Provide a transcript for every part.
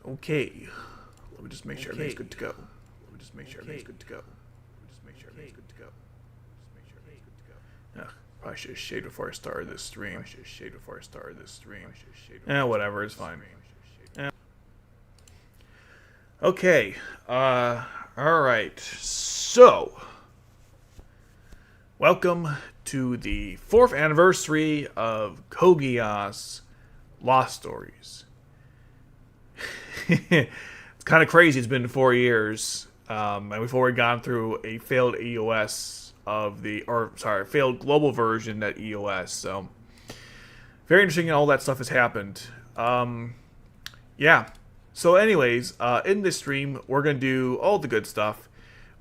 Okay. Let me just make sure everything's good to go. Let me just make sure everything's good to go. Probably should have shaved before I started this stream. Whatever, it's fine. Okay. Alright. So, welcome to the 4th anniversary of Kogiya's Lost Stories. It's kind of crazy. It's been 4 years. And we've already gone through a failed EOS failed global version at EOS. So, very interesting all that stuff has happened. Yeah. So anyways, in this stream, we're going to do all the good stuff,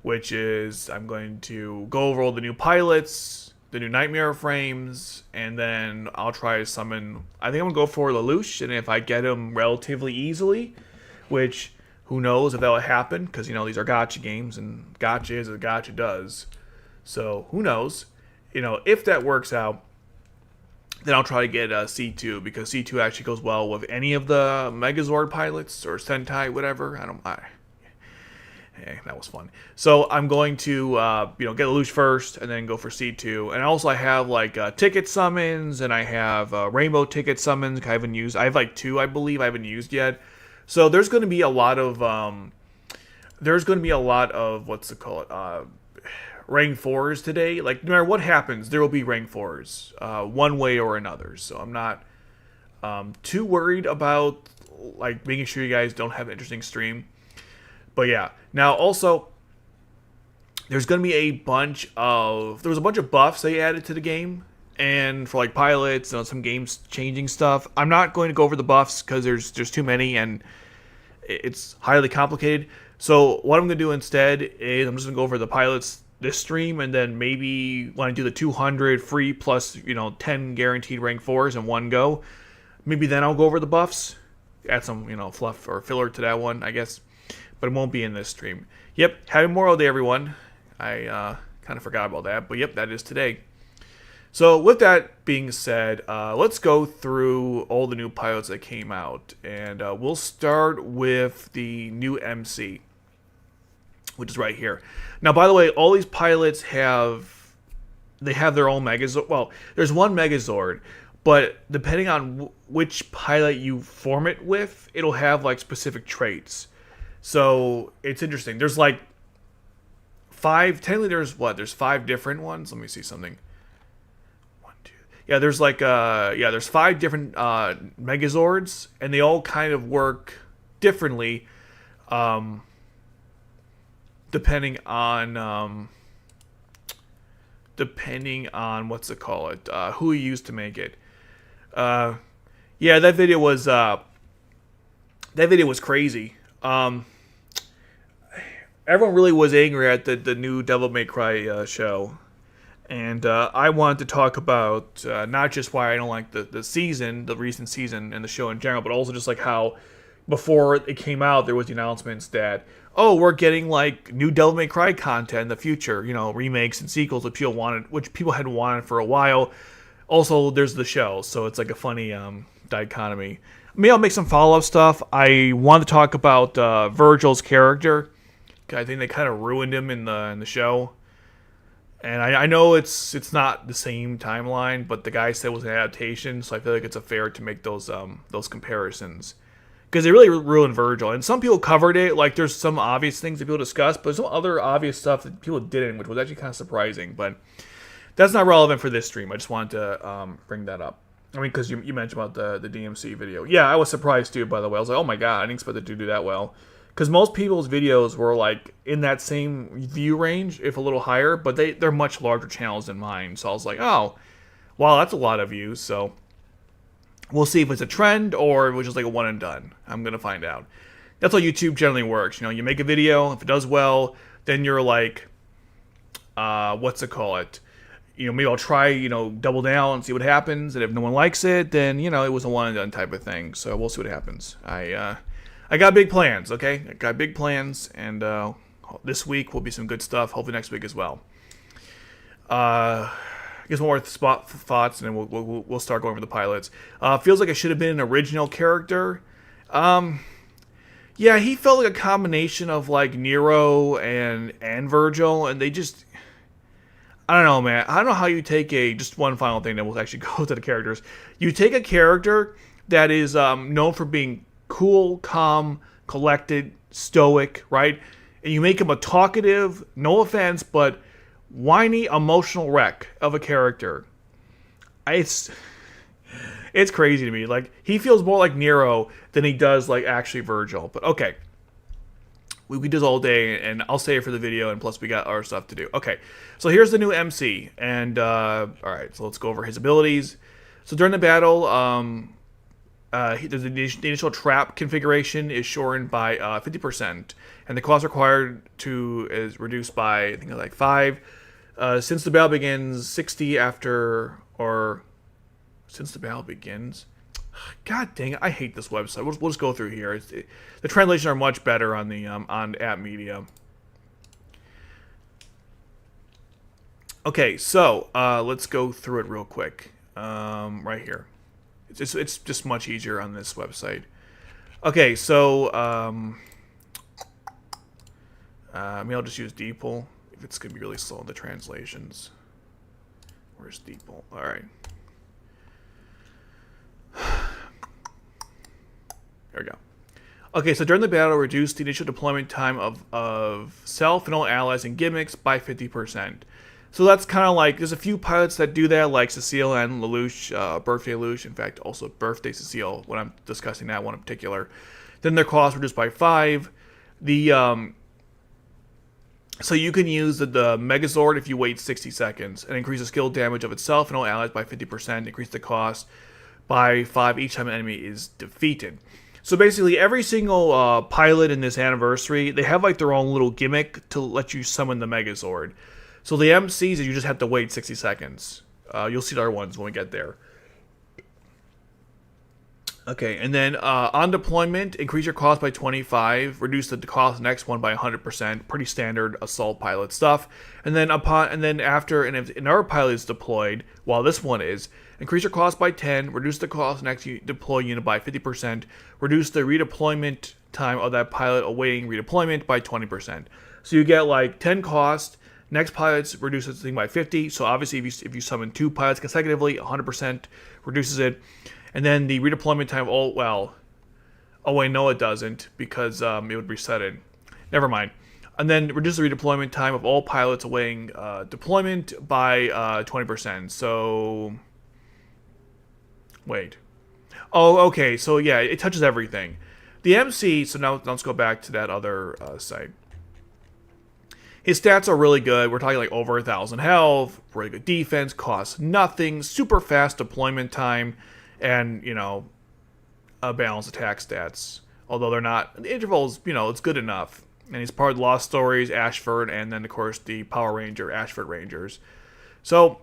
which is I'm going to go over all the new pilots, the new nightmare frames, and then I'll try to summon, I think I'm going to go for Lelouch, and if I get him relatively easily, which, who knows if that will happen, because, you know, these are gacha games, and gacha is as gacha does. So, who knows? You know, if that works out, then I'll try to get C2, because C2 actually goes well with any of the Megazord pilots, or Sentai, whatever. Hey, that was fun. So, I'm going to, get Lelouch first, and then go for C2. And also, I have, ticket summons, and I have rainbow ticket summons I haven't used. I have, 2, I believe, I haven't used yet. So, there's going to be a lot of, what's it called, rank 4s today. No matter what happens, there will be rank 4s, one way or another. So I'm not too worried about making sure you guys don't have an interesting stream. But yeah, now also there's gonna be a bunch of buffs they added to the game, and for pilots and some games changing stuff. I'm not going to go over the buffs because there's too many and it's highly complicated. So what I'm gonna do instead is I'm just gonna go over the pilots this stream, and then maybe when I do the 200 free plus 10 guaranteed rank 4s in one go, maybe then I'll go over the buffs, add some fluff or filler to that one, I guess, but it won't be in this stream. Yep, happy Memorial Day, everyone. I kind of forgot about that, but yep, that is today. So with that being said, let's go through all the new pilots that came out, and we'll start with the new MC, which is right here. Now, by the way, all these pilots have their own Megazord. Well, there's one Megazord, but depending on which pilot you form it with, it'll have specific traits. So it's interesting. There's 5. Technically, there's 5 different ones. Let me see something. 1, 2. Yeah, there's there's 5 different Megazords, and they all kind of work differently. Depending on what's it called, who you used to make it. Yeah, that video was crazy. Everyone really was angry at the new Devil May Cry show, and I wanted to talk about not just why I don't like the recent season, and the show in general, but also just how before it came out there was the announcements that, oh, we're getting new Devil May Cry content in the future, remakes and sequels which people had wanted for a while. Also, there's the show, so it's a funny dichotomy. Maybe I'll make some follow-up stuff. I want to talk about Virgil's character. I think they kind of ruined him in the show, and I know it's not the same timeline, but the guy said it was an adaptation, so I feel like it's fair to make those comparisons. Because they really ruined Virgil. And some people covered it. There's some obvious things that people discussed, but there's some other obvious stuff that people didn't, which was actually kind of surprising. But that's not relevant for this stream. I just wanted to bring that up. I mean, because you mentioned about the DMC video. Yeah, I was surprised too, by the way. I was like, oh my god, I didn't expect it to do that well. Because most people's videos were, in that same view range, if a little higher. But they're much larger channels than mine. So I was like, oh, wow, that's a lot of views. So we'll see if it's a trend or it was just a one and done. I'm going to find out. That's how YouTube generally works. You make a video, if it does well, then you're what's it called? Maybe I'll try, double down and see what happens. And if no one likes it, then, it was a one and done type of thing. So we'll see what happens. I got big plans, okay? I got big plans, and this week will be some good stuff. Hopefully next week as well. I guess one more spot thoughts, and then we'll start going over the pilots. Feels like it should have been an original character. Yeah, he felt like a combination of like Nero and Virgil, and they just I don't know, man. I don't know how you take just one final thing that will actually go to the characters. You take a character that is known for being cool, calm, collected, stoic, right? And you make him a talkative, no offense, but whiny, emotional wreck of a character. It's it's crazy to me. Like he feels more like Nero than he does like actually Virgil. But okay, we could do this all day, and I'll save it for the video, and plus we got our stuff to do. Okay, so here's the new MC, and alright, so let's go over his abilities. So during the battle, the initial trap configuration is shortened by 50%, and the cost required is reduced by, I think, like 5. Since the battle begins, 60 after, or since the battle begins. God dang it! I hate this website. We'll just go through here. The translations are much better on the on App Media. Okay, so let's go through it real quick. Right here, it's just much easier on this website. Okay, so maybe I'll just use DeepL if it's gonna be really slow in the translations. Where's DeepL? All right. There we go. Okay, so during the battle, reduce the initial deployment time of self and all allies and gimmicks by 50%. So that's kind of like, there's a few pilots that do that, like Cecile and Lelouch, Birthday Lelouch, in fact, also Birthday Cecile, when I'm discussing that one in particular. Then their cost reduced by 5. So you can use the Megazord if you wait 60 seconds, and increase the skill damage of itself and all allies by 50%, increase the cost by 5 each time an enemy is defeated. So basically, every single pilot in this anniversary, they have like their own little gimmick to let you summon the Megazord. So the MCs, you just have to wait 60 seconds. You'll see the other ones when we get there. Okay, and then on deployment, increase your cost by 25, reduce the cost of the next one by 100%. Pretty standard assault pilot stuff. And then after if another pilot is deployed, while this one is, increase your cost by 10, reduce the cost of the next deploy unit by 50%, reduce the redeployment time of that pilot awaiting redeployment by 20%. So you get like 10 cost. Next pilots reduces the thing by 50. So obviously, if you summon 2 pilots consecutively, 100% reduces it. And then the redeployment time, oh wait, no it doesn't, because it would reset it. Never mind. And then reduce the redeployment time of all pilots awaiting deployment by 20%. So, wait. Oh, okay, so yeah, it touches everything. The MC, so now let's go back to that other site. His stats are really good. We're talking like over 1,000 health, really good defense, costs nothing, super fast deployment time, and, balanced attack stats. Although they're not, the intervals, it's good enough. And he's part of the Lost Stories, Ashford, and then, of course, the Power Ranger, Ashford Rangers. So,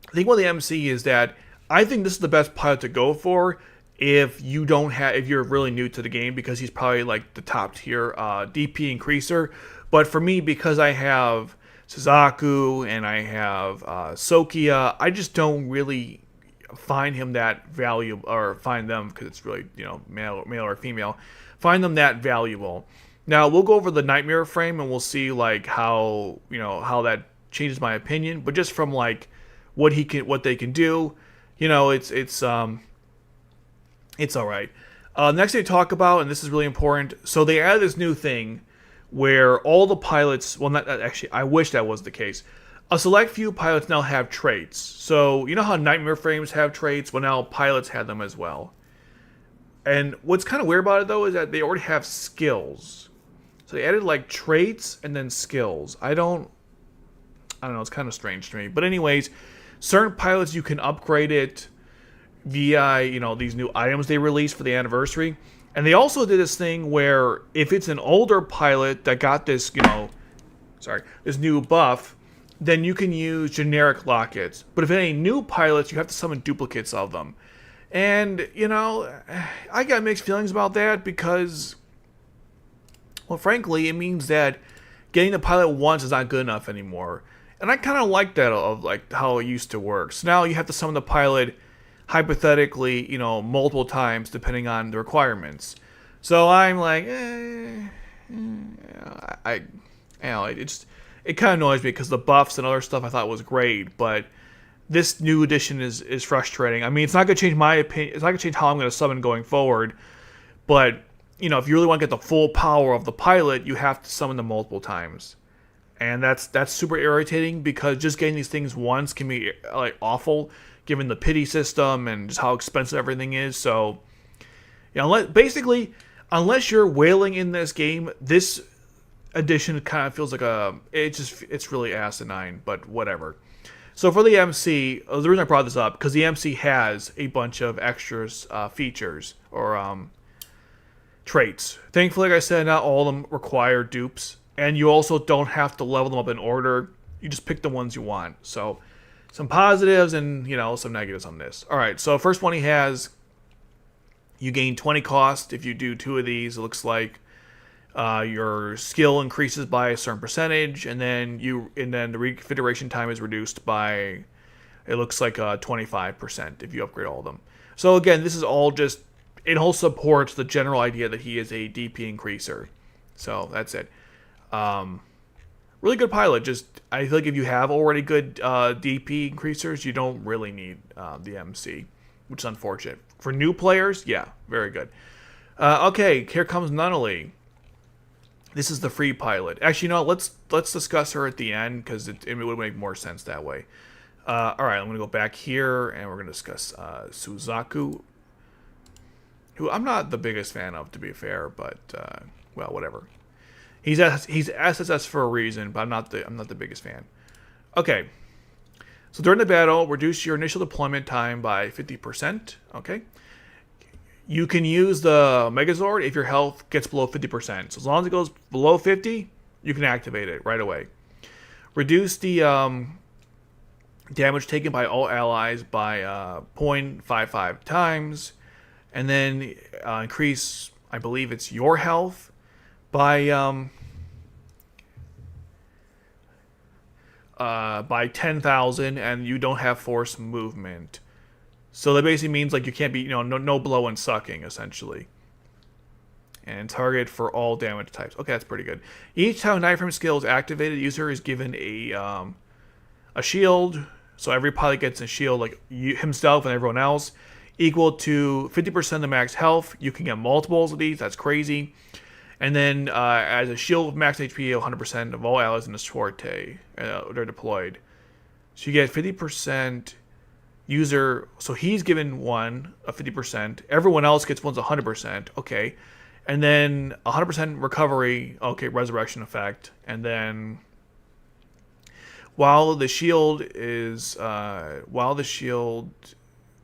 I think one of the MC is that I think this is the best pilot to go for if you're really new to the game, because he's probably like the top tier DP increaser. But for me, because I have Suzaku and I have Sokia, I just don't really find him that valuable, or find them, because it's really, male or female, find them that valuable. Now, we'll go over the Nightmare frame and we'll see like how that changes my opinion, but just from like what they can do, it's all right. Next thing to talk about, and this is really important, so they added this new thing where all the pilots, well, not actually, I wish that was the case. A select few pilots now have traits. So, you know how Nightmare frames have traits? Well, now pilots have them as well. And what's kind of weird about it, though, is that they already have skills. So they added, like, traits and then skills. I don't know, it's kind of strange to me. But anyways, certain pilots, you can upgrade it via, these new items they released for the anniversary. And they also did this thing where if it's an older pilot that got this, this new buff, then you can use generic lockets. But if any new pilots, you have to summon duplicates of them. And, I got mixed feelings about that because, well, frankly, it means that getting the pilot once is not good enough anymore. And I kind of like that of like how it used to work. So now you have to summon the pilot hypothetically, multiple times depending on the requirements. So I'm like, I you know, it kind of annoys me because the buffs and other stuff I thought was great, but this new edition is frustrating. I mean, it's not gonna change my opinion. It's not gonna change how I'm gonna summon going forward. But if you really want to get the full power of the pilot, you have to summon them multiple times, and that's super irritating because just getting these things once can be like awful, given the pity system and just how expensive everything is. So, unless you're whaling in this game, this edition kind of feels like it's really asinine, but whatever. So for the MC, the reason I brought this up because the MC has a bunch of extras, features or traits. Thankfully, like I said, not all of them require dupes, and you also don't have to level them up in order. You just pick the ones you want. So some positives and some negatives on this. All right, so first one he has, you gain 20 cost if you do 2 of these. It looks like your skill increases by a certain percentage, and then the reconfiguration time is reduced by, it looks like 25% if you upgrade all of them. So again, this is all just, it all supports the general idea that he is a DP increaser. So that's it. Really good pilot. Just, I feel like if you have already good DP increasers, you don't really need the MC, which is unfortunate. For new players, yeah, very good. Okay, here comes Nunnally. This is the free pilot. Actually, let's discuss her at the end because it would make more sense that way. All right, I'm going to go back here and we're going to discuss Suzaku, who I'm not the biggest fan of, to be fair, but well, whatever. He's SSS for a reason, but I'm not the biggest fan. Okay. So during the battle, reduce your initial deployment time by 50%. Okay. You can use the Megazord if your health gets below 50%. So as long as it goes below 50, you can activate it right away. Reduce the damage taken by all allies by 0.55 times. And then increase, I believe it's your health, by 10,000, and you don't have force movement. So that basically means like you can't be, no blow and sucking essentially. And target for all damage types. Okay, that's pretty good. Each time a knife frame skill is activated, the user is given a shield. So every pilot gets a shield, like himself and everyone else, equal to 50% of the max health. You can get multiples of these. That's crazy. And then as a shield of max HP, 100% of all allies in the Swarte they're deployed. So you get 50% user. So he's given one of 50%. Everyone else gets one's 100%. Okay. And then 100% recovery. Okay, resurrection effect. And then while the shield for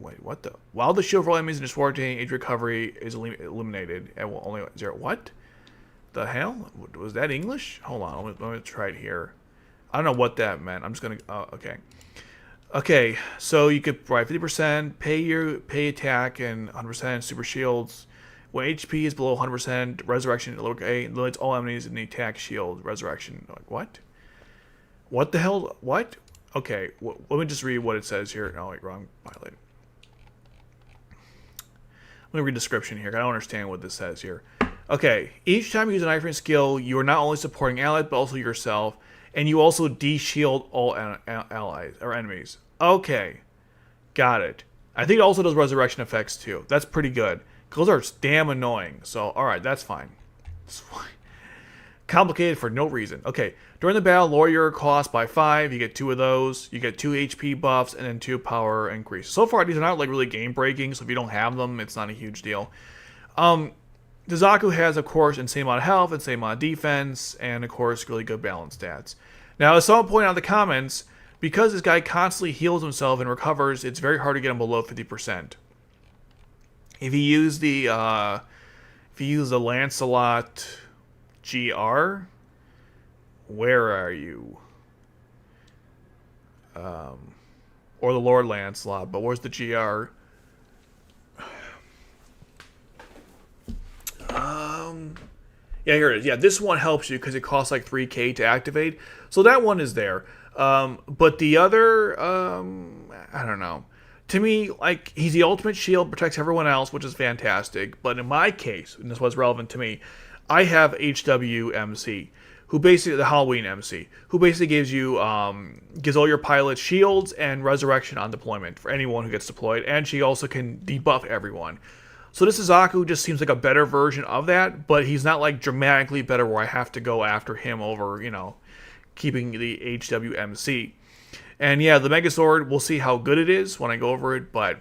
all enemies in the Swarte age recovery is eliminated at only 0. What the hell? Was that English? Hold on, let me try it here. I don't know what that meant. I'm just gonna. Okay. Okay, so you could provide 50%, pay attack, and 100% super shields. When HP is below 100%, resurrection eliminates all enemies in the attack shield resurrection. Like what? What the hell? What? Okay, let me just read what it says here. No, wait, wrong pilot. Let me read the description here. I don't understand what this says here. Okay, each time you use an iframe skill, you are not only supporting allies, but also yourself, and you also de-shield all allies or enemies. Okay, got it. I think it also does resurrection effects too. That's pretty good. Those are damn annoying. So, alright, that's fine. It's fine. Complicated for no reason. Okay, during the battle, lower your cost by 5. You get 2 of those. You get 2 HP buffs and then 2 power increase. So far, these are not like really game breaking. So if you don't have them, it's not a huge deal. Suzaku has, of course, insane amount of health, insane amount of defense, and of course, really good balance stats. Now, as someone pointed out in the comments, because this guy constantly heals himself and recovers, it's very hard to get him below 50%. If you use the Lancelot GR, where are you? Or the Lord Lancelot, but where's the GR? Yeah, here it is. Yeah, this one helps you because it costs like 3k to activate. So that one is there. But the other, I don't know. to me, like, he's the ultimate shield, protects everyone else, which is fantastic. But in my case, and this was relevant to me, I have HWMC, who basically, the Halloween MC, who basically gives all your pilots shields and resurrection on deployment for anyone who gets deployed, and she also can debuff everyone. So this Izaku just seems like a better version of that, but he's not like dramatically better where I have to go after him over, keeping the HWMC. And yeah, the Megazord, we'll see how good it is when I go over it, but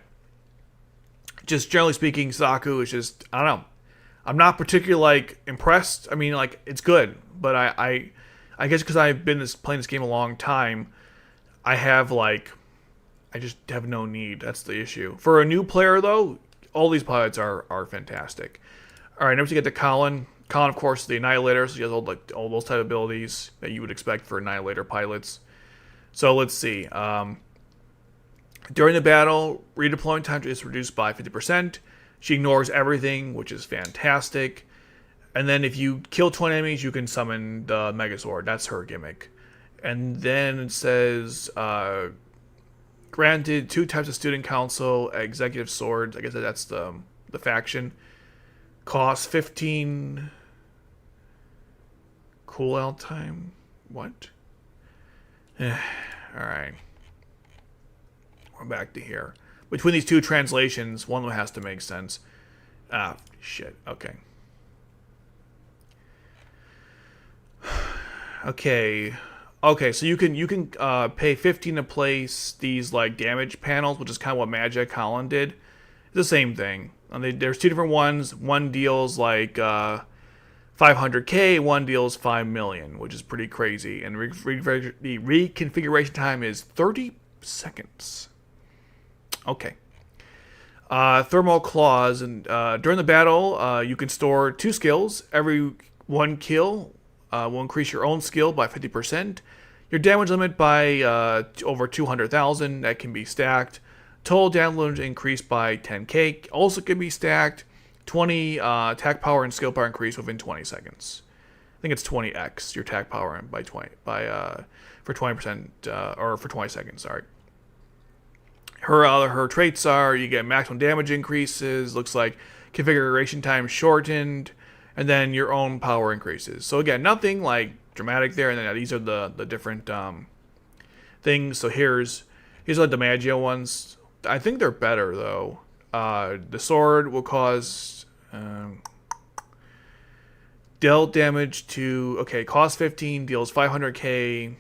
just generally speaking, Zaku is just, I don't know. I'm not particularly, like, impressed. I mean, like, it's good, but I guess because I've been playing this game a long time, I just have no need. That's the issue. For a new player, though, all these pilots are fantastic. All right, next we get to Colin. Colin, of course, is the Annihilator, so he has all those type of abilities that you would expect for Annihilator pilots. So let's see. During the battle, redeployment time is reduced by 50%. She ignores everything, which is fantastic. And then if you kill 20 enemies, you can summon the Megazord. That's her gimmick. And then it says, granted 2 types of student council, executive swords. I guess that's the faction. Cost 15 cooldown time. What? Alright. We're back to here. Between these 2 translations, one of them has to make sense. Ah, shit. Okay. Okay, so you can pay 15 to place these, like, damage panels, which is kind of what Magic Colin did. It's the same thing. And there's 2 different ones. One deals, like, 500k, one deals 5 million, which is pretty crazy. And the reconfiguration time is 30 seconds. Okay. Thermal claws, and during the battle, you can store 2 skills. Every 1 kill will increase your own skill by 50%. Your damage limit by over 200,000. That can be stacked. Total damage increased by 10k. Also can be stacked. 20 attack power and skill power increase within 20 seconds. I think it's 20x your attack power by 20 for 20% or for 20 seconds. Sorry. Her traits are you get maximum damage increases. Looks like configuration time shortened, and then your own power increases. So again, nothing like dramatic there. And then these are the different things. So here's like the Maggio ones. I think they're better though. The sword will cause dealt damage to cost 15, deals 500k.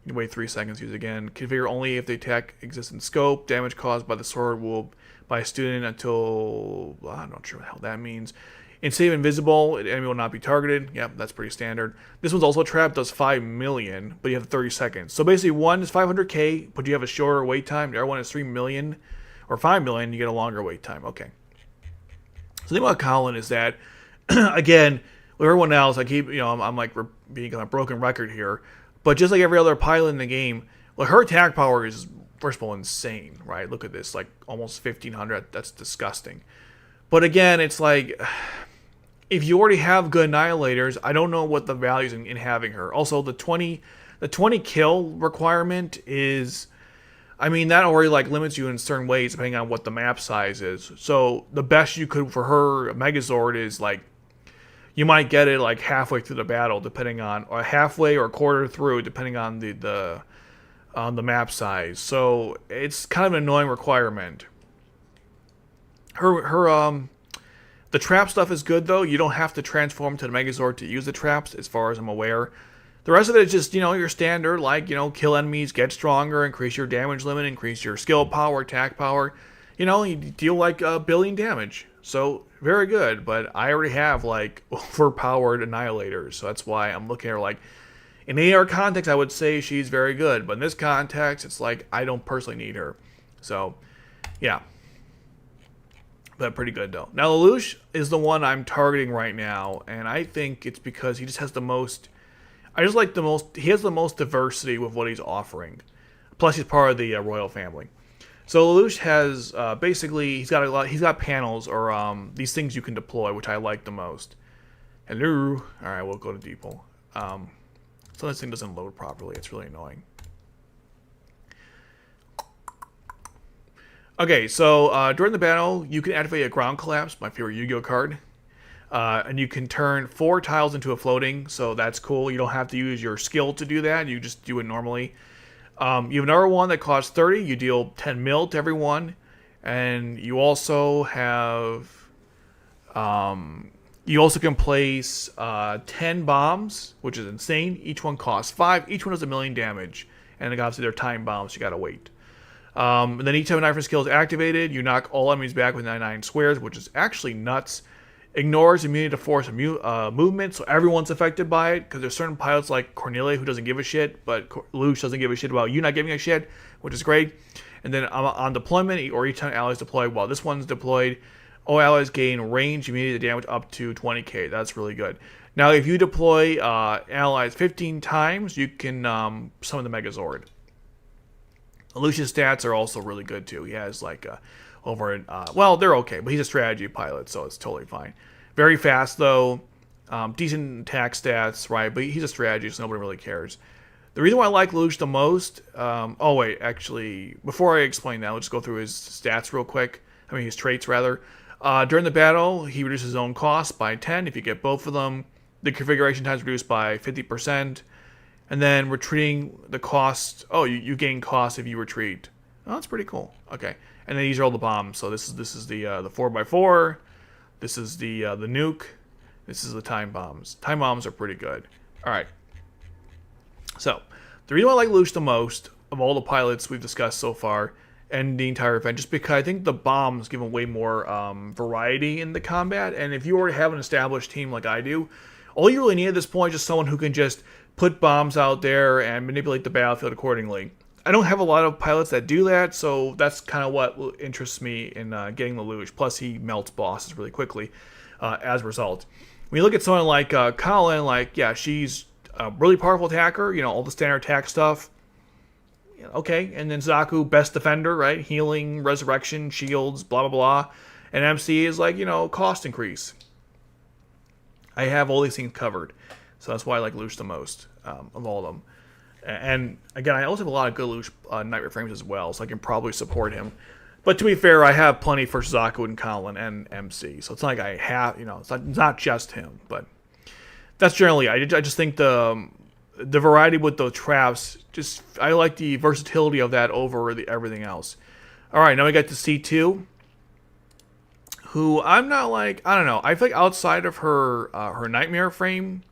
You can wait 3 seconds, use again. Configure only if the attack exists in scope. Damage caused by the sword will by a student until I'm not sure what the hell that means. Instead of invisible, the enemy will not be targeted. Yep, that's pretty standard. This one's also trapped, does 5 million, but you have 30 seconds. So basically one is 500k, but you have a shorter wait time. The other one is 3 million. Or 5 million, you get a longer wait time. Okay. So the thing about Colin is that, again, with everyone else, I keep, I'm like being a broken record here. But just like every other pilot in the game, like her attack power is, first of all, insane, right? Look at this, like almost 1500. That's disgusting. But again, it's like, if you already have good annihilators, I don't know what the value is in having her. Also, the 20 kill requirement is, I mean, that already like limits you in certain ways depending on what the map size is. So the best you could for her Megazord is like, you might get it like halfway through the battle, depending on, or halfway or a quarter through, depending on the map size. So it's kind of an annoying requirement. The trap stuff is good though. You don't have to transform to the Megazord to use the traps, as far as I'm aware. The rest of it is just, your standard, like, kill enemies, get stronger, increase your damage limit, increase your skill power, attack power. You deal like 1 billion damage. So, very good, but I already have, like, overpowered annihilators. So that's why I'm looking at her like, in any other context, I would say she's very good. But in this context, it's like, I don't personally need her. So, yeah. But pretty good, though. Now, Lelouch is the one I'm targeting right now. And I think it's because he just has the most... he has the most diversity with what he's offering. Plus, he's part of the royal family. So Lelouch has basically he's got panels or these things you can deploy, which I like the most. Hello. All right, we'll go to Depot. So this thing doesn't load properly. It's really annoying. Okay, so during the battle, you can activate a ground collapse, my favorite Yu-Gi-Oh card. And you can turn 4 tiles into a floating, so that's cool. You don't have to use your skill to do that. You just do it normally. You have another one that costs 30. You deal 10 mil to everyone. And you also have... you also can place 10 bombs, which is insane. Each one costs 5. Each one does 1,000,000 damage. And obviously they're time bombs, so you gotta wait. And then each time a knife skill is activated, you knock all enemies back with 99 squares, which is actually nuts. Ignores immunity to force movement, so everyone's affected by it, because there's certain pilots like Cornelia who doesn't give a shit, but Luge doesn't give a shit about you not giving a shit, which is great. And then on deployment, or each time allies deployed, while this one's deployed, all allies gain range immunity to damage up to 20k. That's really good. Now, if you deploy allies 15 times, you can summon the Megazord. Lucius stats are also really good too. He has like well, they're okay, but he's a strategy pilot, so it's totally fine. Very fast though, decent attack stats, right? But he's a strategist, so nobody really cares. The reason why I like Luge the most, oh wait, actually, before I explain that, let's just go through his stats real quick. I mean, his traits rather. During the battle, he reduces his own cost by 10 if you get both of them. The configuration time is reduced by 50%. And then retreating the cost. Oh, you gain cost if you retreat. Oh, that's pretty cool. Okay, and then these are all the bombs. So this is the 4x4. This is the nuke. This is the time bombs. Time bombs are pretty good. All right. So the reason why I like Luge the most of all the pilots we've discussed so far, and the entire event, just because I think the bombs give them way more variety in the combat. And if you already have an established team like I do, all you really need at this point is just someone who can just put bombs out there and manipulate the battlefield accordingly. I don't have a lot of pilots that do that, so that's kind of what interests me in getting the Luge. Plus, he melts bosses really quickly as a result. When you look at someone like Colin, like, yeah, she's a really powerful attacker, you know, all the standard attack stuff. Okay, and then Zaku, best defender, right? Healing, resurrection, shields, blah, blah, blah. And MC is like, you know, cost increase. I have all these things covered. So that's why I like Luge the most of all of them. And again, I also have a lot of good Luge Nightmare frames as well, so I can probably support him. But to be fair, I have plenty for Zaku and Colin and MC. So it's not like I have, you know, it's not just him. But that's generally, I just think the variety with the traps, just I like the versatility of that over everything else. All right, now we got to C2, who I'm not like, I don't know. I feel like outside of her her Nightmare frame,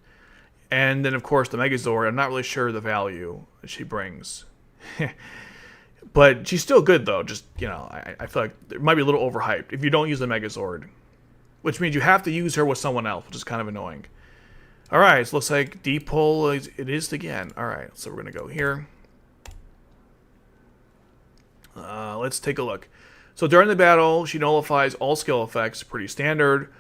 and then of course the Megazord, I'm not really sure the value that she brings. But she's still good though. Just, you know, I feel like it might be a little overhyped if you don't use the Megazord, which means you have to use her with someone else, which is kind of annoying. All right, so it looks like deep pull it is again. All right, so we're gonna go here. Let's take a look. So during the battle, she nullifies all skill effects, pretty standard.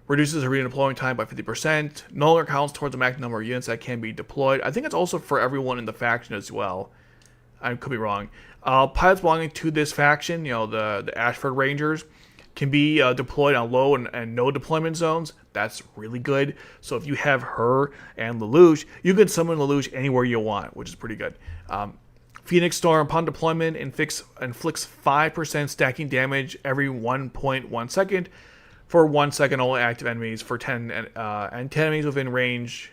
Reduces her redeploying time by 50%. No longer counts towards the maximum number of units that can be deployed. I think it's also for everyone in the faction as well. I could be wrong. Pilots belonging to this faction, you know, the Ashford Rangers, can be deployed on low and no deployment zones. That's really good. So if you have her and Lelouch, you can summon Lelouch anywhere you want, which is pretty good. Phoenix Storm, upon deployment, inflicts 5% stacking damage every 1.1 second for 1 second all active enemies for 10 and 10 enemies within range.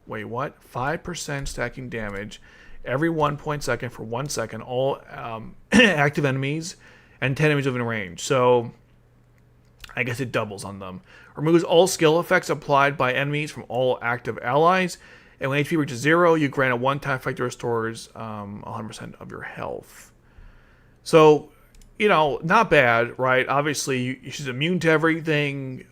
Wait, what? 5% stacking damage every 1 second for 1 second all active enemies and 10 enemies within range. So I guess it doubles on them. Removes all skill effects applied by enemies from all active allies. And when HP reaches 0, you grant a one-time effect that restores 100% of your health. So, you know, not bad, right? Obviously, she's immune to everything.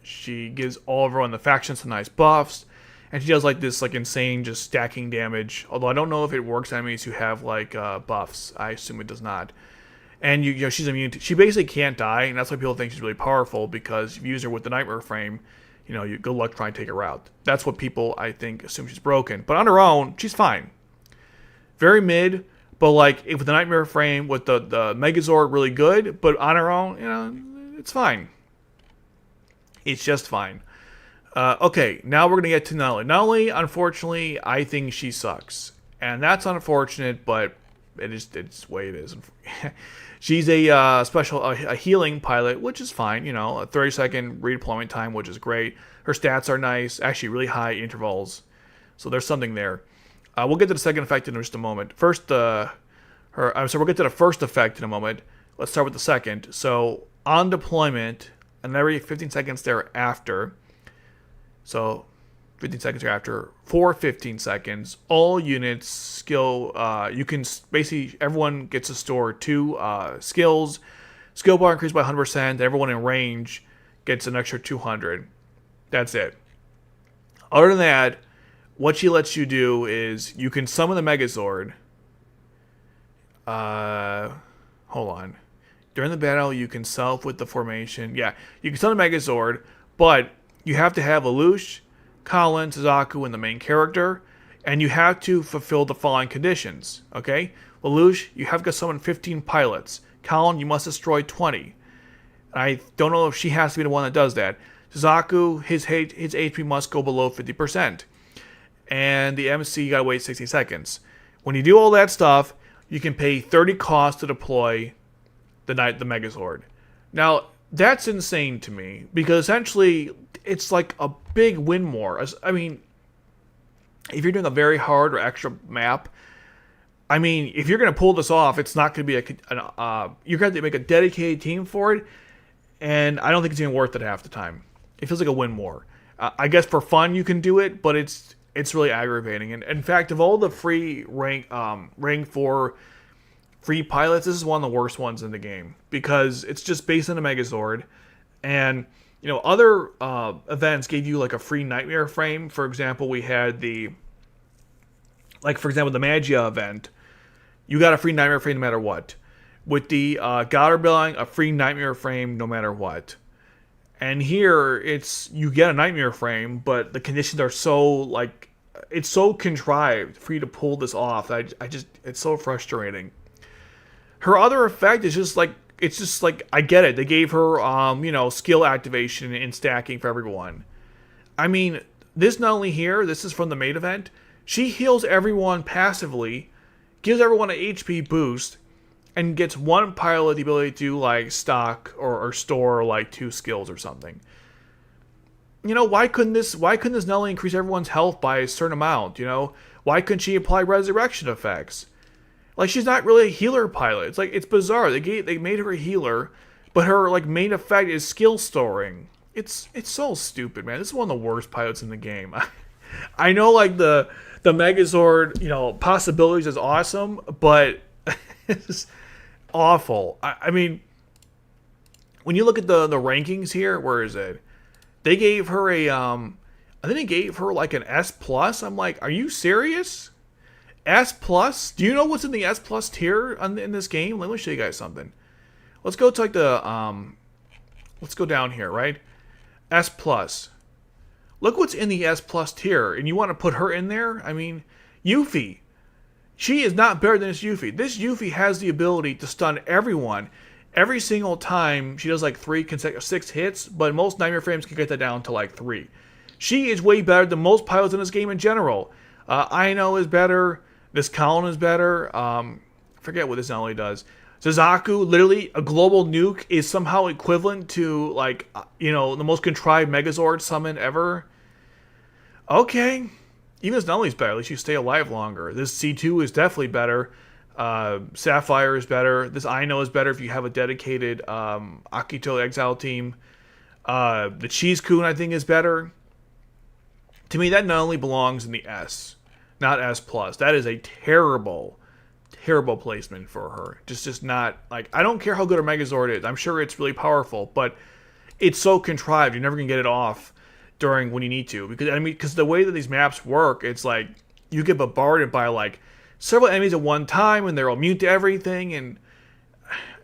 She gives all everyone in the faction some nice buffs. And she does like this like insane just stacking damage. Although I don't know if it works on enemies who have like buffs. I assume it does not. And you know, she's immune to, she basically can't die, and that's why people think she's really powerful, because if you use her with the Nightmare frame, you know, good luck trying to take her out. That's what people, I think, assume she's broken. But on her own, she's fine. Very mid, but like if with the Nightmare frame, with the Megazord, really good. But on her own, you know, it's fine. It's just fine. Okay, now we're gonna get to Nulley. Nulley, unfortunately, I think she sucks, and that's unfortunate. But It's the way it is. She's a a healing pilot, which is fine. You know, a 30-second redeployment time, which is great. Her stats are nice, actually really high intervals. So there's something there. We'll get to the second effect in just a moment. First, we'll get to the first effect in a moment. Let's start with the second. So on deployment, and every 15 seconds thereafter. So 15 seconds thereafter, for 15 seconds, all units skill. You can basically everyone gets to store 2 skills. Skill bar increased by 100%. Everyone in range gets an extra 200. That's it. Other than that, what she lets you do is you can summon the Megazord. Hold on. During the battle, you can self with the formation. Yeah, you can summon the Megazord, but you have to have Lelouch, Colin, Suzaku, and the main character, and you have to fulfill the following conditions. Okay? Lelouch, you have to summon 15 pilots. Colin, you must destroy 20. I don't know if she has to be the one that does that. Suzaku, his HP must go below 50%. And the MC, you gotta wait 60 seconds. When you do all that stuff, you can pay 30 costs to deploy the Megazord. Now, that's insane to me, because essentially, it's like a big win more. I mean, if you're doing a very hard or extra map, I mean, if you're going to pull this off, it's not going to be you're going to make a dedicated team for it, and I don't think it's even worth it half the time. It feels like a win more. I guess for fun you can do it, but it's really aggravating. And in fact, of all the free rank 4 free pilots, this is one of the worst ones in the game, because it's just based on a Megazord, and you know, other events gave you like a free nightmare frame. For example, we had the Magia event. You got a free nightmare frame no matter what. With the Goddard building, a free nightmare frame no matter what. And here, you get a nightmare frame, but the conditions are so it's so contrived for you to pull this off. It's so frustrating. Her other effect is just I get it. They gave her, skill activation and stacking for everyone. I mean, this not only here, this is from the main event. She heals everyone passively, gives everyone an HP boost, and gets one pilot the ability to stock or store 2 skills or something. You know, why couldn't this not only increase everyone's health by a certain amount? You know, why couldn't she apply resurrection effects? She's not really a healer pilot. It's bizarre. They made her a healer, but her main effect is skill storing. It's so stupid, man. This is one of the worst pilots in the game. I know the Megazord, possibilities is awesome, but it's awful. I mean, when you look at the rankings here, where is it? They gave her I think they gave her an S+. I'm like, are you serious? S+? Do you know what's in the S+ tier in this game? Let me show you guys something. Let's go to let's go down here, right? S+. Look what's in the S+ tier, and you want to put her in there? I mean, Yuffie. She is not better than this Yuffie. This Yuffie has the ability to stun everyone every single time she does 6 hits, but most Nightmare frames can get that down to 3. She is way better than most pilots in this game in general. Aino is better. This Colin is better. Forget what this not only does. Suzaku, literally, a global nuke is somehow equivalent to, the most contrived Megazord summon ever. Okay. Even this Nullie's better. At least you stay alive longer. This C2 is definitely better. Sapphire is better. This Aino is better if you have a dedicated Akito Exile team. The Cheese Kun, I think, is better. To me, that not only belongs in the S, not S+. That is a terrible, terrible placement for her. Just not, I don't care how good her Megazord is. I'm sure it's really powerful, but it's so contrived. You're never going to get it off during when you need to. Because the way that these maps work, it's you get bombarded by, several enemies at one time, and they're immune to everything, and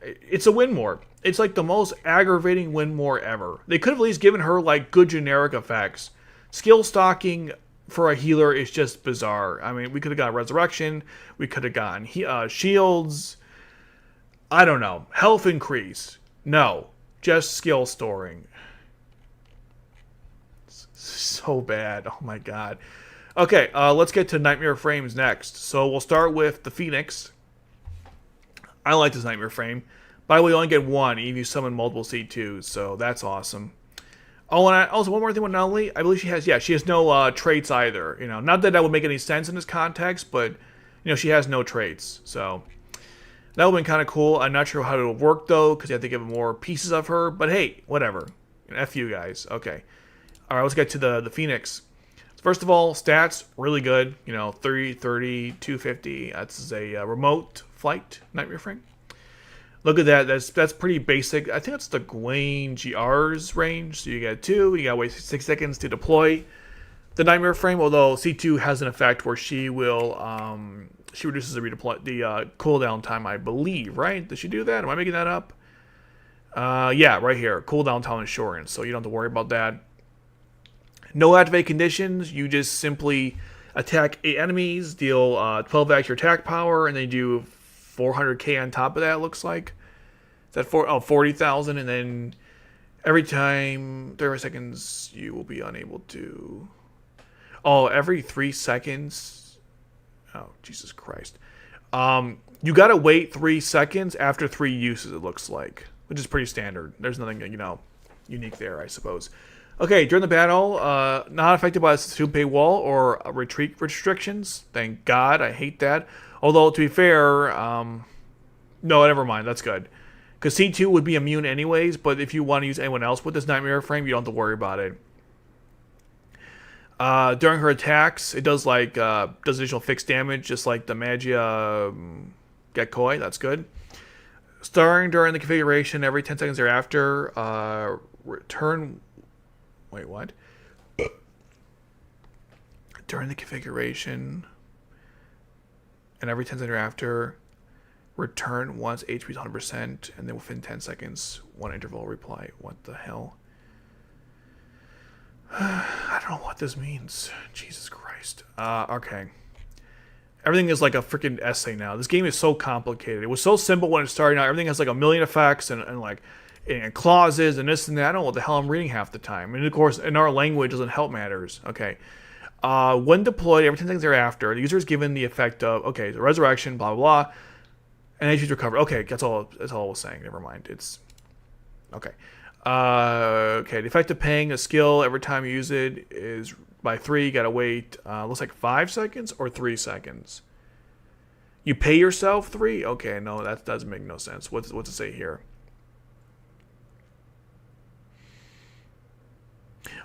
it's a win more. It's, the most aggravating win more ever. They could have at least given her, good generic effects. Skill stocking for a healer is just bizarre. I mean, we could have gotten Resurrection. We could have gotten shields. I don't know. Health increase. No. Just skill storing. It's so bad. Oh my god. Okay, let's get to Nightmare Frames next. So we'll start with the Phoenix. I like this Nightmare Frame. By the way, you only get one, even if you summon multiple C2s, so that's awesome. Oh, and also one more thing with Nunnally, I believe she has no traits either. Not that would make any sense in this context, but she has no traits, so that would have been kind of cool. I'm not sure how it would work though, because you have to give more pieces of her. But hey, whatever. F you guys. Okay. All right, let's get to the Phoenix. First of all, stats really good. 330, 250. That's a remote flight Nightmare Frame. Look at that. That's pretty basic. I think that's the Gawain GR's range. So you get 2. You got to wait 6 seconds to deploy the Nightmare Frame. Although C2 has an effect where she will she reduces the cooldown time, I believe. Right? Does she do that? Am I making that up? Yeah, right here. Cooldown time insurance. So you don't have to worry about that. No activate conditions. You just simply attack 8 enemies, deal 12 extra attack power, and they do 400k on top of that, it looks like. Is that 40,000, and then every time 30 seconds you will be unable to. Oh, every 3 seconds. Oh, Jesus Christ. You gotta wait 3 seconds after 3 uses, it looks like, which is pretty standard. There's nothing, unique there, I suppose. Okay, during the battle, not affected by the Supe wall or retreat restrictions. Thank God, I hate that. Although, to be fair, no, never mind, that's good. Because C2 would be immune anyways, but if you want to use anyone else with this Nightmare Frame, you don't have to worry about it. During her attacks, it does additional fixed damage, just like the Magia Gekoi, that's good. Starting during the configuration, every 10 seconds thereafter, return... Wait, what? During the configuration, and every 10 seconds thereafter, return once HP is 100%, and then within 10 seconds, one interval reply. What the hell? I don't know what this means. Jesus Christ. Okay. Everything is like a freaking essay now. This game is so complicated. It was so simple when it started out. Everything has like a million effects and clauses and this and that. I don't know what the hell I'm reading half the time. And of course, in our language, doesn't help matters. Okay. When deployed, every 10 seconds thereafter, the user is given the effect of, okay, the resurrection, blah, blah, blah, and HP's recovered. Okay, that's all I was saying. Never mind. It's, okay. Okay, the effect of paying a skill every time you use it is by 3. You gotta wait, looks like 5 seconds or 3 seconds. You pay yourself 3? Okay, no, that doesn't make no sense. What's it say here?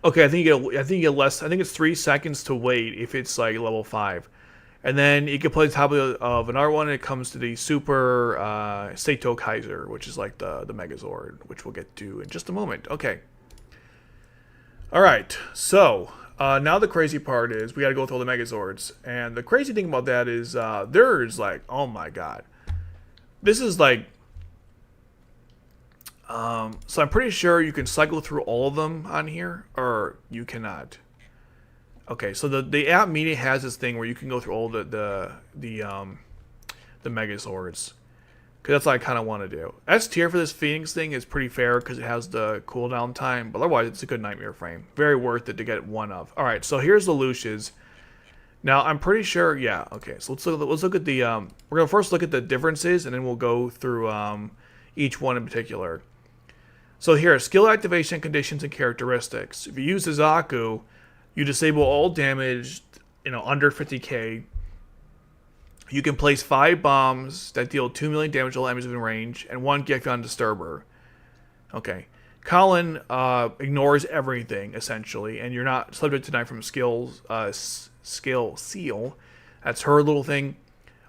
Okay, I think you get less. I think it's 3 seconds to wait if it's like level 5, and then you can play the top of another one. And it comes to the Super Seito Kaiser, which is like the Megazord, which we'll get to in just a moment. Okay. All right. So now the crazy part is we got to go through all the Megazords, and the crazy thing about that is there's like, oh my god, this is like. So I'm pretty sure you can cycle through all of them on here, or you cannot. Okay, so the app media has this thing where you can go through all the Megazords, because that's what I kind of want to do. S tier for this Phoenix thing is pretty fair because it has the cooldown time, but otherwise it's a good Nightmare Frame. Very worth it to get one of. All right, so here's the Lucius. Now I'm pretty sure, yeah. Okay, so let's look at the. We're gonna first look at the differences, and then we'll go through each one in particular. So here, skill activation conditions and characteristics. If you use Suzaku, you disable all damage, under 50k. You can place 5 bombs that deal 2 million damage to all enemies within range, and 1 Gekon Disturber. Okay. Colin ignores everything, essentially, and you're not subject to knife from skill seal. That's her little thing.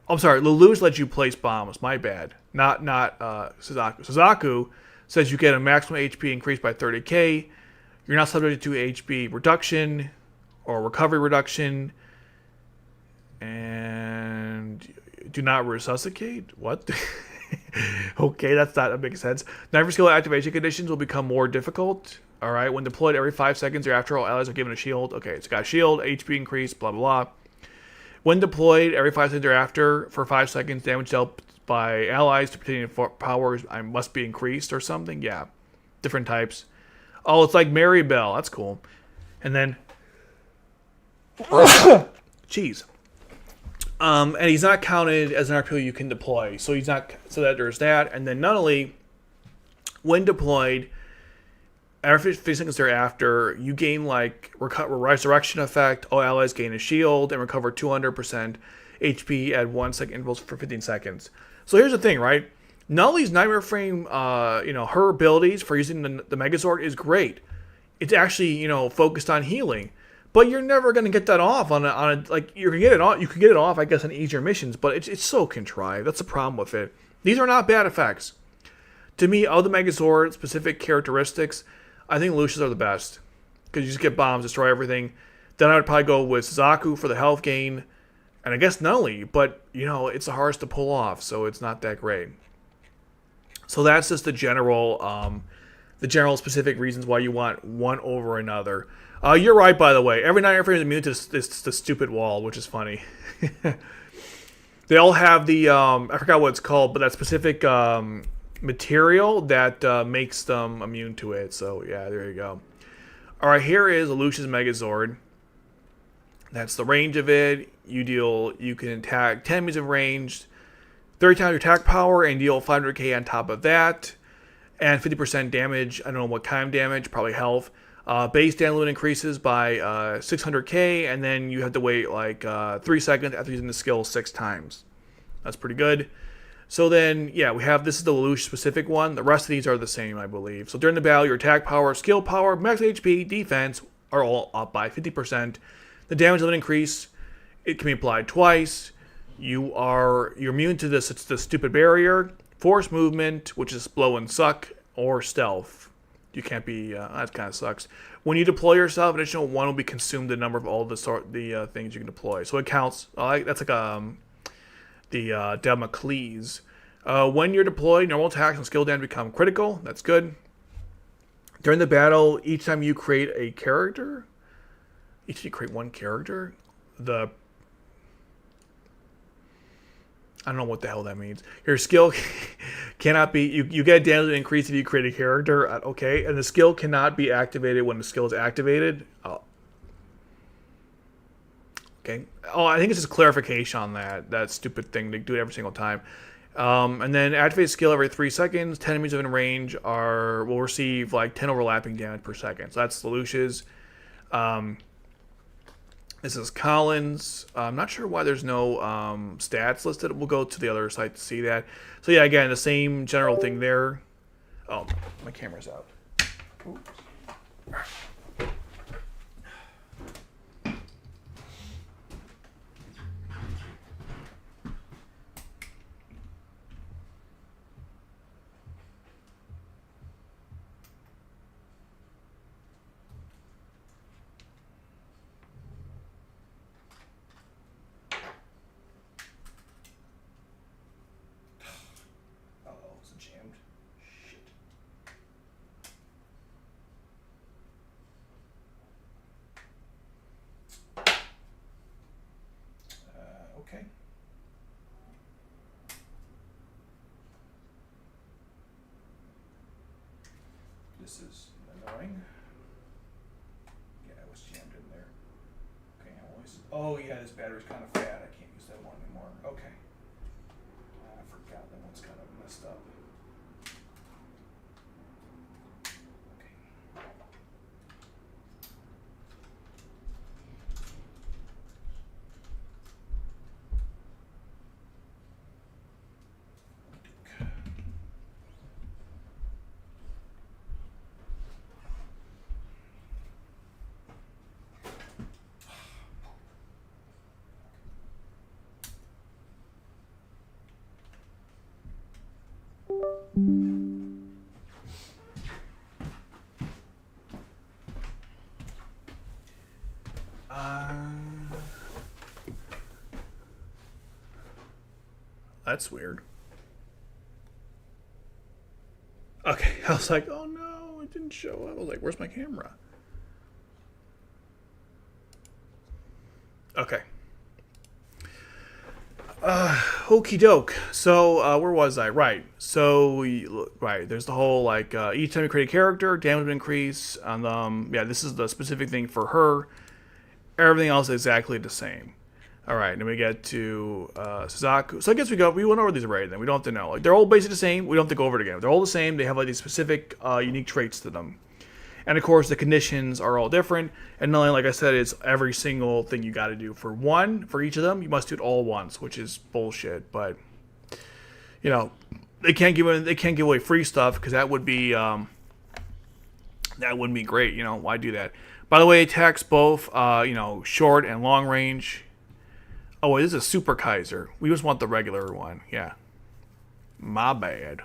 Oh, I'm sorry, Lelouch lets you place bombs. My bad. Not Suzaku. Suzaku says you get a maximum HP increase by 30k. You're not subject to HP reduction or recovery reduction. And do not resuscitate? What? Okay, that's not that makes sense. Knife skill activation conditions will become more difficult. Alright, when deployed every 5 seconds or after, all allies are given a shield. Okay, it's got a shield, HP increase, blah, blah, blah. When deployed every 5 seconds or after, for 5 seconds, damage dealt by allies to pertaining powers must be increased or something. Yeah, different types. Oh, it's like Mary Bell. That's cool. And then, jeez. And he's not counted as an RPO you can deploy. So he's not. So that there's that. And then not only when deployed, after 50 seconds thereafter, you gain like resurrection effect. All allies gain a shield and recover 200% HP at 1 second intervals for 15 seconds. So here's the thing, right? Nullie's Nightmare Frame, her abilities for using the Megazord is great. It's actually, focused on healing. But you're never going to get that off on a like, you're going to get it off. You could get it off, I guess, on easier missions, but it's so contrived. That's the problem with it. These are not bad effects. To me, of the Megazord specific characteristics, I think Lucius are the best. Because you just get bombs, destroy everything. Then I would probably go with Suzaku for the health gain. And I guess Nully, but, it's the hardest to pull off, so it's not that great. So that's just the general specific reasons why you want one over another. You're right, by the way. Every Nightmare Frame is immune to this stupid wall, which is funny. They all have the, I forgot what it's called, but that specific material that makes them immune to it. So, yeah, there you go. All right, here is Lucius Megazord. That's the range of it. You can attack 10 enemies in range, 30 times your attack power, and deal 500k on top of that. And 50% damage. I don't know what kind of damage, probably health. Base damage limit increases by 600k, and then you have to wait like 3 seconds after using the skill 6 times. That's pretty good. So then, yeah, this is the Lelouch specific one. The rest of these are the same, I believe. So during the battle, your attack power, skill power, max HP, defense are all up by 50%. The damage limit increase, it can be applied twice. You're immune to the stupid barrier, force movement, which is blow and suck, or stealth. You can't be. That kind of sucks. When you deploy yourself, additional 1 will be consumed the number of all the things you can deploy. So it counts. That's like the Damocles. When you're deployed, normal attacks and skill damage become critical. That's good. During the battle, each time you create a character, each time you create one character, I don't know what the hell that means. Your skill cannot be... You get damage increase if you create a character. Okay. And the skill cannot be activated when the skill is activated. Oh. Okay. Oh, I think it's just clarification on that stupid thing. They do it every single time. And then activate skill every 3 seconds. 10 enemies in range will receive like 10 overlapping damage per second. So that's Lelouch's. This is Collins. I'm not sure why there's no stats listed. We'll go to the other site to see that. So yeah, again, the same general thing there. Oh, my camera's out. Oops. Jammed. Shit. Okay. This is annoying. Yeah, it was jammed in there. Okay, oh yeah, this battery's kind of fat. I can't use that one anymore. Okay. I forgot that one's kind of messed up. That's weird. Okay, I was like, oh no, it didn't show up. I was like, where's my camera? Okay. Okie doke. So, where was I? Right. So, right. There's the whole, like, each time you create a character, damage will increase. And, yeah, this is the specific thing for her. Everything else is exactly the same. All right, then we get to Suzaku. So I guess we went over these already. Then we don't have to know. Like they're all basically the same. We don't have to go over it again. They're all the same. They have like these specific unique traits to them. And of course, the conditions are all different. And not only, like I said, it's every single thing you got to do for each of them. You must do it all once, which is bullshit. But you know, they can't give away free stuff because that wouldn't be great. You know, why do that? By the way, it attacks both short and long range. Oh wait, this is a Super Kaiser. We just want the regular one. Yeah, my bad.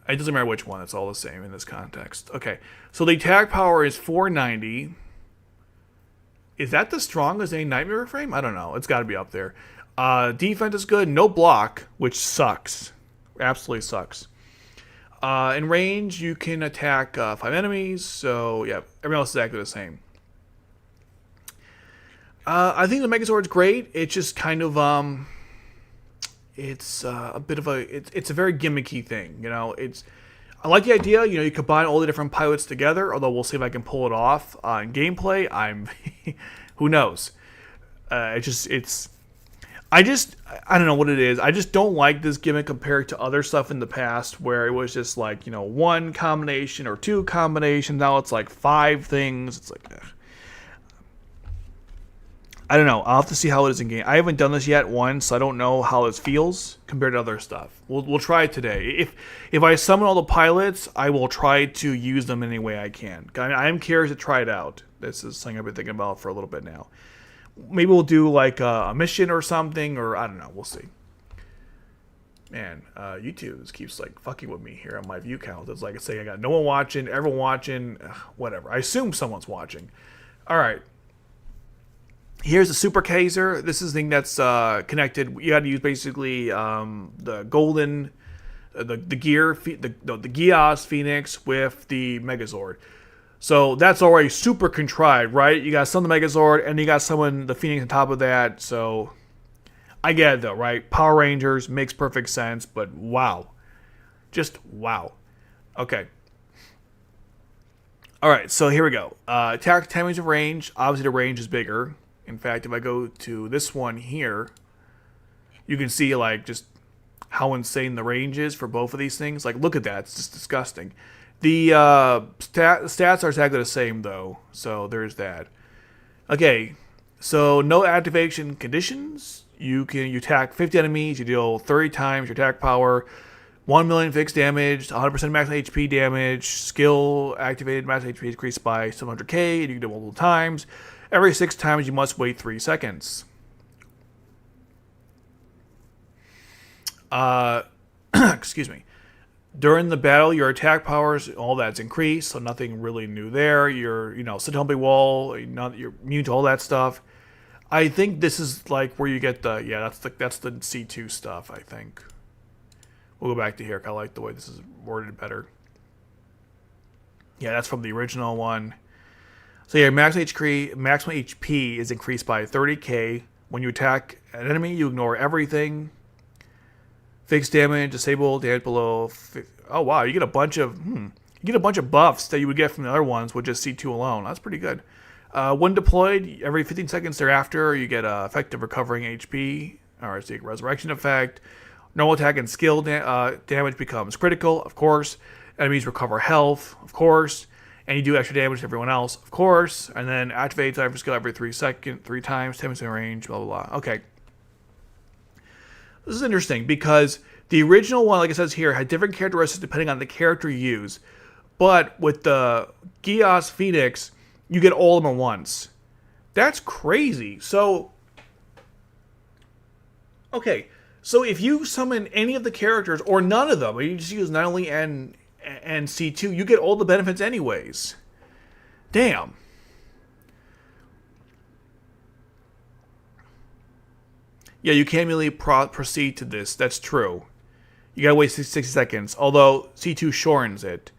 It doesn't matter which one, it's all the same in this context. Okay, so the attack power is 490. Is that the strongest any Nightmare frame? I don't know. It's got to be up there. Defense is good. No block, which sucks. Absolutely sucks. In range, you can attack 5 enemies. So, yeah, everyone else is exactly the same. I think the Megazord's great. It's just kind of... It's a bit of it's a very gimmicky thing, you know. I like the idea, you know, you combine all the different pilots together. Although we'll see if I can pull it off in gameplay. Who knows? I don't know what it is. I just don't like this gimmick compared to other stuff in the past where it was just like, you know, 1 combination or 2 combinations. Now it's like 5 things. It's like, I don't know. I'll have to see how it is in game. I haven't done this yet once, so I don't know how this feels compared to other stuff. We'll try it today. If I summon all the pilots, I will try to use them any way I can. I am curious to try it out. This is something I've been thinking about for a little bit now. Maybe we'll do like a mission or something, or I don't know. We'll see. Man, YouTube just keeps like fucking with me here on my view count. It's like I say, I got no one watching, everyone watching, whatever. I assume someone's watching. All right. Here's a Super Kaiser. This is the thing that's connected. You got to use basically the golden, the Geass Phoenix with the Megazord. So that's already super contrived, right? You got some of the Megazord, and you got someone the Phoenix on top of that. So I get it though, right? Power Rangers makes perfect sense, but wow, just wow. Okay. All right, so here we go. Attack 10 meters of range. Obviously, the range is bigger. In fact, if I go to this one here, you can see like just how insane the range is for both of these things. Like, look at that. It's just disgusting. The stats are exactly the same, though. So there's that. Okay, so no activation conditions. You attack 50 enemies. You deal 30 times your attack power. 1 million fixed damage, 100% max HP damage. Skill activated max HP increased by 700k. And you can do it multiple times. Every 6 times, you must wait 3 seconds. Excuse me. During the battle, your attack powers, all that's increased, so nothing really new there. You're, sit humping wall, you're immune to all that stuff. I think this is like where you get that's the C2 stuff, I think. We'll go back to here. I like the way this is worded better. Yeah, that's from the original one. So yeah, maximum HP is increased by 30k. When you attack an enemy, you ignore everything. Fixed damage, disabled, damage below. Oh wow, you get a bunch of buffs that you would get from the other ones with just C2 alone. That's pretty good. When deployed, every 15 seconds thereafter, you get effective recovering HP, or it's a resurrection effect. Normal attack and skill damage becomes critical, of course. Enemies recover health, of course. And you do extra damage to everyone else, of course. And then activate time for skill every 3 times, 10% range, blah, blah, blah. Okay. This is interesting because the original one, like it says here, had different characteristics depending on the character you use. But with the Geass Phoenix, you get all of them at once. That's crazy. So, okay. So if you summon any of the characters, or none of them, you just use Nightly and C2, you get all the benefits anyways. Damn. Yeah, you can't really proceed to this. That's true. You gotta wait 60 seconds. Although C2 shortens it.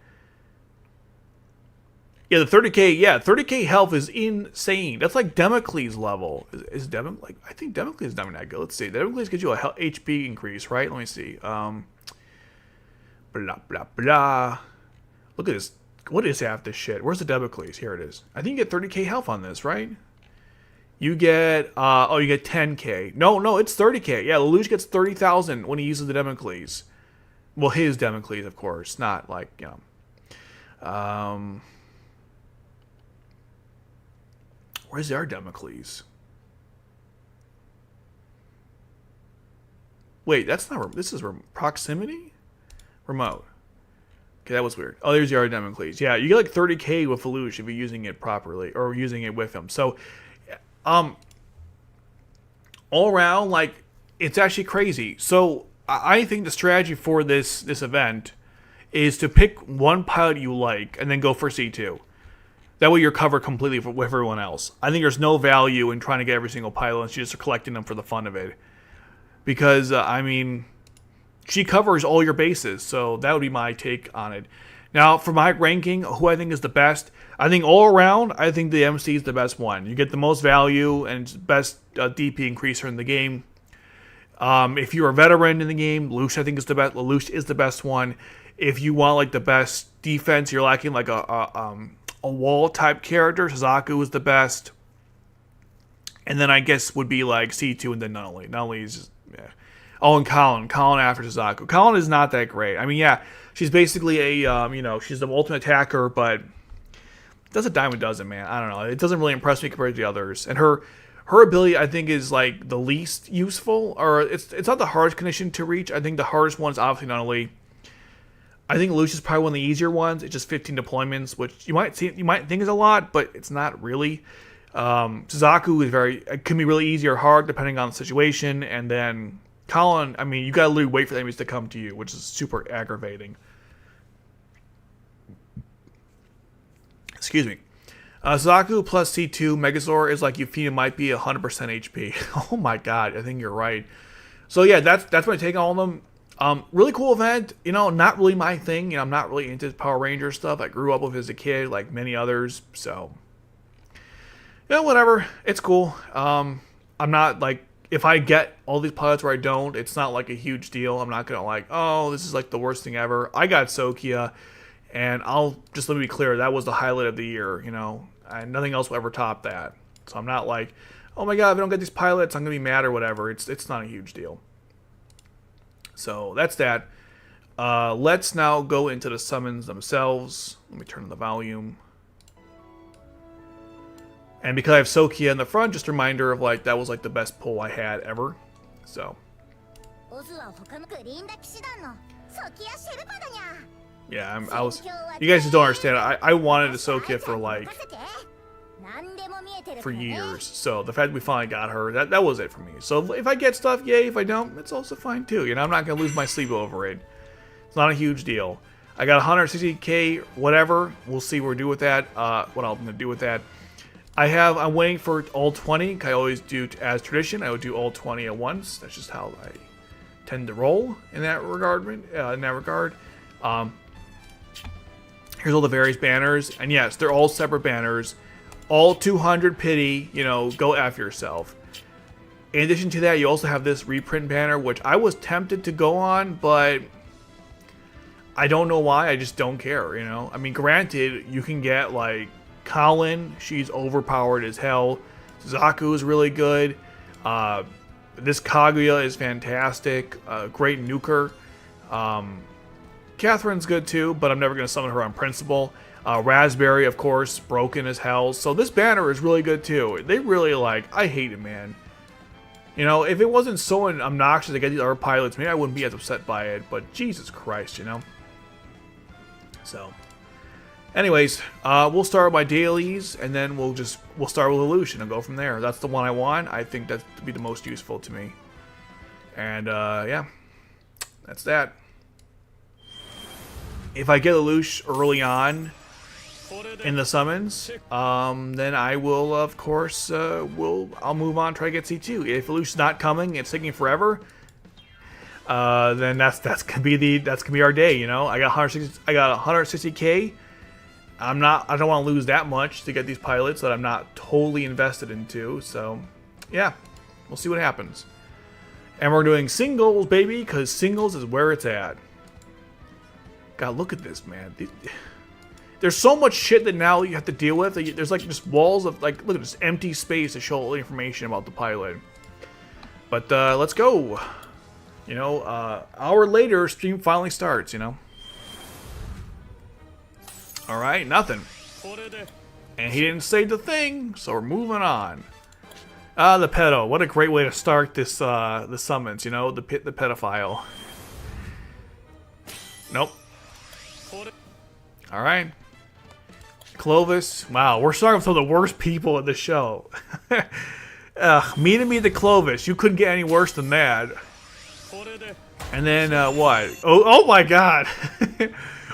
Yeah, the 30k health is insane. That's like Democles level. Is Democles, I think Democles is not that good. Let's see. Democles gives you a HP increase, right? Let me see. Blah, blah, blah. Look at this. What is half this shit? Where's the Democles? Here it is. I think you get 30k health on this, right? You get you get 10k. No, it's 30k. Yeah, Lelouch gets 30,000 when he uses the Democles. Well, his Democles, of course, not like, you know. Where's our Democles? Wait, that's not. This is proximity? Remote. Okay, that was weird. Oh, there's your Democles. Yeah, you get like 30k with Lelouch if you're using it properly or using it with him. So, all around, like, it's actually crazy. So, I think the strategy for this event is to pick one pilot you like and then go for C2. That way you're covered completely with everyone else. I think there's no value in trying to get every single pilot unless you just are collecting them for the fun of it. Because, I mean, she covers all your bases, so that would be my take on it. Now, for my ranking, who I think is the best, I think all around, I think the MC is the best one. You get the most value and it's best DP increaser in the game. If you're a veteran in the game, Lelouch I think is the best. Lelouch is the best one. If you want like the best defense, you're lacking like a wall type character. Suzaku is the best. And then I guess would be like C2 and then Nunnally. Nunnally is just, yeah. Oh, and Colin. Colin after Suzaku. Colin is not that great. I mean, yeah, she's basically a, you know, she's the ultimate attacker, but does a dime a dozen, man. I don't know. It doesn't really impress me compared to the others. And her ability, I think, is like the least useful, or it's not the hardest condition to reach. I think the hardest one is obviously Nunnally. I think Lelouch is probably one of the easier ones. It's just 15 deployments, which you might think is a lot, but it's not really. Suzaku is it can be really easy or hard depending on the situation, and then Colin, I mean, you gotta literally wait for the enemies to come to you, which is super aggravating. Excuse me. Suzaku plus C2 Megazord is like you feel it might be 100% HP. Oh my god, I think you're right. So yeah, that's my take on all of them. Really cool event. You know, not really my thing. You know, I'm not really into Power Ranger stuff. I grew up with as a kid, like many others. So, yeah, whatever. It's cool. I'm not like, if I get all these pilots where I don't, it's not like a huge deal. I'm not gonna like, oh, this is like the worst thing ever. I got Sokia, and let me be clear, that was the highlight of the year. You know, and nothing else will ever top that. So I'm not like, oh my god, if I don't get these pilots, I'm gonna be mad or whatever. It's not a huge deal. So that's that. Let's now go into the summons themselves. Let me turn the volume. And because I have Sokia in the front, just a reminder of like that was like the best pull I had ever. So. Yeah, I was. You guys just don't understand. I wanted a Sokia for years. So the fact that we finally got her, that was it for me. So if I get stuff, yay. If I don't, it's also fine too. You know, I'm not gonna lose my sleep over it. It's not a huge deal. I got 160k, whatever. We'll see what we do with that. What I'm gonna do with that. I'm waiting for all 20. I always do as tradition. I would do all 20 at once. That's just how I tend to roll in that regard. Here's all the various banners, and yes, they're all separate banners. All 200 pity, you know, go F yourself. In addition to that, you also have this reprint banner, which I was tempted to go on, but I don't know why. I just don't care, you know. I mean, granted, you can get, like, Colin. She's overpowered as hell. Suzaku is really good. This Kaguya is fantastic. Great nuker. Catherine's good too, but I'm never going to summon her on principle. Raspberry, of course, broken as hell. So this banner is really good too. They really I hate it, man. You know, if it wasn't so obnoxious to get these other pilots, maybe I wouldn't be as upset by it, but Jesus Christ, you know. So, anyways, we'll start with my dailies, and then we'll start with Lelouch and go from there. That's the one I want. I think that would be the most useful to me. And, yeah, that's that. If I get Lelouch early on in the summons, then I will, of course, I'll move on, try to get C2. If Lelouch's not coming, it's taking forever, then that's gonna be our day, you know. I got 160k. I don't want to lose that much to get these pilots that I'm not totally invested into. So, yeah, we'll see what happens. And we're doing singles, baby, because singles is where it's at. God, look at this, man. there's so much shit that now you have to deal with. There's like just walls of like, look at this empty space to show all the information about the pilot. But let's go. You know, hour later, stream finally starts. You know. All right, nothing. And he didn't say the thing, so we're moving on. The pedo. What a great way to start this the summons. You know, the pedophile. Nope. All right. Clovis. Wow, we're starting with some of the worst people in the show. Me the Clovis. You couldn't get any worse than that. And then what? Oh my God.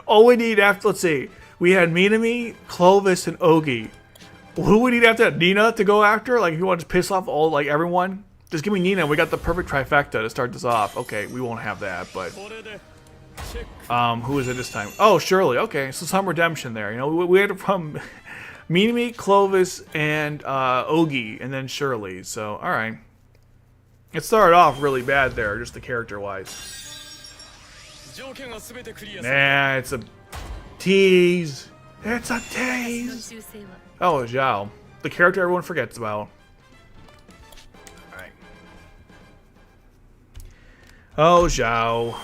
All we need after, let's see. We had Minami, Clovis, and Ogi. Who we need after that? Nina to go after? Like if you want to piss off all like everyone? Just give me Nina. We got the perfect trifecta to start this off. Okay, we won't have that, but who is it this time? Oh, Shirley. Okay, so some redemption there. You know, we had from Minami, Clovis, and Ogi, and then Shirley. So, all right. It started off really bad there, just the character-wise. Nah, it's a tease. It's a tease. Oh, Zhao. The character everyone forgets about. Alright. Oh, Zhao.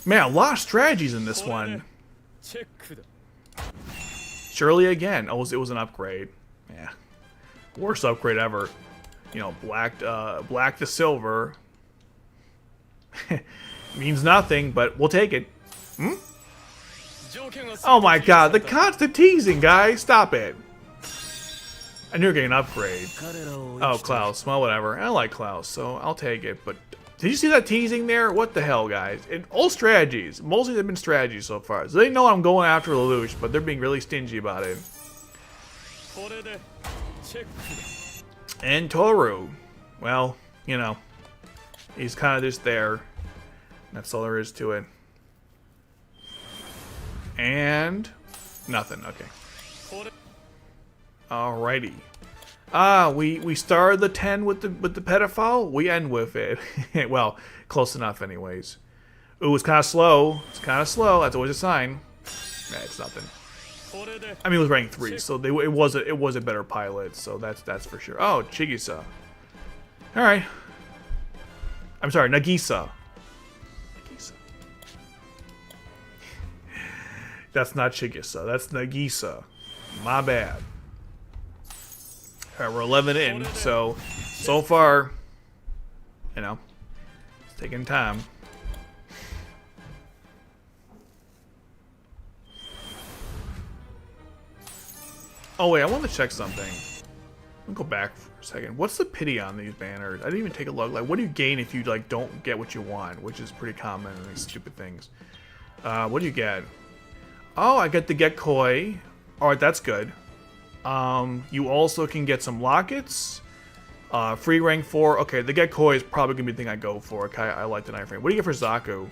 Man, a lot of strategies in this one. Shirley again. Oh, it was an upgrade. Yeah. Worst upgrade ever. You know, black to silver. Means nothing, but we'll take it. Hmm? Oh my God, the constant teasing, guys. Stop it. I knew you were getting an upgrade. Oh, Klaus. Well, whatever. I like Klaus, so I'll take it. But did you see that teasing there? What the hell, guys? And all strategies. Mostly they've been strategies so far. So they know I'm going after Lelouch, but they're being really stingy about it. And Toru. Well, you know, he's kind of just there. That's all there is to it. And nothing. Okay. Alrighty. We started the 10 with the pedophile. We end with it. Well, close enough, anyways. Ooh, it's kind of slow. It's kind of slow. That's always a sign. Nah, it's nothing. I mean, it was rank 3, so it was a better pilot. So that's for sure. Oh, Chigisa. All right. I'm sorry, Nagisa. That's not Chigisa. That's Nagisa. My bad. Alright, we're 11 in, so far, you know, it's taking time. Oh wait, I want to check something. I'll go back for a second. What's the pity on these banners? I didn't even take a look. Like, what do you gain if you like don't get what you want, which is pretty common in these stupid things. What do you get? Oh, I get the get koi. Alright, that's good. You also can get some lockets. Free rank 4. Okay, the get koi is probably gonna be the thing I go for. Okay, I like the knife frame. What do you get for Zaku?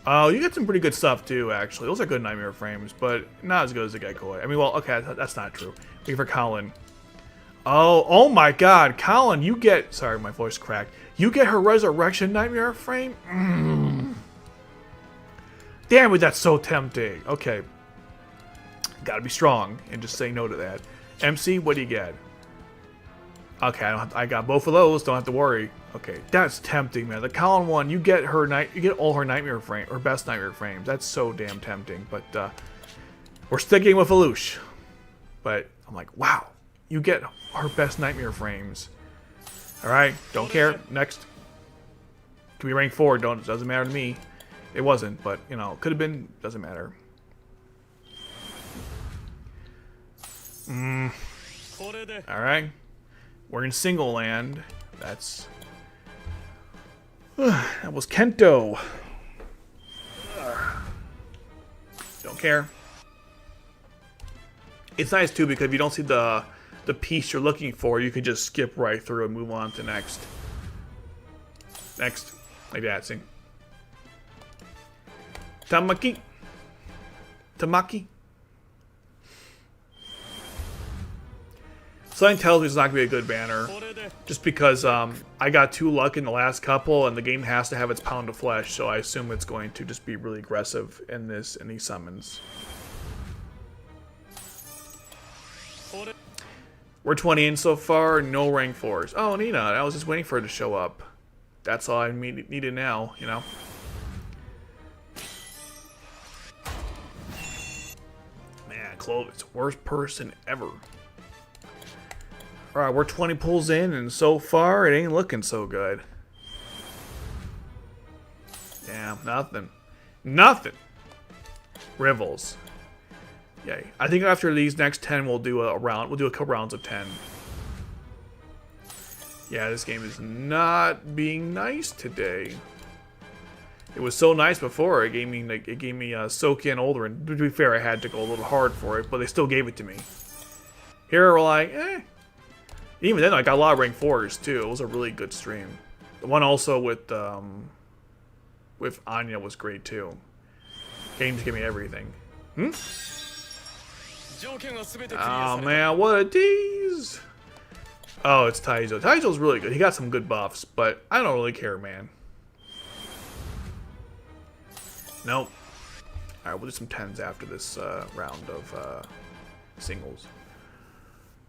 Oh, you get some pretty good stuff too, actually. Those are good nightmare frames, but not as good as the get koi. I mean, well, okay, that's not true. What do you get for Colin? Oh my God, Colin, you get. Sorry, my voice cracked. You get her resurrection nightmare frame. Damn it, that's so tempting. Okay. Gotta be strong and just say no to that. MC, what do you get? Okay, I got both of those. Don't have to worry. Okay, that's tempting, man. The Colin one, you get all her nightmare frame, or best nightmare frames. That's so damn tempting. But we're sticking with Lelouch. But I'm like, wow, you get her best nightmare frames. All right, don't care. Next, can be rank 4. Doesn't matter to me. It wasn't, but you know, could have been. Doesn't matter. All right, we're in single land. That's that was Kento. Don't care. It's nice too because if you don't see the piece you're looking for, you can just skip right through and move on to next. Next, like that. See. Tamaki. Something tells me it's not going to be a good banner. Just because I got 2 luck in the last couple, and the game has to have its pound of flesh, so I assume it's going to just be really aggressive in these summons. We're 20 in so far, no rank 4s. Oh, Nina, I was just waiting for her to show up. That's all I needed now, you know? Man, Clovis, worst person ever. Alright, we're 20 pulls in, and so far, it ain't looking so good. Yeah, nothing. Nothing! Rivals. Yay. I think after these next 10, we'll do a round. We'll do a couple rounds of 10. Yeah, this game is not being nice today. It was so nice before. It gave me soak in older, and to be fair, I had to go a little hard for it, but they still gave it to me. Here we're like, eh. Even then, I got a lot of rank 4s too. It was a really good stream. The one also with Anya was great too. Games give me everything. Hmm? Oh man, what a tease! Oh, it's Taizo. Taizo's really good. He got some good buffs, but I don't really care, man. Nope. Alright, we'll do some 10s after this round of singles.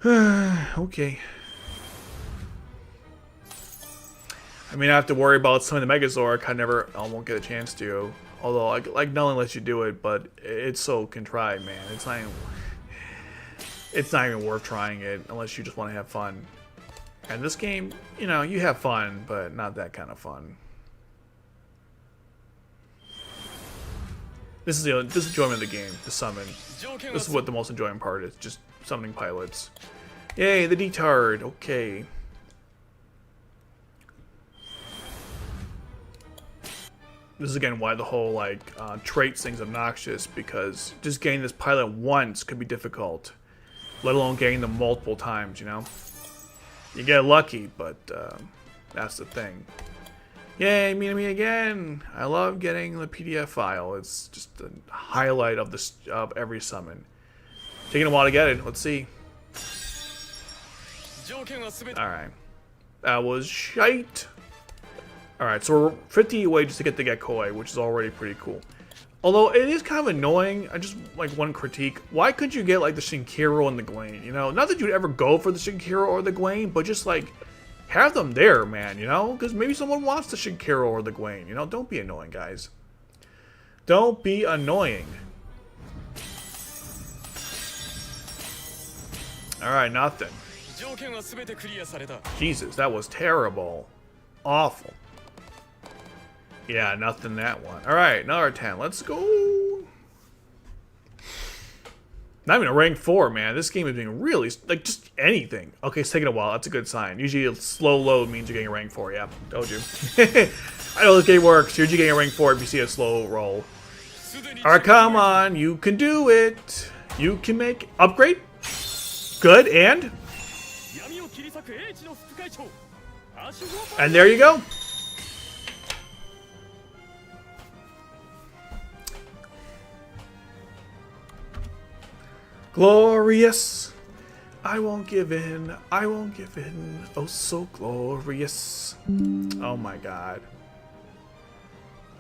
Okay. I mean, I have to worry about some of the Megazord. I won't get a chance to. Although, like, Nolan lets you do it, but it's so contrived, man. It's not even worth trying it unless you just want to have fun. And this game, you know, you have fun, but not that kind of fun. This is the enjoyment of the game, the summon. This is what the most enjoying part is, just summoning pilots. Yay, the D-Tard, okay. This is again why the whole like traits thing's obnoxious, because just getting this pilot once could be difficult, let alone getting them multiple times, you know? You get lucky, but that's the thing. Yay, me again! I love getting the PDF file. It's just the highlight of every summon. Taking a while to get it. Let's see. Alright. That was shite. Alright, so we're 50 away just to get the Gekoi, which is already pretty cool. Although it is kind of annoying, I just like one critique. Why couldn't you get like the Shinkiro and the Gwain? You know, not that you'd ever go for the Shinkiro or the Gwain, but just like have them there, man, you know? Because maybe someone wants the Shinkiro or the Gwain, you know? Don't be annoying, guys. Don't be annoying. Alright, nothing. Jesus, that was terrible. Awful. Yeah, nothing that one. Alright, another 10. Let's go. Not even a rank 4, man. This game is being really, like, just anything. Okay, it's taking a while. That's a good sign. Usually a slow load means you're getting a rank 4. Yeah, told you. I know this game works. You're usually getting a rank 4 if you see a slow roll. Alright, come on. You can do it. You can make upgrade. Good, and there you go. Glorious. I won't give in. I won't give in. Oh, so glorious. Oh my god.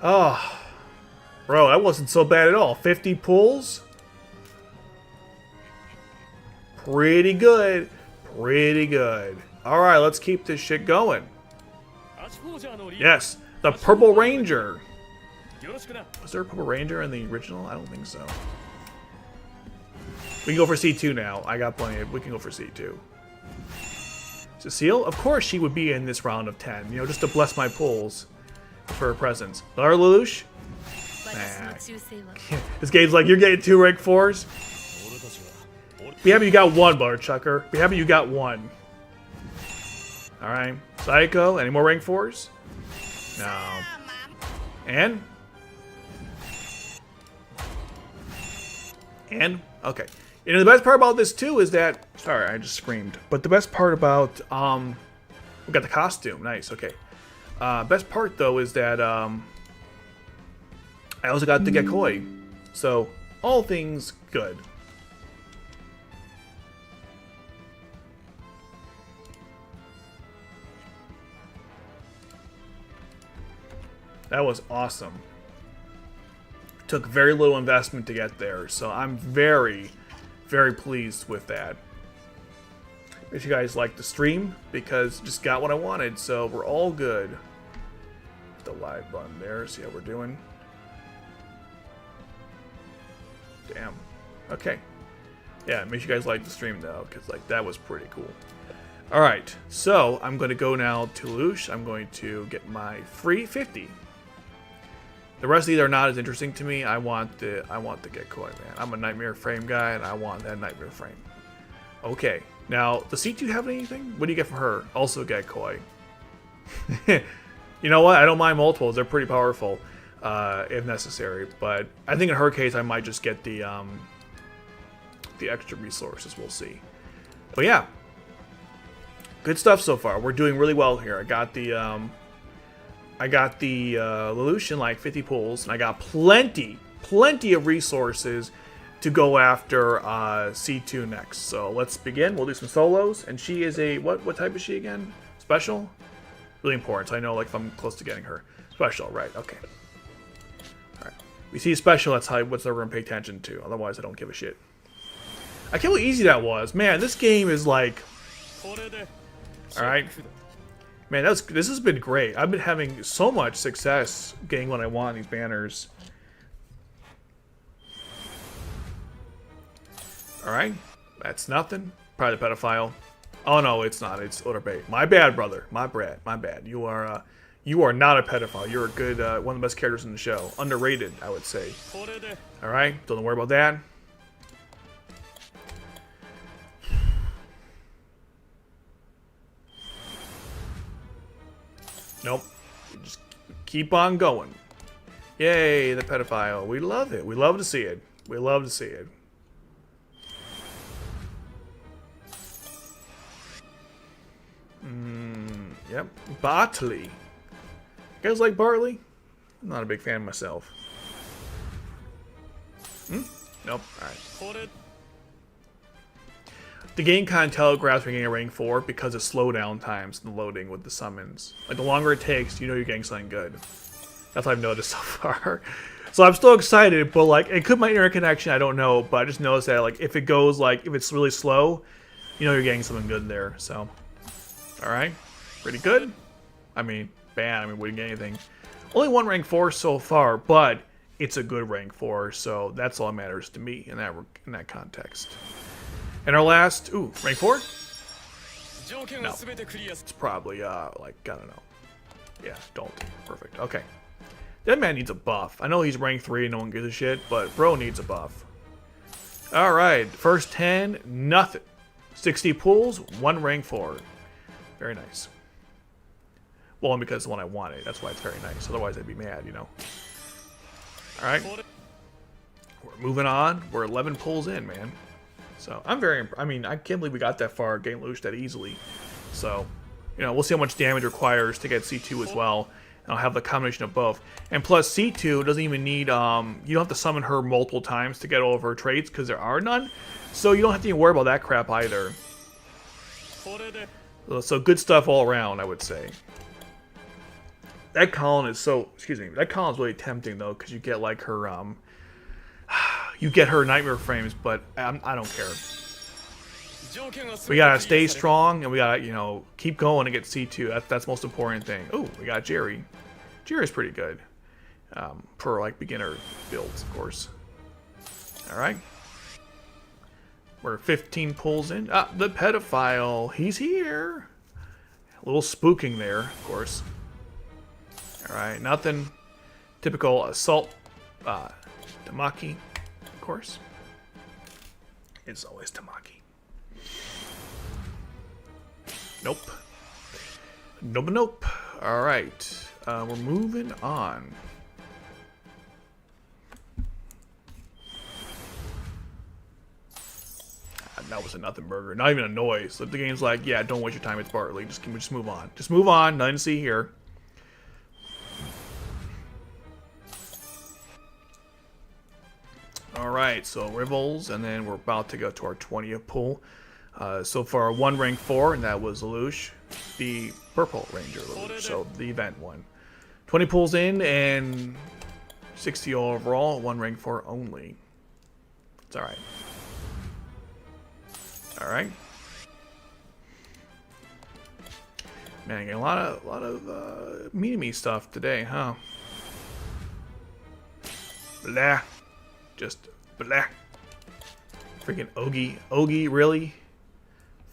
Oh. Bro, that wasn't so bad at all. 50 pulls. Pretty good. Pretty good. Alright, let's keep this shit going. Yes, the Purple Ranger. Was there a Purple Ranger in the original? I don't think so. We can go for C2 now. I got plenty of... We can go for C2. Cecile? Of course she would be in this round of 10. You know, just to bless my pulls for her presence. Lara Lelouch? Nah. This game's like, you're getting 2 rank 4s? Be happy you got 1, Chucker. Be happy you got 1. Alright. Psycho, any more rank 4s? No. And? And? Okay. You know, the best part about this, too, is that... Sorry, I just screamed. But the best part about... we got the costume. Nice, okay. Best part, though, is that... I also got the Gekoi. So, all things good. That was awesome. Took very little investment to get there, so I'm very, very pleased with that. If you guys like the stream, because just got what I wanted, so we're all good. The live button there, see how we're doing. Damn. Okay. Yeah, make sure you guys like the stream though, because like that was pretty cool. Alright, so I'm going to go now to Lelouch. I'm going to get my free 50. The rest of these are not as interesting to me. I want the Gekoi, man. I'm a Nightmare Frame guy, and I want that Nightmare Frame. Okay. Now, does C2 have anything? What do you get from her? Also Gekoi. You know what? I don't mind multiples. They're pretty powerful, if necessary. But I think in her case, I might just get the extra resources. We'll see. But yeah, good stuff so far. We're doing really well here. I got the Lelouch in like 50 pulls, and I got plenty of resources to go after C2 next. So let's begin. We'll do some solos, and she is a what type is she again? Special? Really important. So I know like if I'm close to getting her. Special, right? Okay. All right. We see special. That's what we're gonna pay attention to. Otherwise, I don't give a shit. I can't believe how easy that was, man. This game is like. All right. Man, this has been great. I've been having so much success getting what I want in these banners. Alright, that's nothing. Probably the pedophile. Oh no, it's not. It's Oderbait. My bad, brother. My bad. You are not a pedophile. You're a good, one of the best characters in the show. Underrated, I would say. Alright, don't worry about that. Nope. Just keep on going. Yay, the pedophile. We love it. We love to see it. We love to see it. Yep. Bartley. You guys like Bartley? I'm not a big fan myself. Nope. Alright. The game kind of telegraphs when you're getting a rank 4 because of slowdown times and loading with the summons. Like, the longer it takes, you know you're getting something good. That's what I've noticed so far. So I'm still excited, but, like, it could be my internet connection, I don't know. But I just noticed that, like, if it goes, like, if it's really slow, you know you're getting something good there, so. Alright. Pretty good. I mean, bad. I mean, we didn't get anything. Only one rank 4 so far, but it's a good rank 4, so that's all that matters to me in that context. And our last, rank 4? No. It's probably, like, I don't know. Yeah, don't. Perfect. Okay. That man needs a buff. I know he's rank 3 and no one gives a shit, but bro needs a buff. Alright, first 10, nothing. 60 pulls, 1 rank 4. Very nice. Well, and because it's the one I wanted. That's why it's very nice. Otherwise, I'd be mad, you know. Alright. We're moving on. We're 11 pulls in, man. So, I mean, I can't believe we got that far getting Lelouch that easily. So, you know, we'll see how much damage it requires to get C2 as well. And I'll have the combination of both. And plus, C2 doesn't even need, you don't have to summon her multiple times to get all of her traits, because there are none. So you don't have to even worry about that crap either. So good stuff all around, I would say. That Colin is that Colin's really tempting, though, because you get, like, her, you get her Nightmare Frames, but I don't care. We gotta stay strong, and we gotta, you know, keep going and get C2. That's the most important thing. Oh, we got Jerry. Jerry's pretty good. For, like, beginner builds, of course. Alright. We're 15 pulls in. Ah, the pedophile. He's here. A little spooking there, of course. Alright, nothing. Typical assault. Tamaki, of course. It's always Tamaki. Nope. Nope. Alright. We're moving on. That was a nothing burger. Not even a noise. The game's like, yeah, don't waste your time. It's Bartley. Just move on. Just move on. Nothing to see here. Alright, so Rivals, and then we're about to go to our 20th pull. So far, 1 rank 4, and that was Lelouch, the Purple Ranger Lelouch, so the event one. 20 pulls in and 60 overall. 1 rank 4 only. It's alright. Alright. Man, I get a lot of me stuff today, huh? Blah. Just blah. Freaking Ogie. Ogie, really?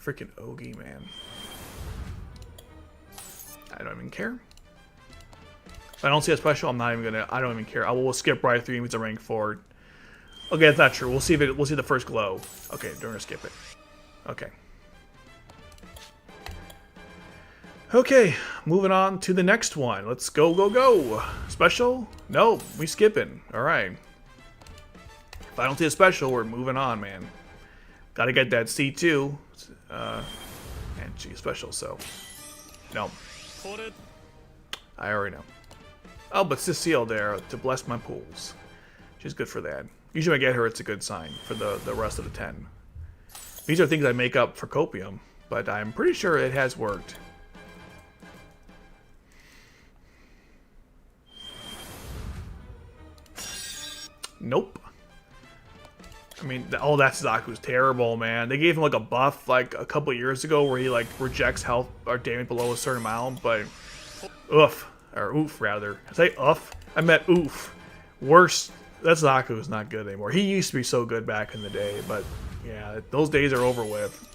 Freaking Ogie, man. I don't even care. If I don't see a special, I'm not even gonna. I don't even care. I will skip right through. It's a rank 4. Okay, that's not true. We'll see if it. We'll see the first glow. Okay, we're gonna skip it. Okay. Okay, moving on to the next one. Let's go, go, go. Special? No, we skipping. All right. If I don't see a special, we're moving on, man. Got to get that C2. And she's special, so no. I already know. Oh, but Cecile there to bless my pools. She's good for that. Usually when I get her, it's a good sign for the rest of the 10. These are things I make up for Copium, but I'm pretty sure it has worked. Nope. I mean, oh, that Zaku's terrible, man. They gave him like a buff like a couple years ago where he like rejects health or damage below a certain amount, but oof, or oof rather. I say oof, I meant oof. Worse, that Zaku is not good anymore. He used to be so good back in the day, but yeah, those days are over with.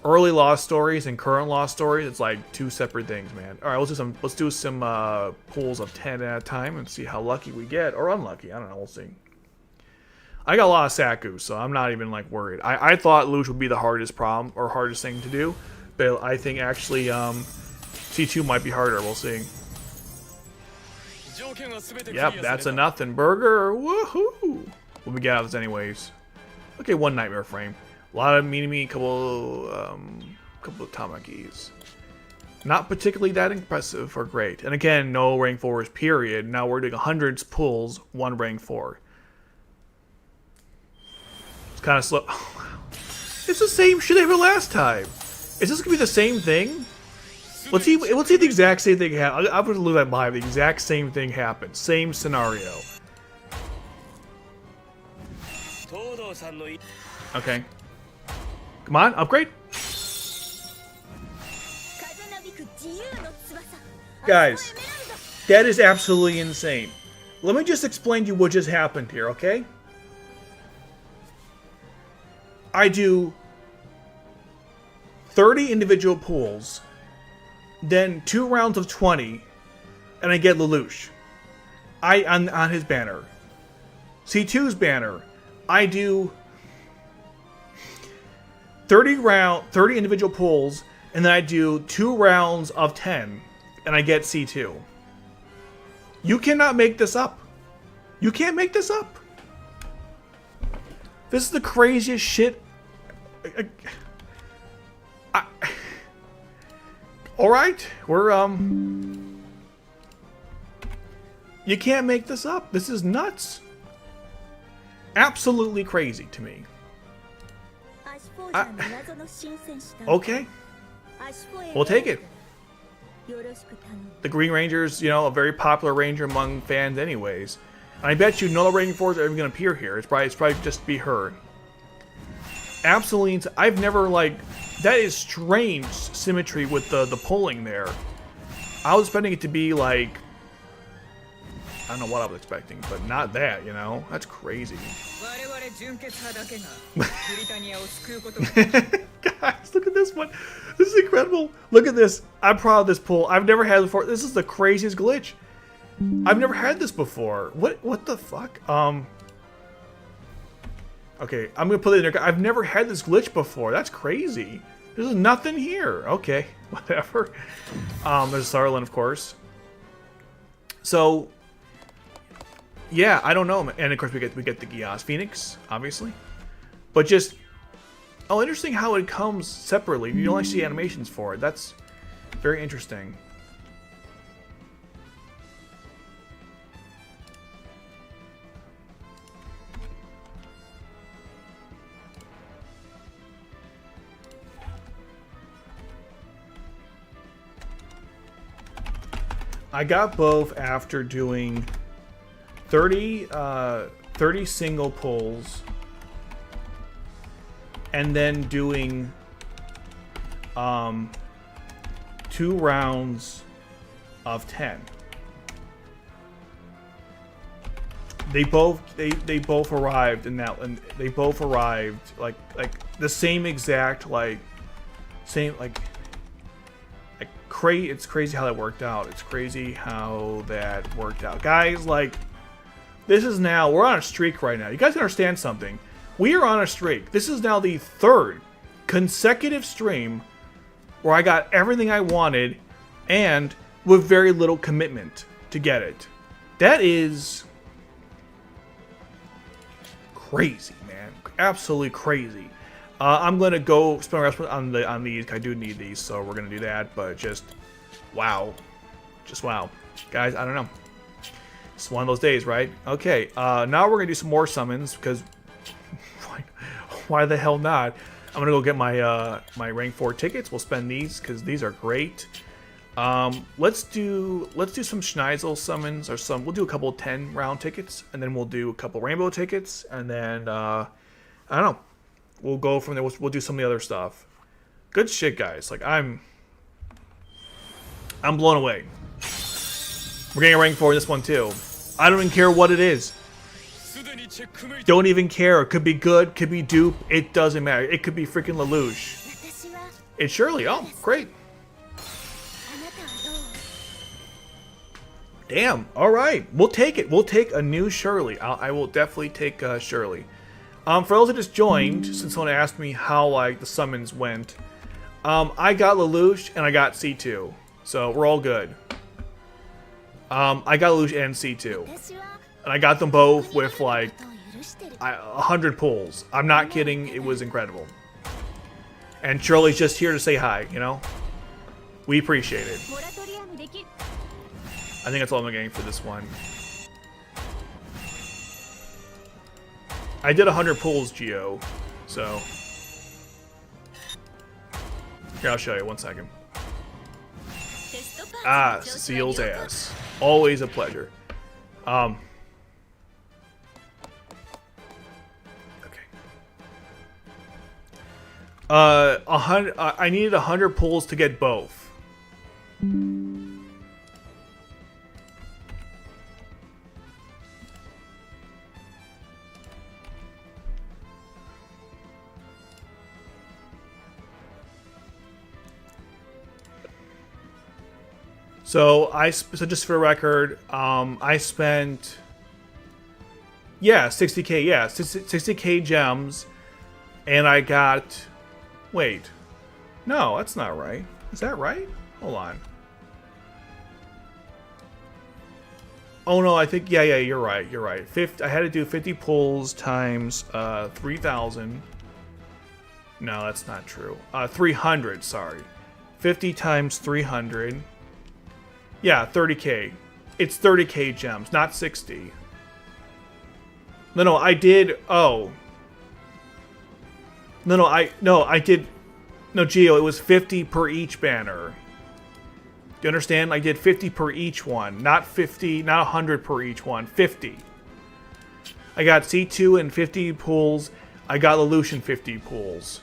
Early Lost Stories and current Lost Stories, it's like 2 separate things, man. All right, let's do some pulls of 10 at a time and see how lucky we get or unlucky. I don't know. We'll see. I got a lot of Saku, so I'm not even like worried. I thought Luge would be the hardest problem or hardest thing to do, but I think actually C2 might be harder. We'll see. Yep, that's a nothing burger. Woohoo! What we get out of this anyways? Okay, 1 nightmare frame. A lot of me, couple of Tamakis. Not particularly that impressive or great. And again, no rank 4s, period. Now we're doing 100s pulls, 1 rank 4. It's kind of slow. Oh, wow. It's the same shit I did last time. Is this gonna be the same thing? Let's see if the exact same thing happens. I'm gonna live that live. The exact same thing happens. Same scenario. Okay. Come on, upgrade. Guys, that is absolutely insane. Let me just explain to you what just happened here, okay? I do 30 individual pulls, then 2 rounds of 20, and I get Lelouch. On his banner. C2's banner, I do 30 individual pulls, and then I do 2 rounds of 10, and I get C2. You cannot make this up. You can't make this up. This is the craziest shit. Alright, we're, you can't make this up. This is nuts. Absolutely crazy to me. Okay. We'll take it. The Green Ranger's, you know, a very popular ranger among fans anyways. And I bet you no other Ranking 4s are even going to appear here. It's probably just be her. Absolutely. I've never, like... That is strange symmetry with the pulling there. I was expecting it to be, like... I don't know what I was expecting, but not that, you know? That's crazy. Guys, look at this one. This is incredible. Look at this. I'm proud of this pull. I've never had it before. This is the craziest glitch. I've never had this before. What the fuck? Okay, I'm gonna put it in there. I've never had this glitch before. That's crazy. There's nothing here. Okay, whatever. There's Sarlin, of course. So, yeah, I don't know. And of course we get the Gias Phoenix, obviously. But just interesting how it comes separately. You only see animations for it. That's very interesting. I got both after doing 30 single pulls and then doing 2 rounds of 10. They both arrived in that, and they both arrived like the same exact it's crazy how that worked out. It's crazy how that worked out, guys. Like, this is now, we're on a streak right now. You guys understand something? We are on a streak. This is now the 3rd consecutive stream where I got everything I wanted and with very little commitment to get it. That is crazy, man. Absolutely crazy. I'm gonna go spend the rest on these. I do need these, so we're gonna do that. But just wow, guys. I don't know. It's one of those days, right? Okay. Now we're gonna do some more summons because why the hell not? I'm gonna go get my my rank 4 tickets. We'll spend these because these are great. Let's do some Schneisel summons, or we'll do a couple 10 round tickets, and then we'll do a couple rainbow tickets, and then I don't know. We'll go from there. We'll do some of the other stuff. Good shit, guys. Like, I'm blown away. We're getting a rank 4 in this one too. I don't even care what it is. Don't even care. It could be good, could be dupe. It doesn't matter. It could be freaking Lelouch. It's Shirley. Oh, great. Damn. All right. We'll take it. We'll take a new Shirley. I will definitely take Shirley. For those that just joined, since someone asked me how like the summons went, I got Lelouch and I got C2, so we're all good. I got Lelouch and C2, and I got them both with like 100 pulls. I'm not kidding. It was incredible. And Shirley's just here to say hi. You know, we appreciate it. I think that's all I'm getting for this one. I did 100 pulls, Geo, so here, I'll show you. 1 second. Ah, Cecile's ass. Always a pleasure. Okay. I needed 100 pulls to get both. So just for the record, I spent 60k, 60k gems, and I got, wait, no, that's not right. Is that right? Hold on. Oh no, I think yeah, you're right. I had to do 50 pulls times 3,000. No, that's not true. 300, sorry. 50 times 300. Yeah, 30k. It's 30k gems, not 60. No, I did. Oh. I did. No, Geo, it was 50 per each banner. Do you understand? I did 50 per each one, not 50, not 100 per each one. 50. I got C2 and 50 pulls. I got Lelouch in 50 pulls.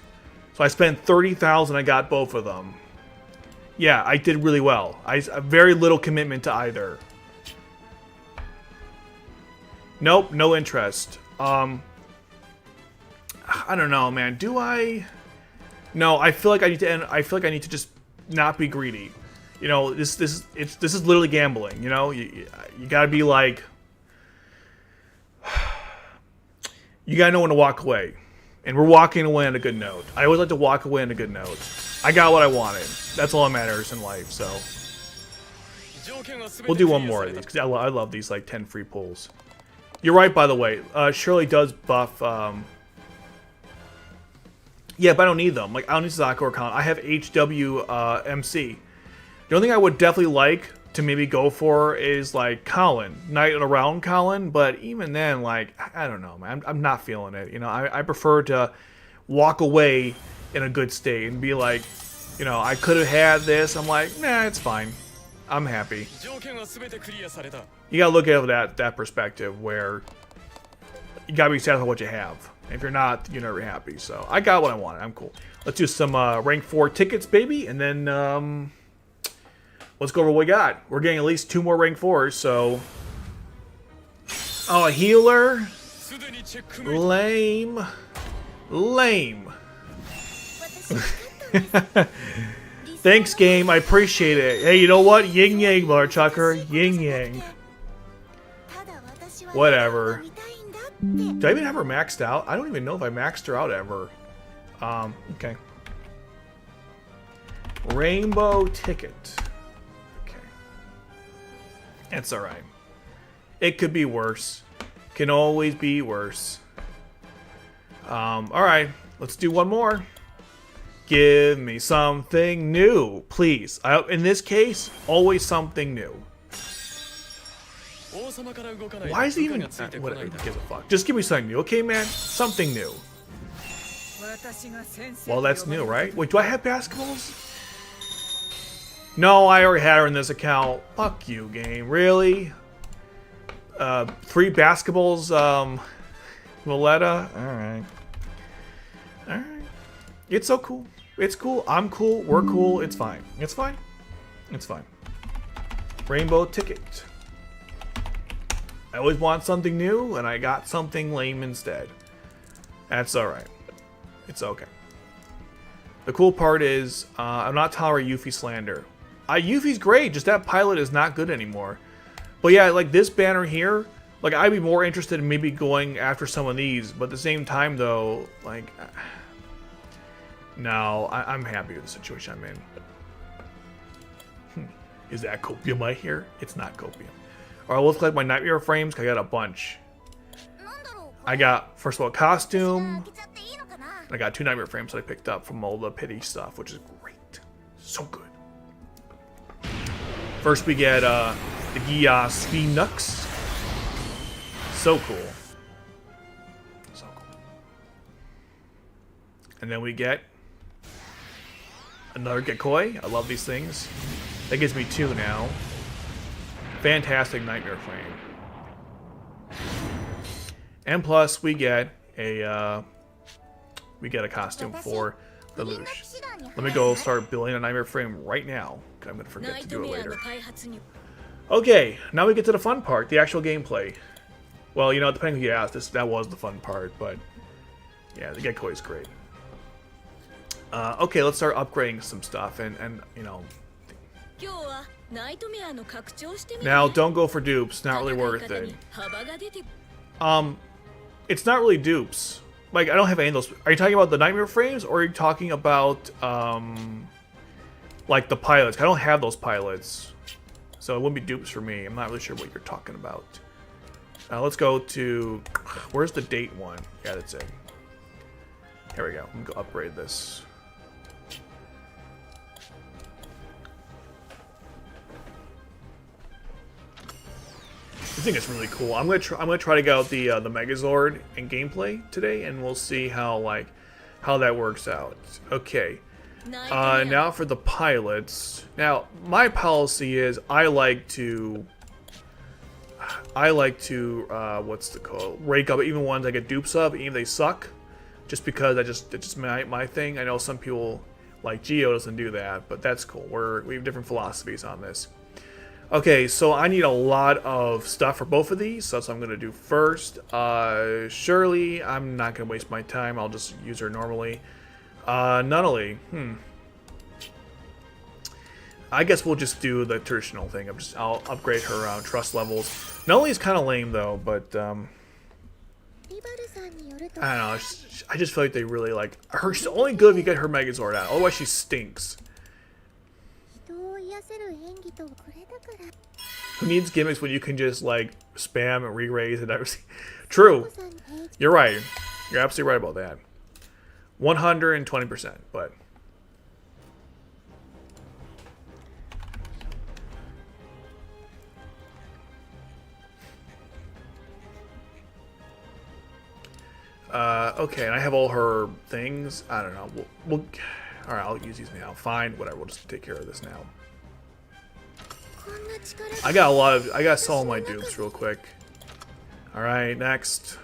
So I spent 30,000. I got both of them. Yeah, I did really well. Very little commitment to either. Nope, no interest. I don't know, man. Do I? No, I feel like I need to end. I feel like I need to just not be greedy. You know, this is literally gambling. You know, you gotta be like, you gotta know when to walk away, and we're walking away on a good note. I always like to walk away on a good note. I got what I wanted. That's all that matters in life, so. We'll do one more of these, because I love these, like, 10 free pulls. You're right, by the way. Shirley does buff, yeah, but I don't need them. Like, I don't need Zaka or Colin. I have HWMC. The only thing I would definitely like to maybe go for is, like, Colin. Night around Colin, but even then, like, I don't know, man. I'm not feeling it. You know, I prefer to walk away in a good state and be like, you know, I could have had this. I'm like, nah, it's fine. I'm happy. You gotta look at it that perspective where you gotta be satisfied with what you have. If you're not, you're never happy. So I got what I wanted. I'm cool. Let's do some rank 4 tickets, baby, and then let's go over what we got. We're getting at least 2 more rank 4s. So, oh, a healer. Lame. Thanks, game. I appreciate it. Hey, you know what? Yin yang, Mother Chucker. Yin yang. Whatever. Do I even have her maxed out? I don't even know if I maxed her out ever. Okay. Rainbow ticket. Okay. It's alright. It could be worse. Can always be worse. Alright. Let's do one more. Give me something new, please. In this case, always something new. Why is it even... Whatever, who gives a fuck? Just give me something new, okay, man? Something new. Well, that's new, right? Wait, do I have basketballs? No, I already had her in this account. Fuck you, game. Really? 3 basketballs, Valletta? Alright. Alright. It's so cool. It's cool. I'm cool. We're cool. It's fine. It's fine. It's fine. Rainbow ticket. I always want something new, and I got something lame instead. That's alright. It's okay. The cool part is, I'm not tolerating Yuffie slander. Yuffie's great, just that pilot is not good anymore. But yeah, like this banner here, like I'd be more interested in maybe going after some of these, but at the same time though, like... No, I'm happy with the situation I'm in. Is that copium right here? It's not copium. Alright, let's collect my nightmare frames, because I got a bunch. I got, first of all, costume. I got 2 nightmare frames that I picked up from all the pity stuff, which is great. So good. First we get the Gias Phoenix. So cool. So cool. And then we get another Gekoi. I love these things. That gives me 2 now. Fantastic nightmare frame. And plus we get a costume for the Luge. Let me go start building a nightmare frame right now, because I'm gonna forget to do it later. Okay, now we get to the fun part, the actual gameplay. Well, you know, depending who you ask, that was the fun part, but yeah, the Gekoi is great. Okay, let's start upgrading some stuff, and you know. Now, don't go for dupes. Not really worth it. It's not really dupes. Like, I don't have any of those. Are you talking about the nightmare frames, or are you talking about like the pilots? I don't have those pilots, so it wouldn't be dupes for me. I'm not really sure what you're talking about. Let's go to, where's the date one? Yeah, that's it. Here we go. I'm gonna go upgrade this. I think it's really cool. I'm gonna try to get out the Megazord in gameplay today, and we'll see how that works out. Okay. Now for the pilots. Now my policy is I like to what's the call? Rake up even ones I get dupes of, even if they suck, just because it's just my thing. I know some people like Geo doesn't do that, but that's cool. We have different philosophies on this. Okay, so I need a lot of stuff for both of these, so that's what I'm going to do first. Shirley, I'm not going to waste my time. I'll just use her normally. Nunnally, I guess we'll just do the traditional thing. I'll upgrade her trust levels. Nunnally is kind of lame, though, but, I don't know. I just feel like they really, like, her. She's only good if you get her Megazord out. Otherwise, she stinks. Who needs gimmicks when you can just like spam and re-raise and everything? True. You're right. You're absolutely right about that. 120%, but okay, and I have all her things. I don't know. We'll all right, I'll use these now. Fine, whatever. We'll just take care of this now. I gotta sell my dupes real quick. Alright, next.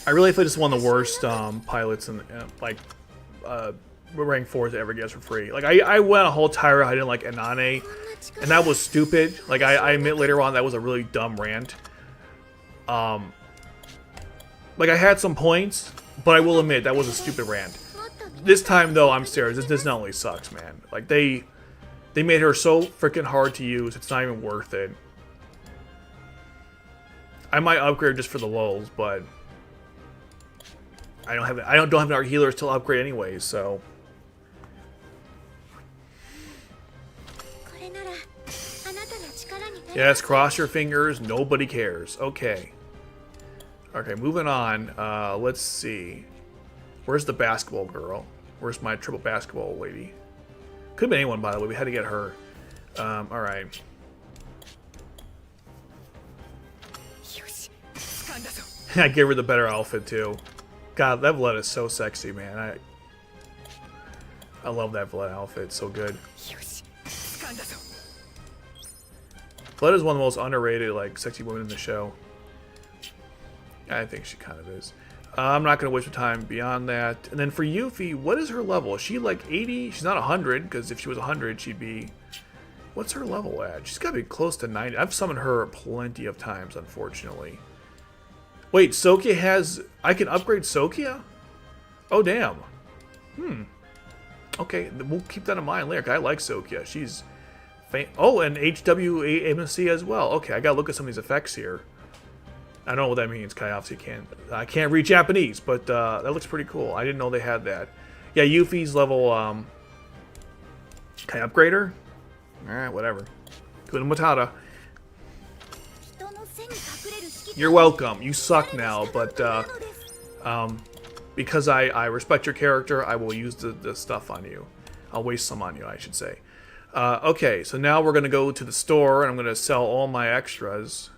I really feel this is one of the worst pilots in rank 4s to ever gets for free. Like I went a whole tire I didn't like Inane, and that was stupid. Like I admit later on that was a really dumb rant. Like I had some points, but I will admit that was a stupid rant. This time though, I'm serious. This not only sucks, man. Like they made her so freaking hard to use. It's not even worth it. I might upgrade just for the lulz, but I don't have our healers to upgrade anyways, so. Yes, cross your fingers. Nobody cares. Okay. Okay, moving on. Let's see. Where's the basketball girl? Where's my triple basketball lady? Could have been anyone, by the way. We had to get her. Alright. I gave her the better outfit, too. God, that Valletta is so sexy, man. I love that Valletta outfit. It's so good. Valletta is one of the most underrated, like, sexy women in the show. I think she kind of is. I'm not going to waste my time beyond that. And then for Yuffie, what is her level? Is she like 80? She's not 100, because if she was 100, she'd be... What's her level at? She's got to be close to 90. I've summoned her plenty of times, unfortunately. Wait, Sokia has... I can upgrade Sokia? Oh, damn. Okay, we'll keep that in mind later. I like Sokia. She's... Oh, and HWAMC as well. Okay, I gotta look at some of these effects here. I don't know what that means. I obviously I can't read Japanese, but that looks pretty cool. I didn't know they had that. Yeah, Yuffie's level... Can I upgrade her? Alright, whatever. Good Matata. You're welcome. You suck now, but because I respect your character, I will use the stuff on you. I'll waste some on you, I should say. Okay, so now we're going to go to the store, and I'm going to sell all my extras.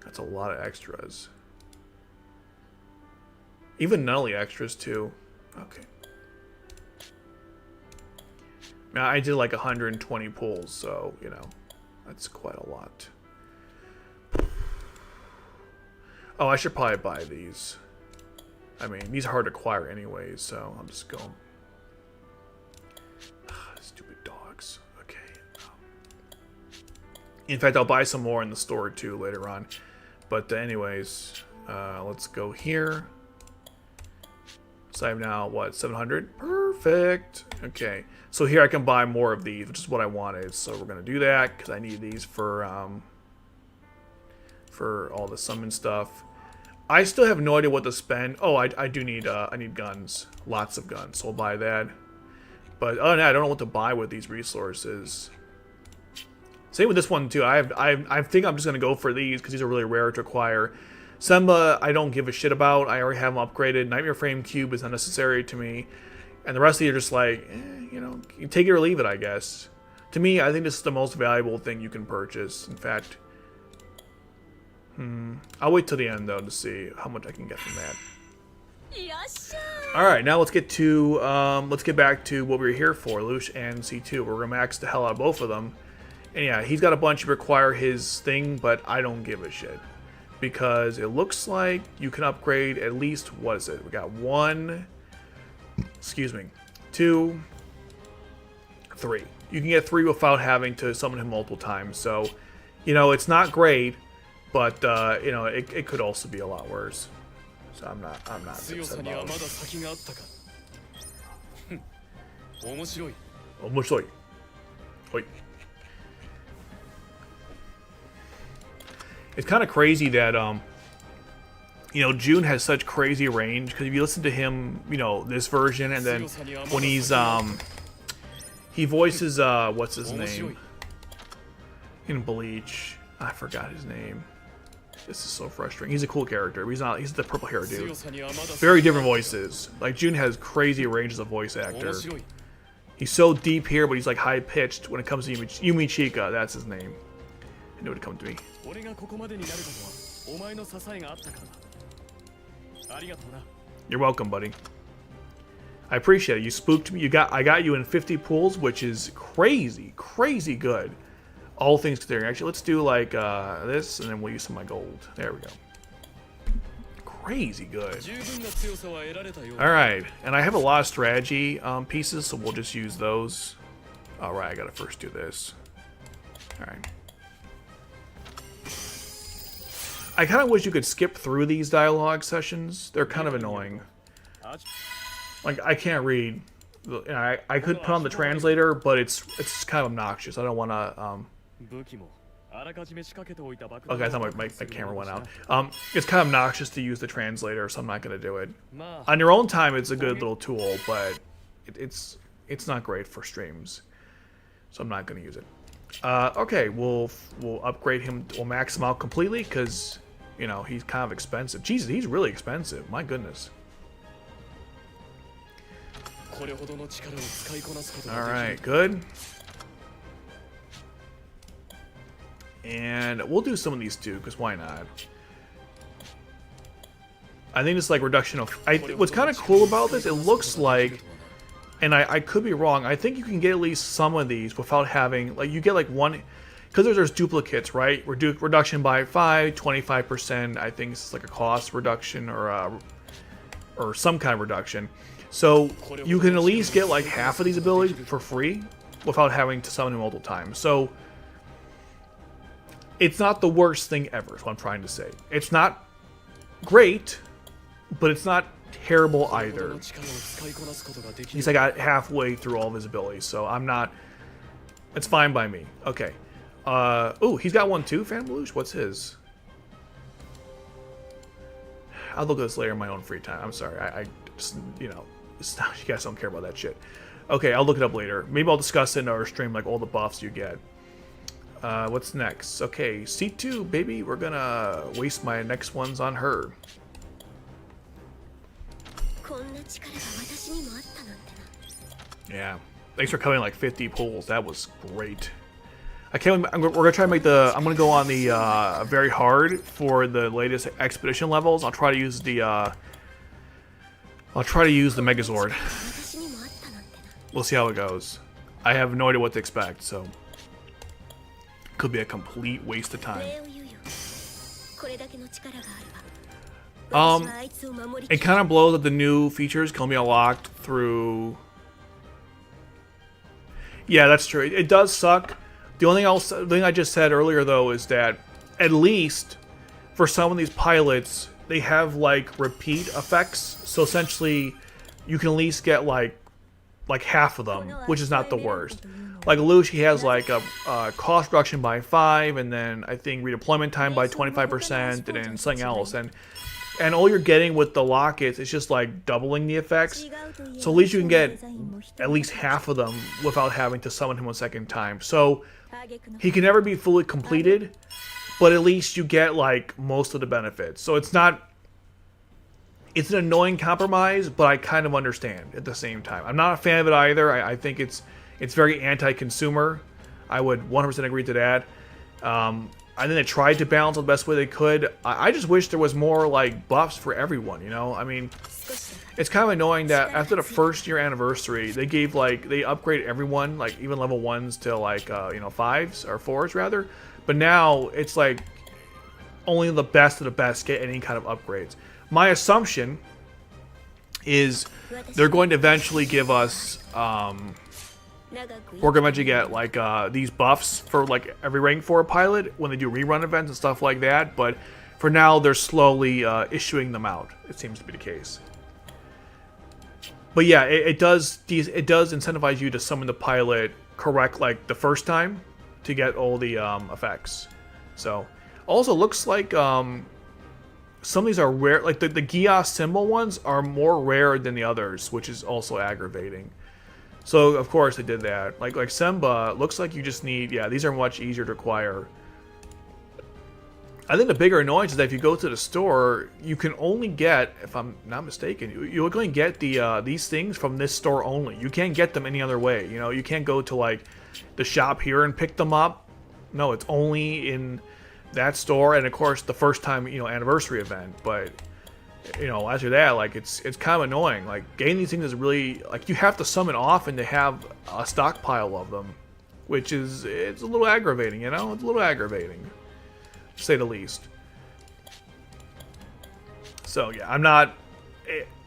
That's a lot of extras. Even Nulley extras, too. Okay. Now, I did like 120 pulls, so, you know, that's quite a lot. Oh, I should probably buy these. I mean, these are hard to acquire anyways, so I'm just going. Stupid dogs. Okay. In fact, I'll buy some more in the store too later on. But anyways, let's go here. So I have now, what, 700? Perfect. Okay. So here I can buy more of these, which is what I wanted. So we're going to do that because I need these for all the summon stuff. I still have no idea what to spend. Oh, I do need I need guns, lots of guns. So I'll buy that. But other than that, I don't know what to buy with these resources. Same with this one too. I think I'm just gonna go for these because these are really rare to acquire. Semba, I don't give a shit about. I already have them upgraded. Nightmare Frame Cube is unnecessary to me, and the rest of you are just like, you know, you take it or leave it, I guess. To me, I think this is the most valuable thing you can purchase. In fact. I'll wait till the end though to see how much I can get from that. Alright, now let's get back to what we were here for, Lush and C2. We're gonna max the hell out of both of them. And yeah, he's got a bunch to require his thing, but I don't give a shit. Because it looks like you can upgrade at least, what is it? We got 1, excuse me, 2, 3. You can get 3 without having to summon him multiple times. So, you know, it's not great. But, you know, it could also be a lot worse. So I'm not upset about it. Omoshiroi. Oi. It's kind of crazy that, you know, June has such crazy range. Because if you listen to him, you know, this version, and then when he's, he voices, what's his name? In Bleach. I forgot his name. This is so frustrating. He's a cool character, but he's the purple hair dude. Very different voices. Like, June has crazy range as a voice actor. He's so deep here, but he's like high pitched when it comes to Yumi Chika. That's his name. I knew it would come to me. You're welcome, buddy. I appreciate it. You spooked me. I got you in 50 pools, which is crazy, crazy good. All things considering. Actually, let's do like this, and then we'll use some of my gold. There we go. Crazy good. Alright, and I have a lot of strategy pieces, so we'll just use those. Alright, I gotta first do this. Alright. I kind of wish you could skip through these dialogue sessions. They're kind of annoying. Like, I can't read. I could put on the translator, but it's kind of obnoxious. I don't want to... Okay, I thought my camera went out. It's kind of obnoxious to use the translator, so I'm not going to do it. On your own time, it's a good little tool, but it's not great for streams, so I'm not going to use it. Okay, we'll upgrade him. We'll max him out completely because, you know, he's kind of expensive. Jesus, he's really expensive. My goodness. All right, good. And we'll do some of these too, because why not? I think it's like reduction of... what's kind of cool about this, it looks like... And I could be wrong. I think you can get at least some of these without having... Like, you get like one... Because there's duplicates, right? Reduction by 25%. I think it's like a cost reduction or some kind of reduction. So you can at least get like half of these abilities for free without having to summon them multiple times. So... It's not the worst thing ever, is what I'm trying to say. It's not great, but it's not terrible either. At least I got halfway through all of his abilities, so I'm not... It's fine by me. Okay. Oh, he's got one too, Fanbaloosh? What's his? I'll look at this later in my own free time. I'm sorry. I just, you know, it's not, you guys don't care about that shit. Okay, I'll look it up later. Maybe I'll discuss it in our stream, like all the buffs you get. What's next? Okay, C2, baby. We're gonna waste my next ones on her. Yeah. Thanks for coming like 50 pulls. That was great. I can't. We're gonna try to make the. I'm gonna go on the very hard for the latest expedition levels. I'll try to use the. I'll try to use the Megazord. We'll see how it goes. I have no idea what to expect, so. Could be a complete waste of time. It kind of blows that the new features can be unlocked through... Yeah, that's true. It does suck. The only thing I just said earlier, though, is that at least for some of these pilots, they have, like, repeat effects. So essentially, you can at least get, like half of them, which is not the worst. Like Lush, he has like a cost reduction by 5, and then I think redeployment time by 25%, and then something else. And all you're getting with the lockets is just like doubling the effects. So at least you can get at least half of them without having to summon him a second time. So he can never be fully completed, but at least you get like most of the benefits. So it's not... It's an annoying compromise, but I kind of understand at the same time. I'm not a fan of it either. I think it's very anti-consumer. I would 100% agree to that. I think they tried to balance it the best way they could. I just wish there was more like buffs for everyone, you know? I mean, it's kind of annoying that after the first year anniversary, they gave like, they upgrade everyone, like even level 1s to like, you know, 5s or 4s rather. But now it's like only the best of the best get any kind of upgrades. My assumption is they're going to eventually give us, we're going to eventually get like these buffs for like every rank 4 pilot when they do rerun events and stuff like that. But for now, they're slowly issuing them out. It seems to be the case. But yeah, it does incentivize you to summon the pilot correct like the first time to get all the effects. So also looks like some of these are rare, like the Gia symbol ones are more rare than the others, which is also aggravating. So of course they did that. Like Semba, looks like you just need, yeah, these are much easier to acquire. I think the bigger annoyance is that if you go to the store, you can only get, if I'm not mistaken, you're going to get these things from this store only. You can't get them any other way. You know, you can't go to like the shop here and pick them up. No, it's only in that store, and of course the first time, you know, anniversary event. But you know, after that, like it's kind of annoying. Like getting these things is really like you have to summon often to have a stockpile of them, which is it's a little aggravating. You know, it's a little aggravating, to say the least. So yeah, I'm not.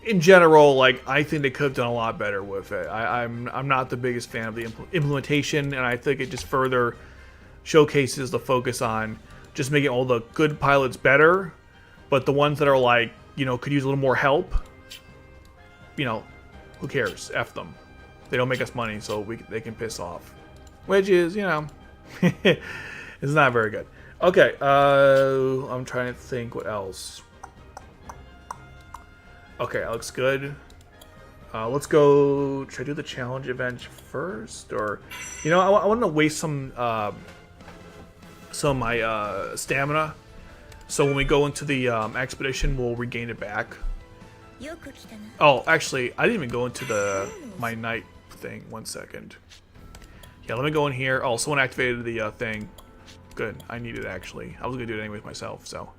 In general, like I think they could have done a lot better with it. I'm not the biggest fan of the implementation, and I think it just further showcases the focus on just making all the good pilots better, but the ones that are like, you know, could use a little more help, you know, who cares? F them. They don't make us money, so they can piss off. Which is, you know, it's not very good. Okay, I'm trying to think what else. Okay, that looks good. Let's go. Should I do the challenge event first, or you know, I want to waste some of my stamina, so when we go into the expedition, we'll regain it back. Oh, actually, I didn't even go into my night thing. 1 second. Yeah, let me go in here. Oh, someone activated the thing. Good. I need it actually. I was gonna do it anyways myself, so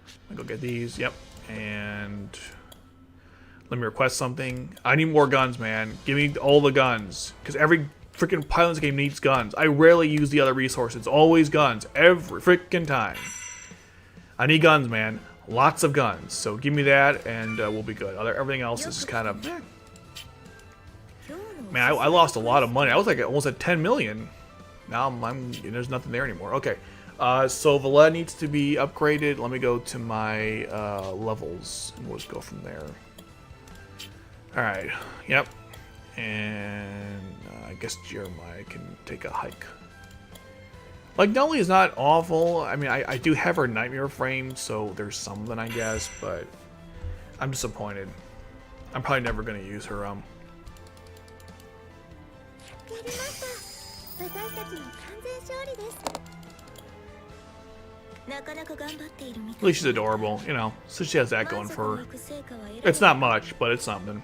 I'm gonna go get these. Yep, and. Let me request something. I need more guns, man. Give me all the guns. Because every freaking pilot's game needs guns. I rarely use the other resources. It's always guns. Every freaking time. I need guns, man. Lots of guns. So give me that and we'll be good. Everything else is just kind of... Eh. Man, I lost a lot of money. I was like almost at 10 million. Now there's nothing there anymore. Okay. So Valletta needs to be upgraded. Let me go to my levels. And we'll just go from there. Alright, yep. And I guess Jeremiah can take a hike. Like, Nelly is not awful. I mean, I do have her nightmare frame, so there's something, I guess, but I'm disappointed. I'm probably never going to use her. At least she's adorable, you know, so she has that going for her. It's not much, but it's something.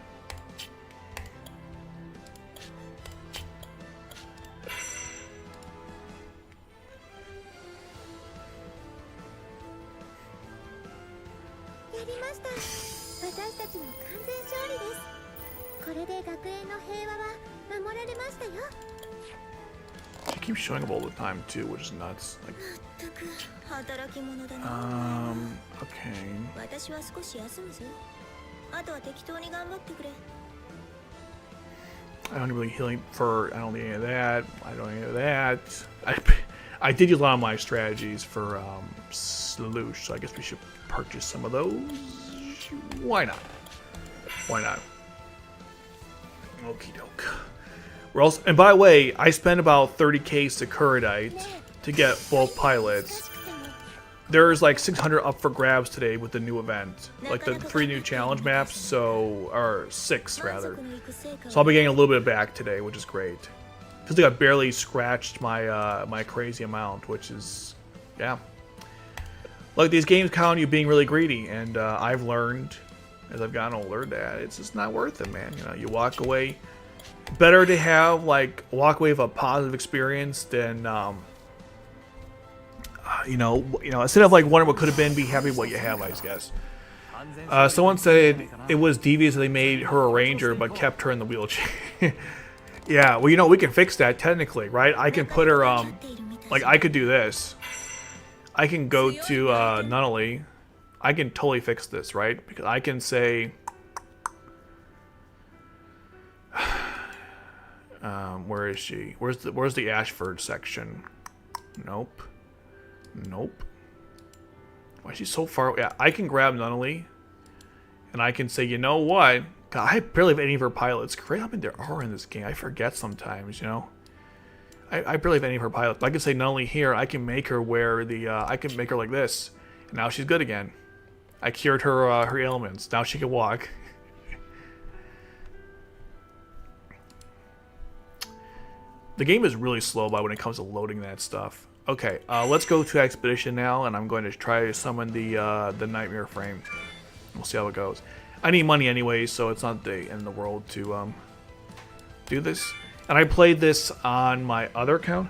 She keeps showing up all the time too, which is nuts. Like, okay. I don't really healing for. I don't need any of that. I don't need any of that. I did use a lot of my strategies for Sloosh, so I guess we should purchase some of those. Why not? Why not? Okie doke. We're also, and by the way, I spent about 30k Securitite to get both pilots. There's like 600 up for grabs today with the new event, like the 3 new challenge maps. So, or 6 rather. So I'll be getting a little bit back today, which is great. Because I barely scratched my my crazy amount, which is, yeah. Look, these games count on you being really greedy, and I've learned as I've gotten older that it's just not worth it, man. You know, you walk away. Better to have like walk away with a positive experience than you know, instead of like wondering what could have been, be happy with what you have, I guess. Someone said it was devious that they made her a ranger but kept her in the wheelchair. Yeah, well, you know, we can fix that technically, right? I can put her like I could do this. I can go to Nunnally. I can totally fix this, right? Because I can say where is she? Where's the Ashford section? Nope. Nope. Why is she so far? Yeah, I can grab Nunnally, and I can say, you know what? God, I barely have any of her pilots. Great, I mean, there are in this game. I forget sometimes, you know. I barely have any of her pilots. I can say Nunnally here. I can make her wear the. I can make her like this, and now she's good again. I cured her her ailments. Now she can walk. The game is really slow by when it comes to loading that stuff. Okay, let's go to Expedition now, and I'm going to try to summon the Nightmare Frame. We'll see how it goes. I need money anyway, so it's not the end of the world to do this. And I played this on my other account.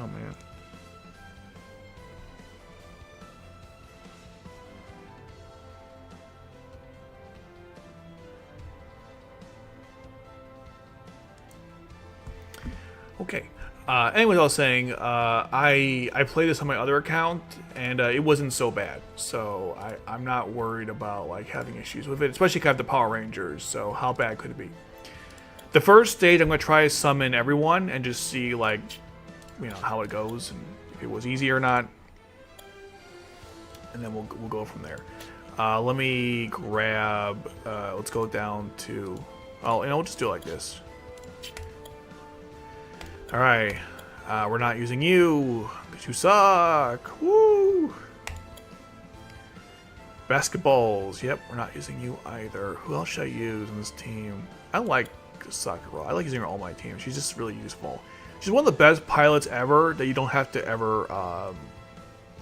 Oh man. Okay. Anyways, I was saying, I played this on my other account, and it wasn't so bad. So I'm not worried about like having issues with it, especially if I have the Power Rangers. So how bad could it be? The first stage, I'm gonna try to summon everyone and just see like, you know, how it goes and if it was easy or not, and then we'll go from there. Let me grab. Let's go down to. Oh, you know, we'll just do it like this. Alright, we're not using you, because you suck. Woo! Basketballs, yep, we're not using you either. Who else should I use on this team? I like Sakura. I like using her on all my teams. She's just really useful. She's one of the best pilots ever that you don't have to ever,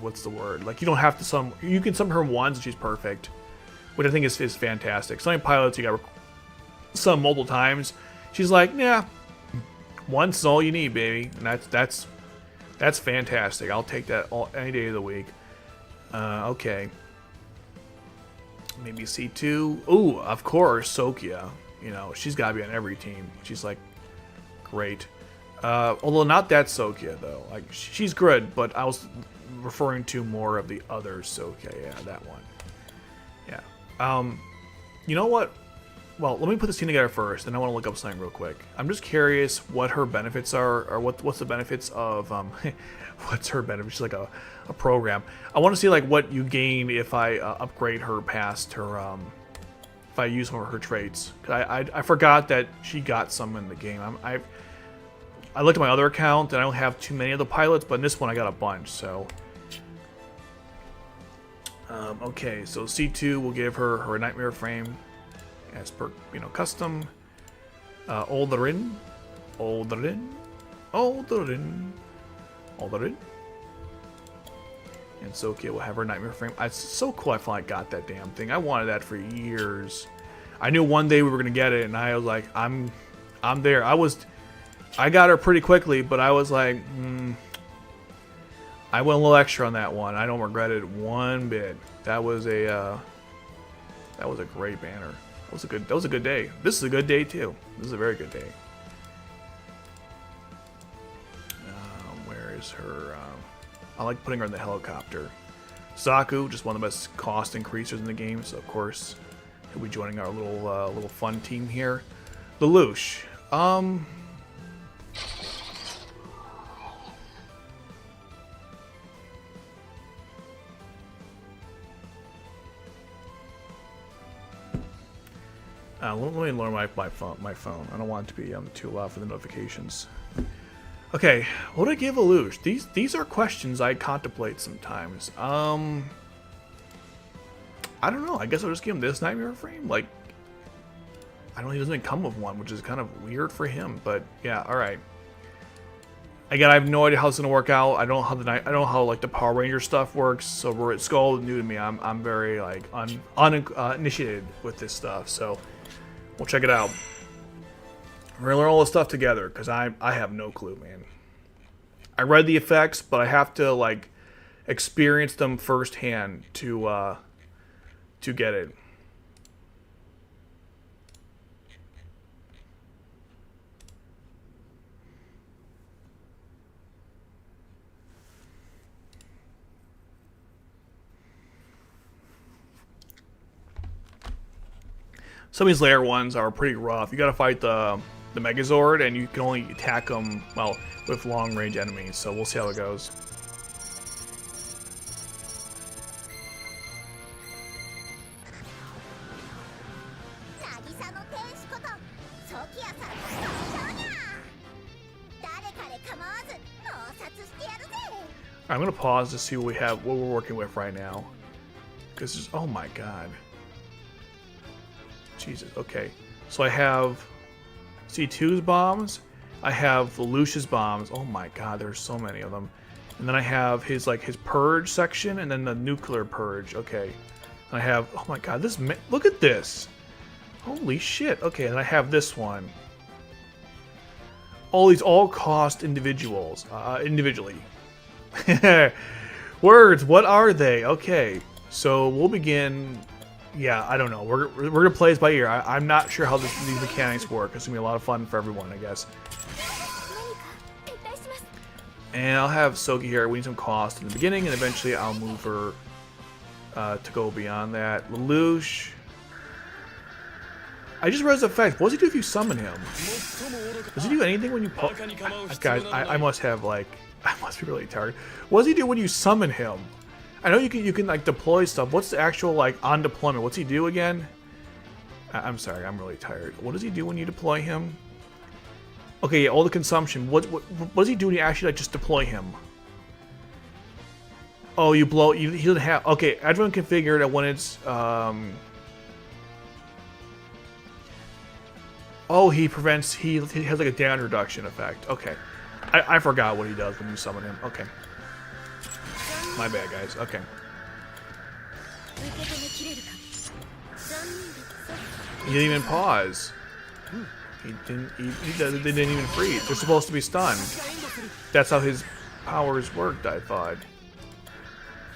what's the word? Like, you don't have to summon, you can summon her once and she's perfect. Which I think is fantastic. Some pilots you gotta summon multiple times. She's like, yeah. Once is all you need, baby, and that's fantastic. I'll take that any day of the week. Okay. Maybe C2. Ooh, of course, Sokia. You know, she's got to be on every team. She's like great. Although not that Sokia though. Like she's good, but I was referring to more of the other Sokia. Yeah, that one. Yeah. You know what? Well, let me put this team together first, and I want to look up something real quick. I'm just curious what her benefits are, or what's the benefits of, what's her benefits? She's like a program. I want to see like what you gain if I upgrade her past her, if I use some of her traits. I forgot that she got some in the game. I looked at my other account, and I don't have too many of the pilots, but in this one I got a bunch, so. Okay, so C2 will give her nightmare frame. As per, you know, custom. Olderin. And Sokia will have her nightmare frame. It's so cool I finally got that damn thing. I wanted that for years. I knew one day we were gonna get it, and I was like, I'm there. I got her pretty quickly, but I was like, I went a little extra on that one. I don't regret it one bit. That was a great banner. That was a good day. This is a good day too. This is a very good day. Where is her? I like putting her in the helicopter. Zaku, just one of the best cost increasers in the game, so of course he'll be joining our little fun team here. Lelouch. Let me lower my phone. I don't want it to be too loud for the notifications. Okay, what do I give Lelouch? These are questions I contemplate sometimes. I don't know. I guess I'll just give him this nightmare frame. Like, I don't know. He doesn't come with one, which is kind of weird for him. But yeah, all right. Again, I have no idea how it's gonna work out. I don't know how like the Power Ranger stuff works. So it's all new to me. I'm very like uninitiated with this stuff. So. We'll check it out. We're gonna learn all this stuff together because I have no clue, man. I read the effects, but I have to like experience them firsthand to get it. Some of these layer ones are pretty rough. You gotta fight the Megazord, and you can only attack them, well, with long-range enemies, so we'll see how it goes. I'm gonna pause to see what we have, what we're working with right now. Because, oh my god. Jesus, okay. So I have C2's bombs. I have Lelouch's bombs. Oh my god, there's so many of them. And then I have his purge section, and then the nuclear purge. Okay. And I have, oh my god, look at this. Holy shit. Okay, and I have this one. All these all cost individuals individually. Words, what are they? Okay, so we'll begin. Yeah, I don't know. We're gonna play this by ear. I'm not sure how these mechanics work. It's gonna be a lot of fun for everyone, I guess. And I'll have Soki here. We need some cost in the beginning, and eventually I'll move her to go beyond that. Lelouch. I just realized the fact. What does he do if you summon him? Does he do anything when you guys, I must have like. I must be really tired. What does he do when you summon him? I know you can like deploy stuff. What's the actual like on deployment? What's he do again? I'm sorry, I'm really tired. What does he do when you deploy him? Okay, yeah, all the consumption. What does he do when you actually like just deploy him? Oh, you blow. He doesn't have. Okay, everyone configured that when it's. Oh, he prevents. He has like a down reduction effect. Okay. I forgot what he does when you summon him. Okay. My bad, guys. Okay. He didn't even pause. He didn't. They didn't even freeze. They're supposed to be stunned. That's how his powers worked, I thought.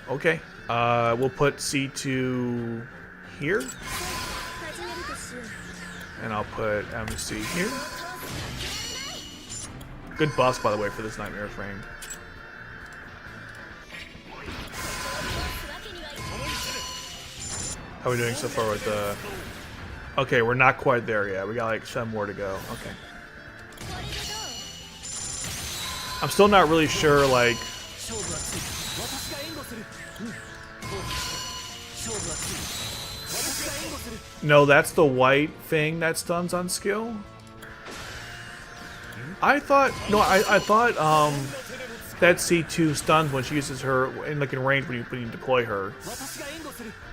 Okay. We'll put C2 here. And I'll put MC here. Good buffs, by the way, for this Nightmare frame. How are we doing so far with the... Okay, we're not quite there yet. We got like 7 more to go. Okay. I'm still not really sure, like... No, that's the white thing that stuns on skill? I thought... No, I thought, that C2 stuns when she uses her in range when you deploy her.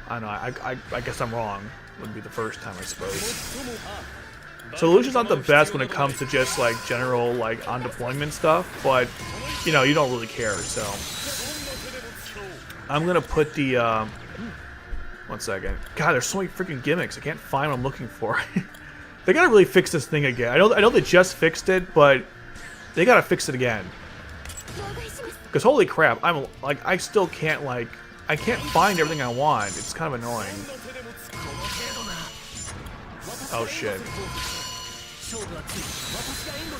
I don't know, I guess I'm wrong. Wouldn't be the first time, I suppose. So Lelouch's not the best when it comes to just like general like on deployment stuff, but you know, you don't really care, so I'm gonna put the one second. God, there's so many freaking gimmicks. I can't find what I'm looking for. They gotta really fix this thing again. I know they just fixed it, but they gotta fix it again. Because holy crap, I'm like I still can't like I can't find everything I want. It's kind of annoying. Oh shit.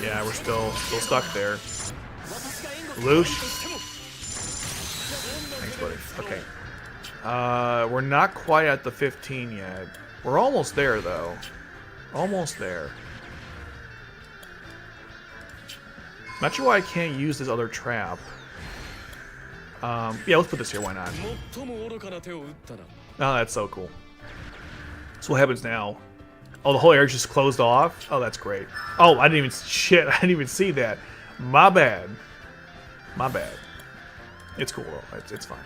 Yeah, we're still stuck there. Lelouch. Thanks, buddy. Okay. We're not quite at the 15 yet. We're almost there though. Almost there. Not sure why I can't use this other trap. Yeah, let's put this here, why not? Oh, that's so cool. So what happens now? Oh, the whole area just closed off? Oh, that's great. Oh, I didn't even... Shit, I didn't even see that. My bad. My bad. It's cool, though. It's fine.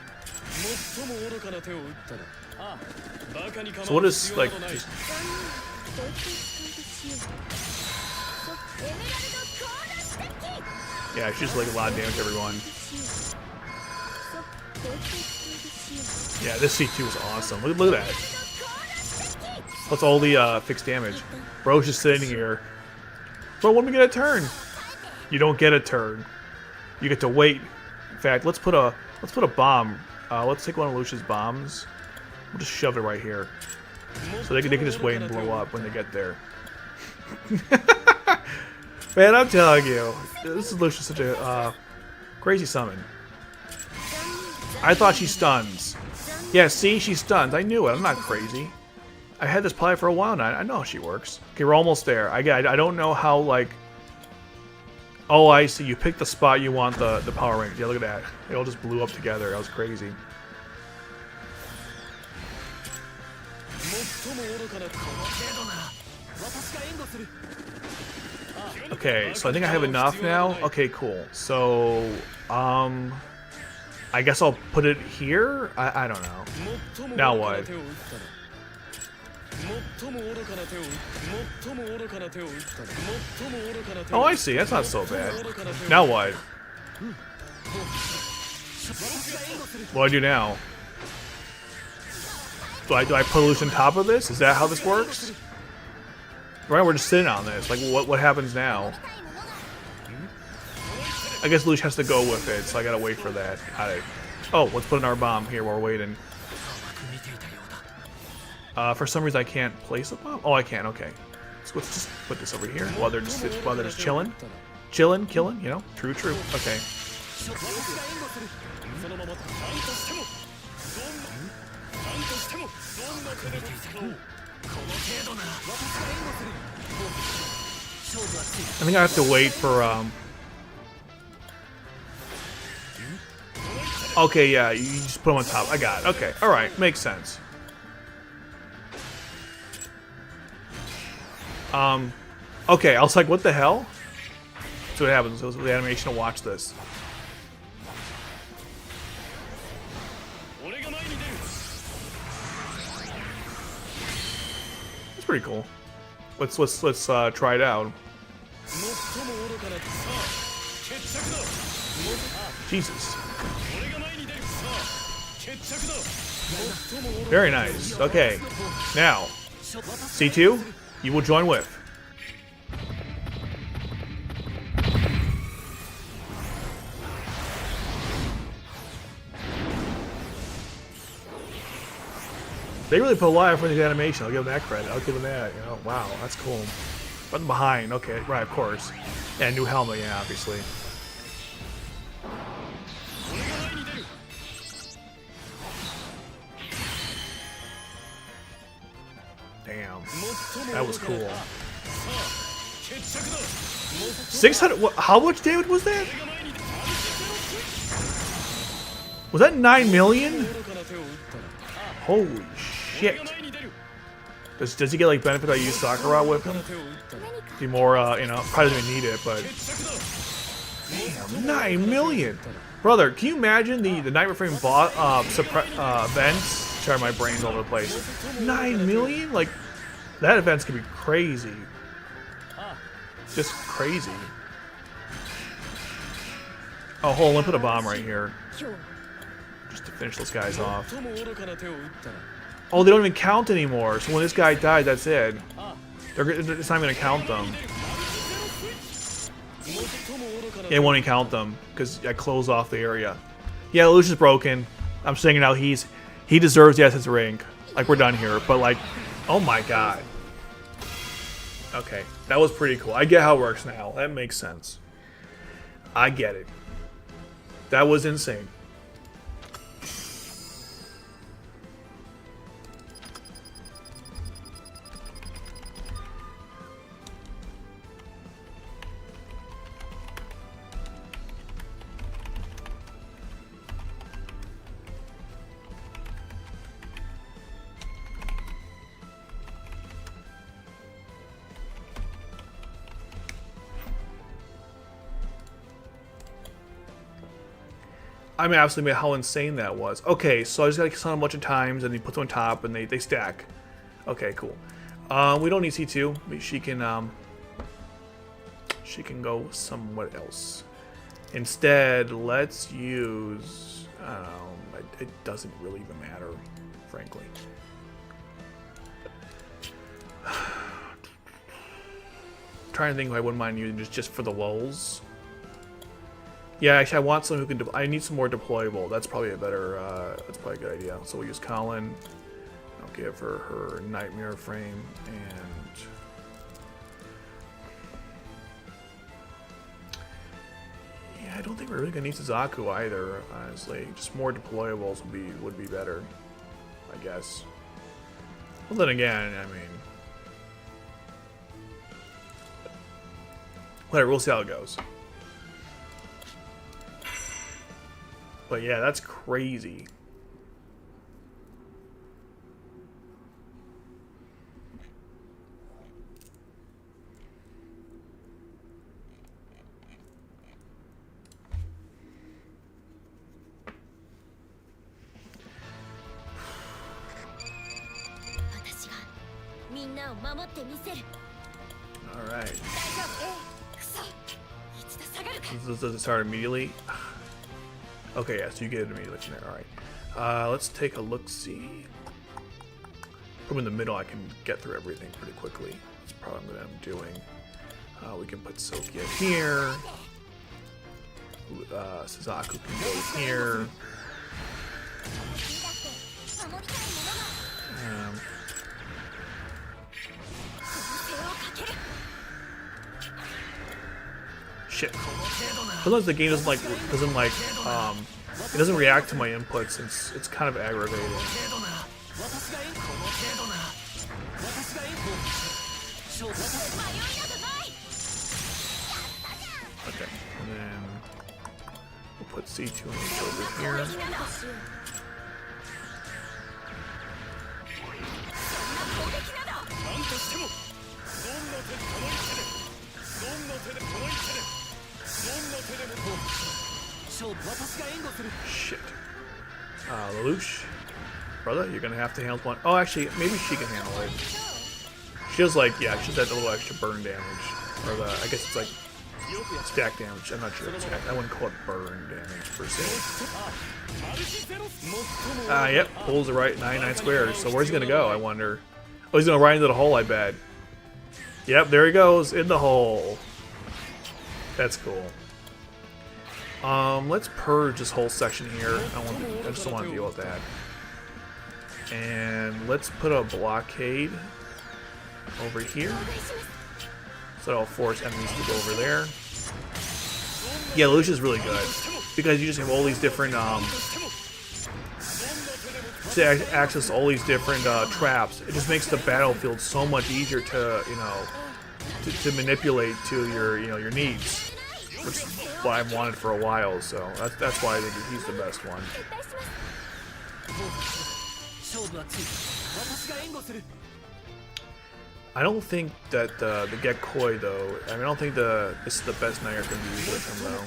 So what is, like, just... Yeah, it's just, like, a lot of damage to everyone. Yeah, this C2 is awesome. Look at that. Plus all the fixed damage. Bro's just sitting here. Bro, when we get a turn? You don't get a turn. You get to wait. In fact, let's put a bomb. Let's take one of Lelouch's bombs. We'll just shove it right here, so they can just wait and blow up when they get there. Man, I'm telling you, this is Lelouch such a crazy summon. I thought she stuns. Yeah, see, she stuns. I knew it. I'm not crazy. I had this play for a while now. I know how she works. Okay, we're almost there. I don't know how, like... Oh, I see. You pick the spot you want the Power Rangers. Yeah, look at that. They all just blew up together. That was crazy. Okay, so I think I have enough now. Okay, cool. So, I guess I'll put it here? I don't know. Now what? Oh, I see. That's not so bad. Now what? What do I do now? Do I put Lelouch on top of this? Is that how this works? Right, we're just sitting on this. Like, what happens now? I guess Lush has to go with it, so I gotta wait for that. Oh, let's put in our bomb here while we're waiting. For some reason I can't place a bomb. Oh, I can. Okay. So let's just put this over here while they're just chilling, killing. You know, true. Okay. I think I have to wait for Okay, yeah, you just put them on top. I got it. Okay, all right, makes sense. Okay, I was like, what the hell? So what happens? It was the animation to watch this. It's pretty cool. Let's try it out. Jesus. Very nice. Okay. Now, C2, you will join with. They really put a lot of effort into the animation. I'll give them that credit. I'll give them that. You know, wow, that's cool. But behind, okay, right, of course. And new helmet, yeah, obviously. Damn, that was cool. 600. What, how much damage was that? Was that 9 million? Holy shit! Does he get like benefit? I use Sakura with him. Be more, you know, probably doesn't need it, but damn, 9 million, brother. Can you imagine the Nightmare Frame events? Sorry, my brain's all over the place. 9 million, like that event's gonna be crazy. Just crazy. Oh, hold on, let me put a bomb right here. Just to finish those guys off. Oh, they don't even count anymore. So when this guy dies, that's it. It's not even gonna count them. Yeah, it won't even count them because I close off the area. Yeah, Lucius is broken. I'm saying it now. He deserves the SS rank. Like we're done here. But like, oh my god. Okay, that was pretty cool. I get how it works now. That makes sense. I get it. That was insane. I'm absolutely amazed how insane that was. Okay, so I just gotta stun a bunch of times and he puts them on top and they stack. Okay, cool. We don't need C2. She can go somewhere else. Instead, let's use, I don't know, it doesn't really even matter, frankly. I'm trying to think if I wouldn't mind using just for the lulz. Yeah, actually, I want someone who can. I need some more deployable. That's probably a better. That's probably a good idea. So we'll use Colin. I'll give her Nightmare Frame and. Yeah, I don't think we're really gonna need Suzaku either. Honestly, just more deployables would be better, I guess. Well, then again, I mean, whatever. We'll see how it goes. But yeah, that's crazy. All right. Does it start immediately? Okay, yeah, so you get it immediately from there. Alright. Let's take a look-see. From in the middle, I can get through everything pretty quickly. That's probably what I'm doing. We can put Sophia here. Suzaku can go here. Shit. Sometimes the game doesn't it doesn't react to my inputs. It's kind of aggravating. Okay, and then we'll put C2 over here. Shit. Lelouch, brother, you're gonna have to handle one. Oh, actually, maybe she can handle it. She has like, yeah, she's that little extra burn damage, or I guess it's like stack damage. I'm not sure. I wouldn't call it burn damage per se. Yep, pulls the right 99 squares. So where's he gonna go? I wonder. Oh, he's gonna ride into the hole, I bet. Yep, there he goes in the hole. That's cool. Let's purge this whole section here. I just don't want to deal with that. And let's put a blockade over here. So that'll force enemies to go over there. Yeah, Lelouch is really good because you just have all these different to access all these different traps. It just makes the battlefield so much easier to to manipulate to your needs, which is what I've wanted for a while. So that's why I think he's the best one. I don't think that the Gekoi though. I mean, I don't think this is the best Nair can be used with him though.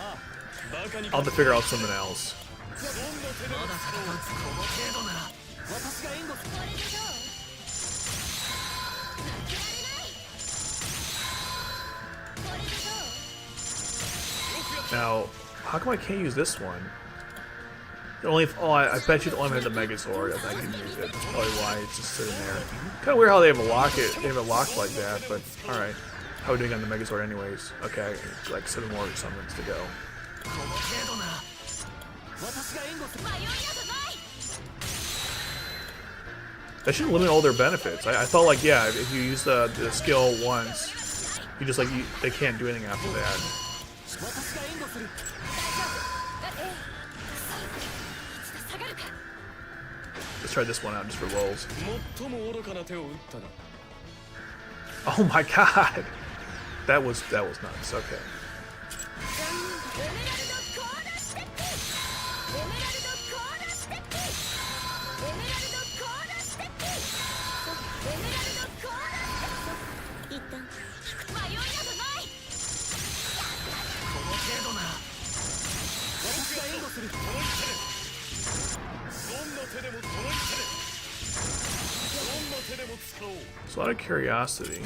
I'll have to figure out something else. Now, how come I can't use this one? I bet you the only have the Megazord. I can use it. That's probably why it's just sitting there. Kind of weird how they have a lock it. They have it locked like that, but all right. How are we doing on the Megazord, anyways? Okay, like 7 more summons to go. That should limit all their benefits. I thought like, yeah, if you use the skill once, you just they can't do anything after that. Let's try this one out just for lulz. Oh my god, that was nuts. Okay. So out of curiosity,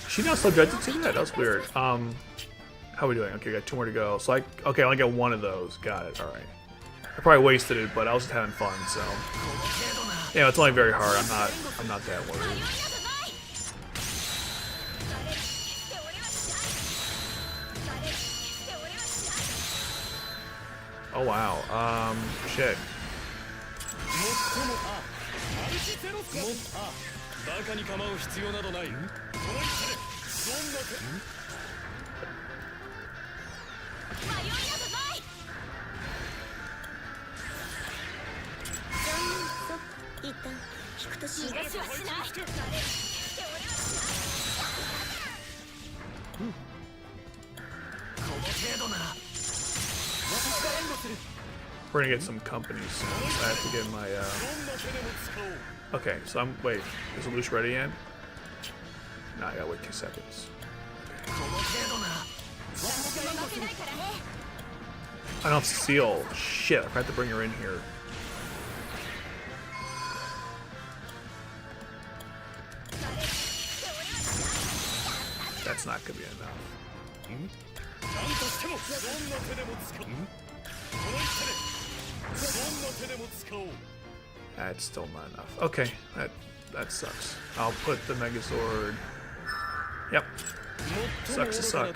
she not subjected to that? That was weird. How are we doing? Okay, got 2 more to go. So I only get 1 of those. Got it. All right. I probably wasted it, but I was just having fun. So yeah, it's only very hard. I'm not that worried. Oh wow. Shit. We're gonna get some company soon. So I have to get my okay, so wait, is Lelouch ready yet? Nah, I gotta wait 2 seconds. Okay. I don't have Seal. Shit, I have to bring her in here. That's not gonna be enough. That's still not enough. Okay, that sucks. I'll put the Megazord. Yep. Sucks to suck.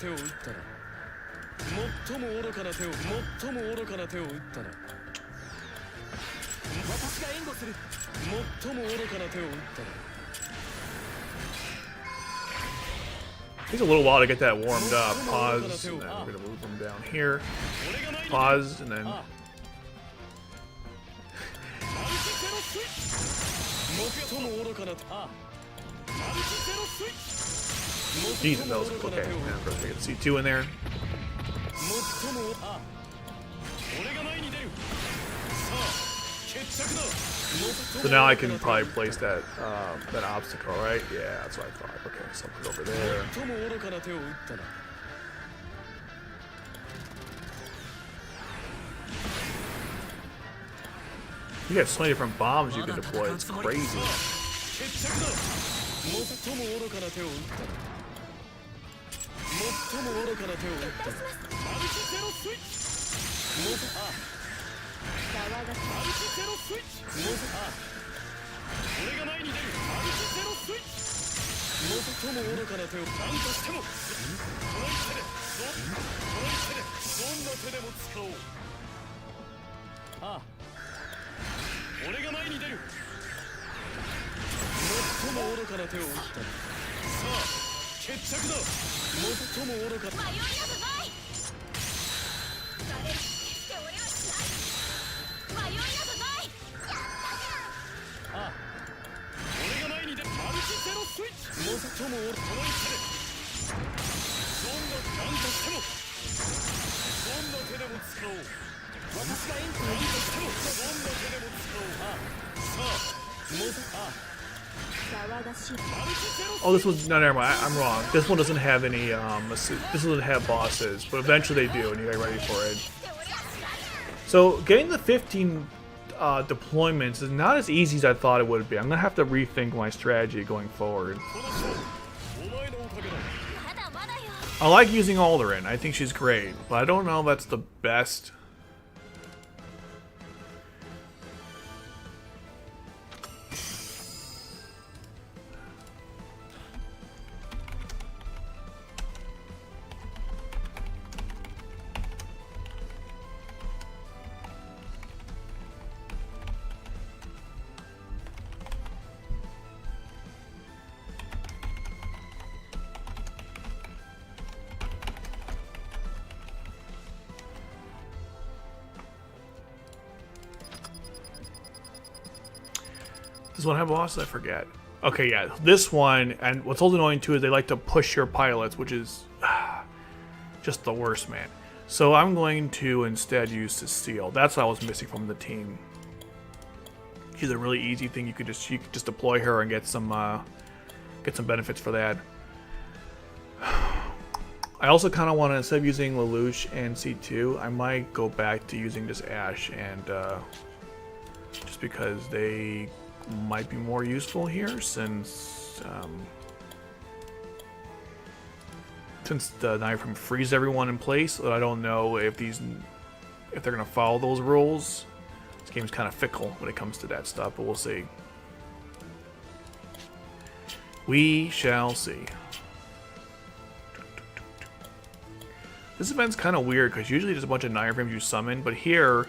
Takes a little while to get that warmed up. Pause, and then we're gonna move them down here. Pause, and then. Jesus, that was okay. And of course we get C2 in there. So now I can probably place that that obstacle, right? Yeah, that's what I thought. Okay, so I'll put it over there. You got so many different bombs you can deploy. It's crazy. Oh, this one's no, never mind. I'm wrong. This one doesn't have any. This doesn't have bosses, but eventually they do, and you get ready for it. So getting the 15 deployments is not as easy as I thought it would be. I'm gonna have to rethink my strategy going forward. I like using Alderin. I think she's great, but I don't know if that's the best. Does one have bosses? I forget. Okay, yeah, this one, and what's also annoying too is they like to push your pilots, which is just the worst, man. So I'm going to instead use Cecile. That's what I was missing from the team. She's a really easy thing. You could just deploy her and get some benefits for that. I also kind of want to, instead of using Lelouch and C2, I might go back to using just Ash and just because they might be more useful here since the knife from frees everyone in place. I don't know if they're gonna follow those rules. This game's kind of fickle when it comes to that stuff, but we'll see. We shall see. This event's kind of weird because usually there's a bunch of nightmare frames you summon, but here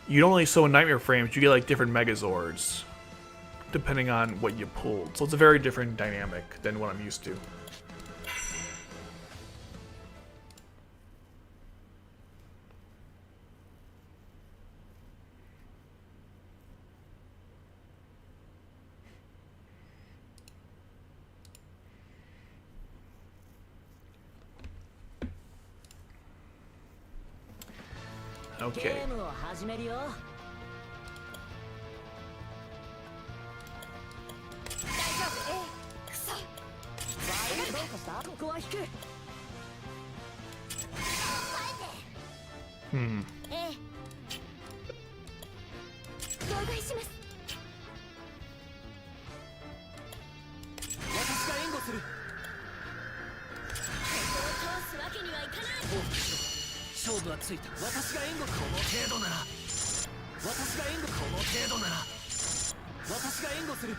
you don't only summon nightmare frames, you get like different Megazords depending on what you pulled. So it's a very different dynamic than what I'm used to. Okay.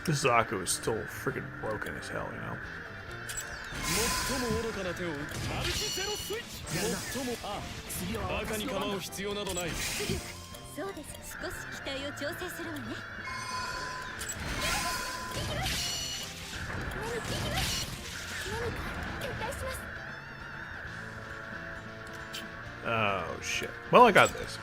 This Zaku is still freaking broken as hell, you know. Oh shit. Well, I got this.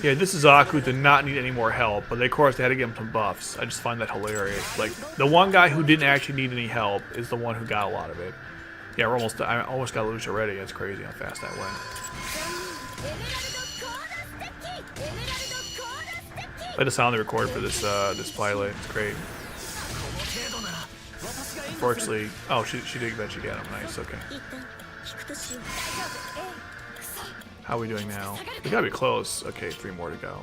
Yeah, this is Zaku did not need any more help, but of course they had to give him some buffs. I just find that hilarious. Like, the one guy who didn't actually need any help is the one who got a lot of it. Yeah, I almost got Lucia already. That's crazy how fast that went. I had a sound they recorded for this this pilot. It's great. Unfortunately, oh, she did eventually get him. Nice, okay. How are we doing now? We gotta be close. Okay, 3 more to go.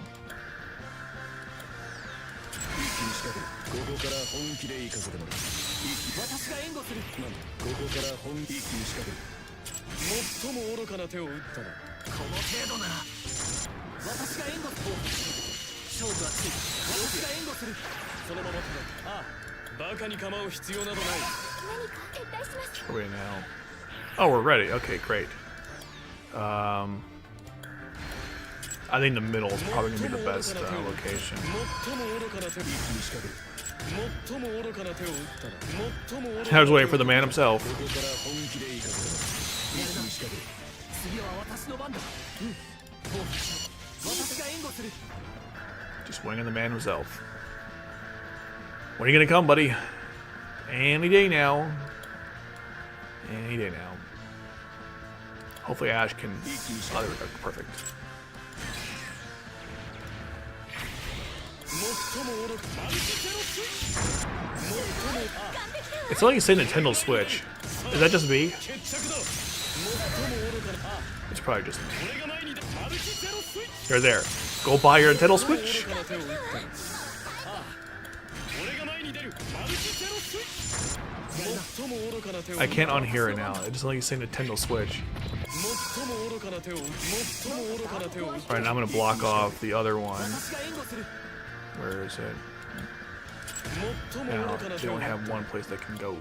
Where are we now? Oh, we're ready. Okay, great. I think the middle is probably gonna be the best location. I was waiting for the man himself. Just winging the man himself. When are you gonna come, buddy? Any day now. Any day now. Hopefully Ash can... Oh, there we go. Perfect. It's like you say Nintendo Switch. Is that just me? It's probably just me. You're there. Go buy your Nintendo Switch. I can't unhear it now. It just like you say Nintendo Switch. Alright, now I'm gonna block off the other one. Where is it? Now, they only have one place they can go.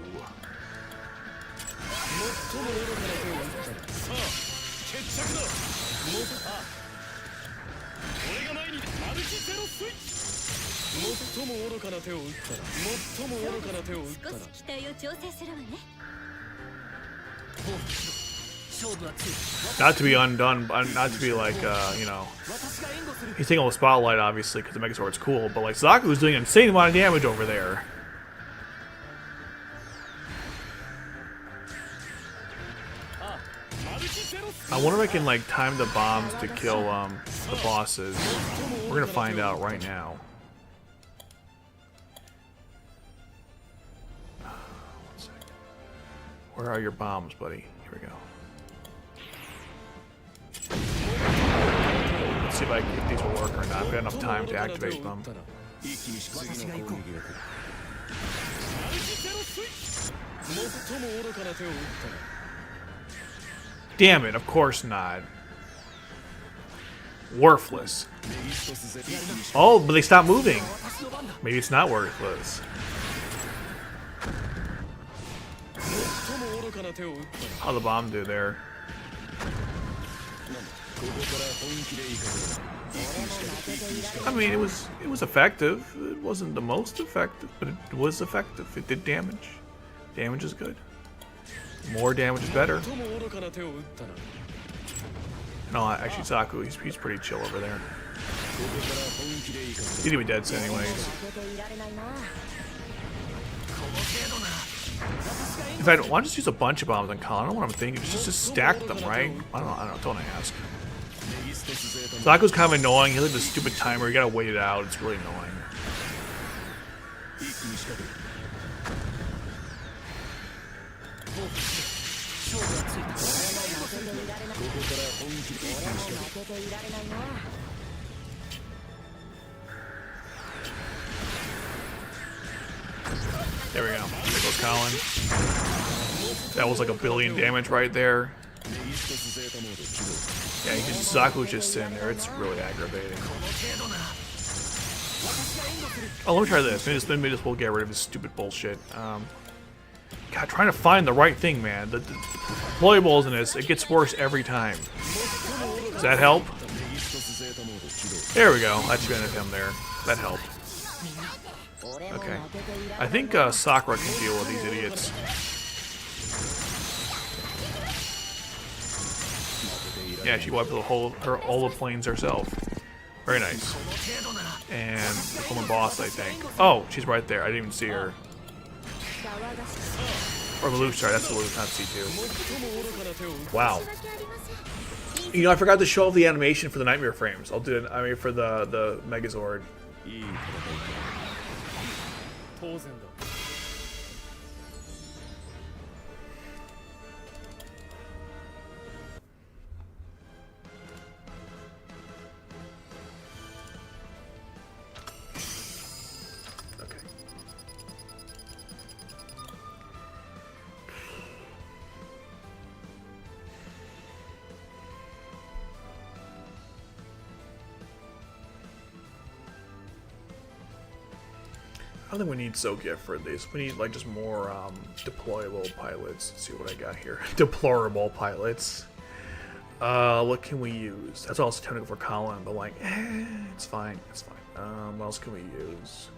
Not to be undone, not to be like, you know, he's taking all the spotlight, obviously, because the Megazord's cool, but like, Zaku's doing an insane amount of damage over there. I wonder if I can, like, time the bombs to kill, the bosses. We're gonna find out right now. One second. Where are your bombs, buddy? Here we go. Let's see if these will work or not. I've got enough time to activate them. Damn it, of course not. Worthless. Oh, but they stopped moving. Maybe it's not worthless. How'd the bomb do there? I mean, it was effective. It wasn't the most effective, but it was effective. It did damage. Damage is good. More damage is better. No, actually, Zaku, he's pretty chill over there. He'd be dead anyways. In fact, why don't I just use a bunch of bombs on Colin? I don't know what I'm thinking. Just stack them, right? I don't know. Don't ask. Zaku's kind of annoying. He has like this stupid timer. You gotta wait it out. It's really annoying. There we go. There goes Colin. That was like 1 billion damage right there. Yeah, Zaku's just sitting there. It's really aggravating. Oh, let me try this. Maybe this will get rid of his stupid bullshit. God, trying to find the right thing, man. The deployables in this, it gets worse every time. Does that help? There we go. That should end him there. That helped. Okay. I think Sakura can deal with these idiots. Yeah, she wiped all the planes herself. Very nice. And the former boss, I think. Oh, she's right there. I didn't even see her. Or Lelouch, sorry, that's Lelouch, not C2. Wow. You know, I forgot to show off the animation for the Nightmare frames. I'll do it, I mean, for the Megazord. I don't think we need Sogia for this. We need like just more deployable pilots. Let's see what I got here. Deplorable pilots. What can we use? That's also technical for Colin, but like, it's fine. It's fine. What else can we use?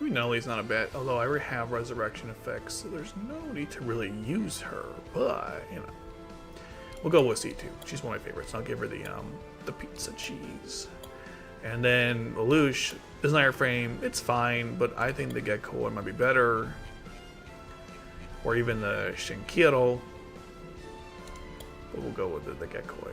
Nelly's not a bad, although I already have resurrection effects, so there's no need to really use her, but, you know. We'll go with C2. She's one of my favorites. I'll give her the pizza cheese. And then Lelouch, this frame, it's fine, but I think the Gekko might be better. Or even the Shinkiro. But we'll go with the Gekko.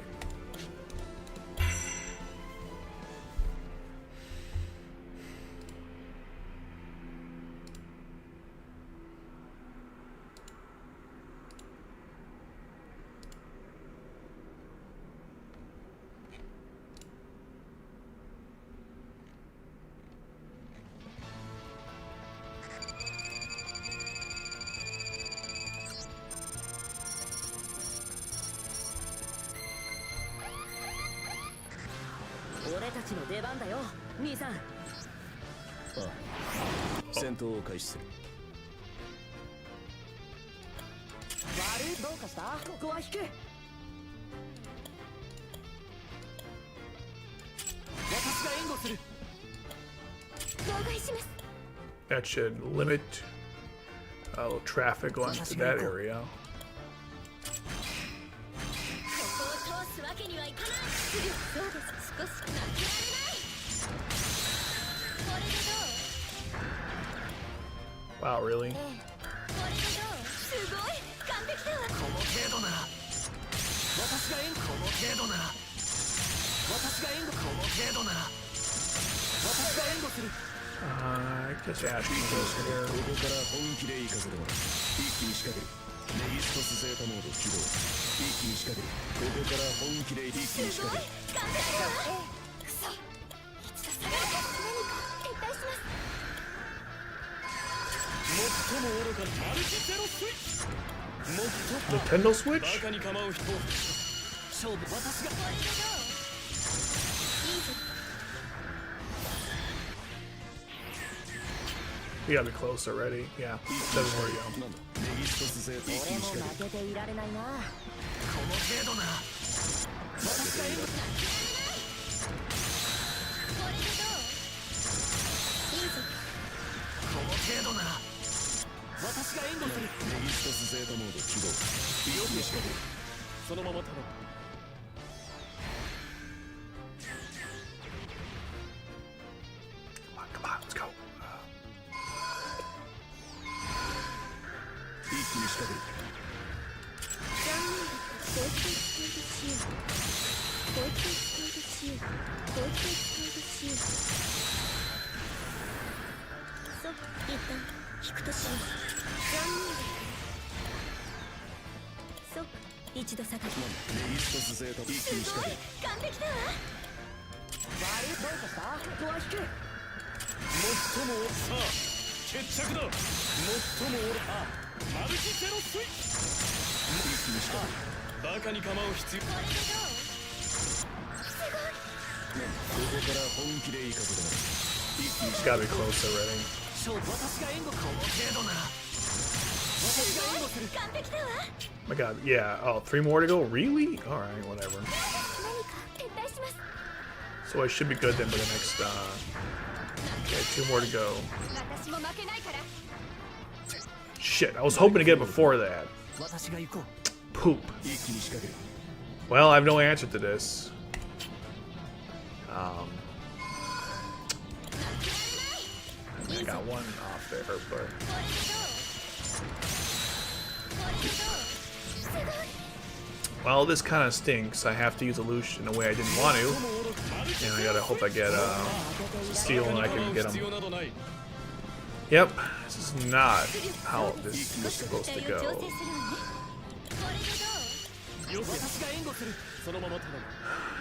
That should limit traffic going to that area. Wow, really? I guess Ash can go here. Nintendo Switch? We gotta be close already. Yeah, doesn't worry out. Come on, let's go. It's gotta be close already. Oh my god, yeah. Oh, 3 more to go? Really? Alright, whatever. So I should be good then for the next, okay, 2 more to go. Shit, I was hoping to get it before that. Poop. Well, I have no answer to this. I got one off there, but... Well, this kind of stinks. I have to use Illusion in a way I didn't want to. And I gotta hope I get Steel and I can get him. Yep, this is not how this is supposed to go.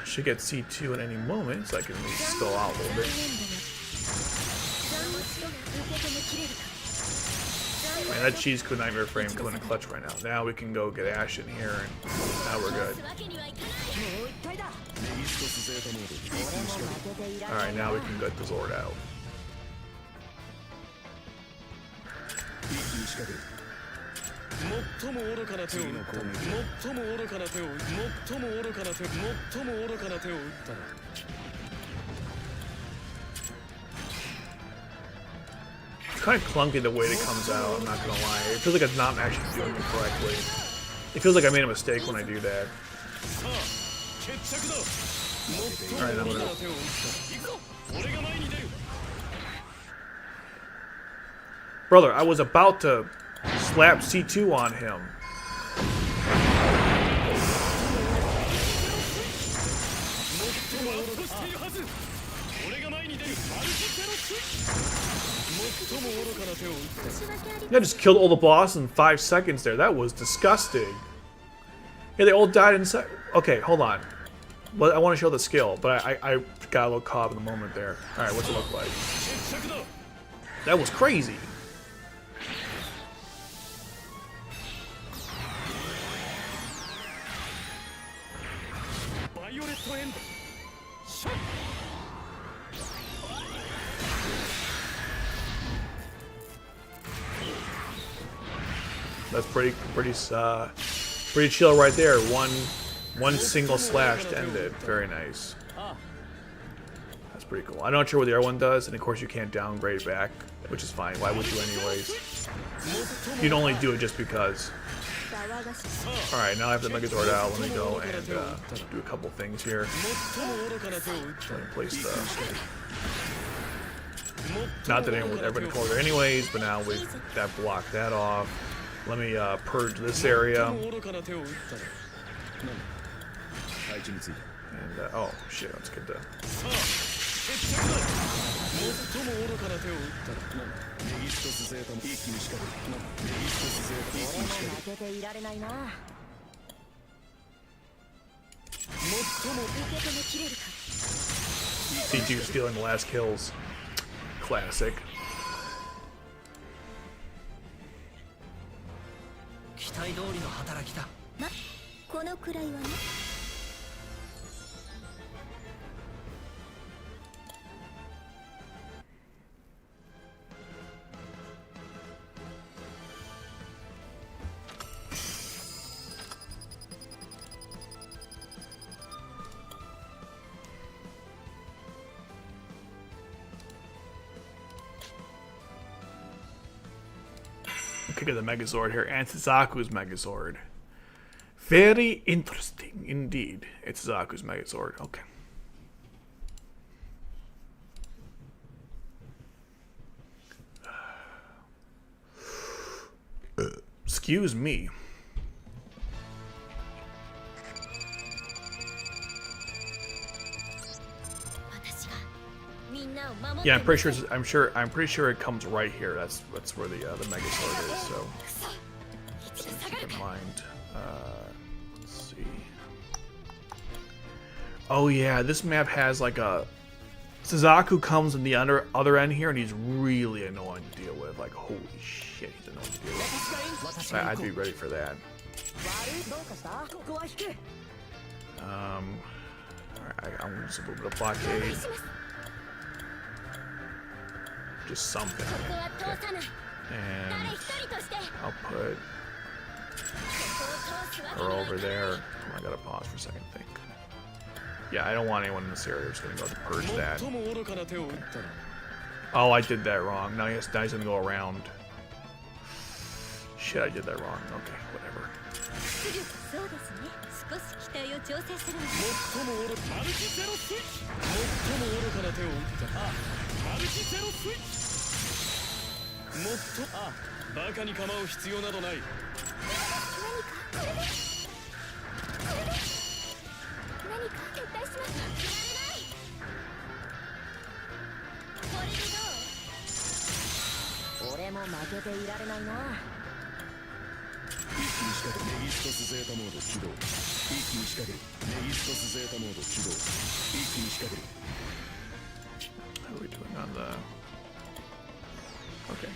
Should get C2 at any moment, so I can at least stall out a little bit. Man, that cheese code nightmare frame coming in clutch right now. Now we can go get Ash in here, and now we're good. Alright, now we can get the Zord out. It's kind of clunky the way it comes out, I'm not gonna lie. It feels like I'm not actually doing it correctly. It feels like I made a mistake when I do that. Alright, I'm gonna... Brother, I was about to slap C2 on him. I just killed all the bosses in 5 seconds there. That was disgusting. Yeah, they all died in okay, hold on. Well, I want to show the skill, but I got a little caught up in the moment there. Alright, what's it look like? That was crazy. That's pretty chill right there. One single slash to end it. Very nice. That's pretty cool. I'm not sure what the other one does, and of course you can't downgrade back, which is fine. Why would you anyways? You'd only do it just because. Alright, now I have the Megazord out. Let me go and do a couple things here. Let me place the... Not that anyone would ever call there anyways, but now we that blocked that off. Let me purge this area. And, oh shit, let's get the... C2 stealing the last kills. Classic. Kick of the Megazord here, and Suzaku's Megazord. Very interesting indeed. It's Suzaku's Megazord. Okay. Excuse me. Yeah, I'm pretty sure it comes right here. That's where the Megazord is. So keep in mind. Let's see. Oh yeah, this map has like a Suzaku comes in the other end here, and he's really annoying to deal with. Like holy shit, he's annoying to deal with. I'd be ready for that. Alright, I'm gonna use a little bit of blockade. Just something. Okay. And I'll put her over there. I gotta pause for a second, think. Yeah, I don't want anyone in this area. I'm just gonna go to purge that. Okay. Oh, I did that wrong. Now he's gonna go around. Shit, I did that wrong. Okay, whatever. How are we doing on the... Okay.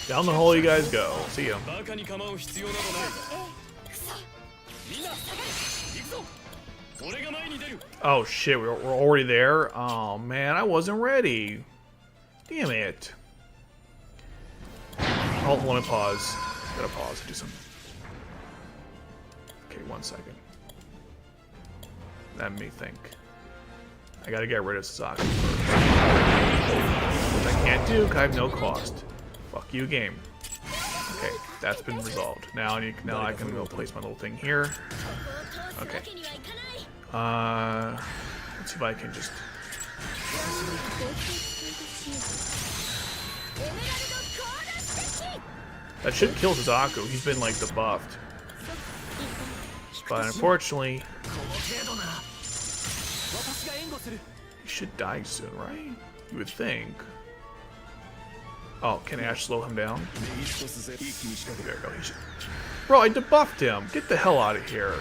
Down the hole you guys go. See ya. Oh shit, we're already there? Oh man, I wasn't ready. Damn it. Hold on, let me pause. Gotta pause and do something. Okay, 1 second. Let me think. I gotta get rid of Suzaku first. Which I can't do because I have no cost. Fuck you, game. Okay, that's been resolved. Now I can go place my little thing here. Okay. Let's see if I can just... That should kill Suzaku. He's been like debuffed. But unfortunately... He should die soon, right? You would think. Oh, can Ash slow him down? There we go. He should... Bro, I debuffed him. Get the hell out of here.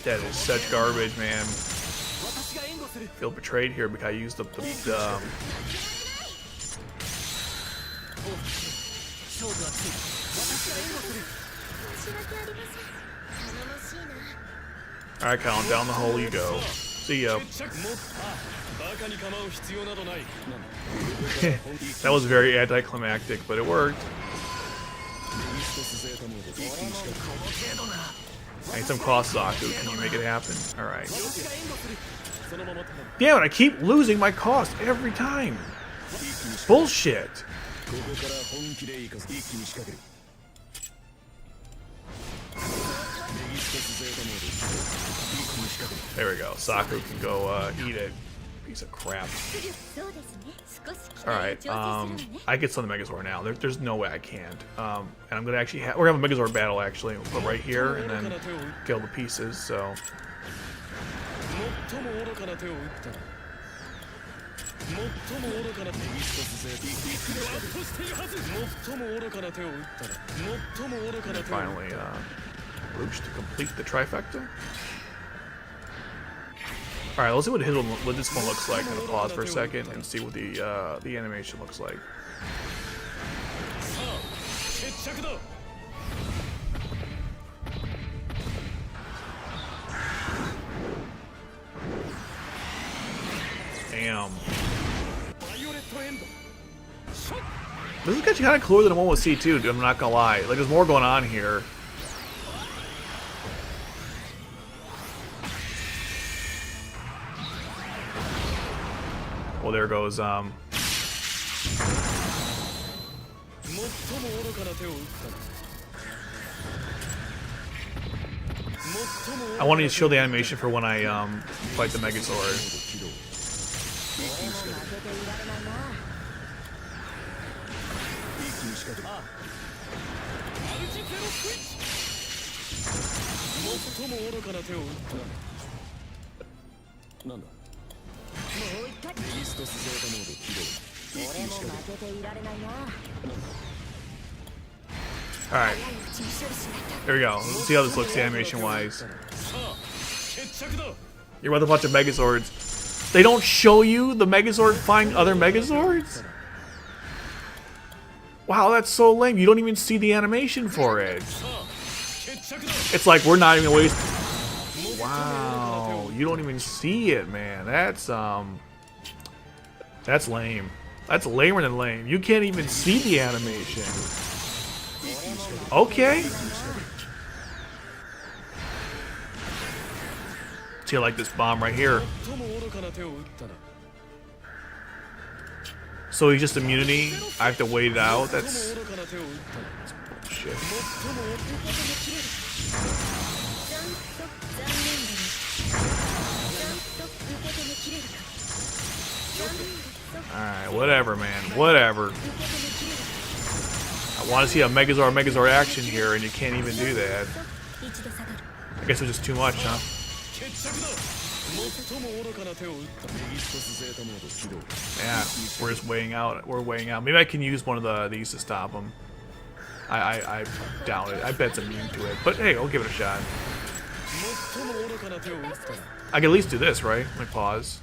That is such garbage, man. I feel betrayed here because I used the Alright, Colin, down the hole you go. See ya. That was very anticlimactic, but it worked. I need some cost, Zaku. Can you make it happen? Alright. Damn it, I keep losing my cost every time. Bullshit. There we go. Saku can go eat it. Piece of crap. Alright, I get some of the Megazord now. There's no way I can't. And I'm gonna actually we're gonna have a Megazord battle actually. We'll put right here and then kill the pieces, so. Finally, Roosh to complete the trifecta. All right, let's see what this one looks like. I'm gonna pause for a second and see what the animation looks like. Damn. This is actually kind of cooler than the one with C2, dude. I'm not gonna lie. Like, there's more going on here. there goes I want to show the animation for when I fight the Megazord. Alright. There we go. Let's see how this looks animation wise. You're about to watch a Megazords. They don't show you the Megazord fighting other Megazords? Wow, that's so lame. You don't even see the animation for it. It's like we're not even wasting. Wow, you don't even see it, man. That's lame. That's lamer than lame. You can't even see the animation. Okay. See, I like this bomb right here. So he's just immunity. I have to wait it out. That's bullshit. Alright, whatever, man. Whatever. I want to see a Megazord action here, and you can't even do that. I guess it was just too much, huh? Yeah, we're just weighing out. We're weighing out. Maybe I can use one of these to stop him. I doubt it. I bet it's immune to it. But hey, I'll give it a shot. I can at least do this, right? Let me pause.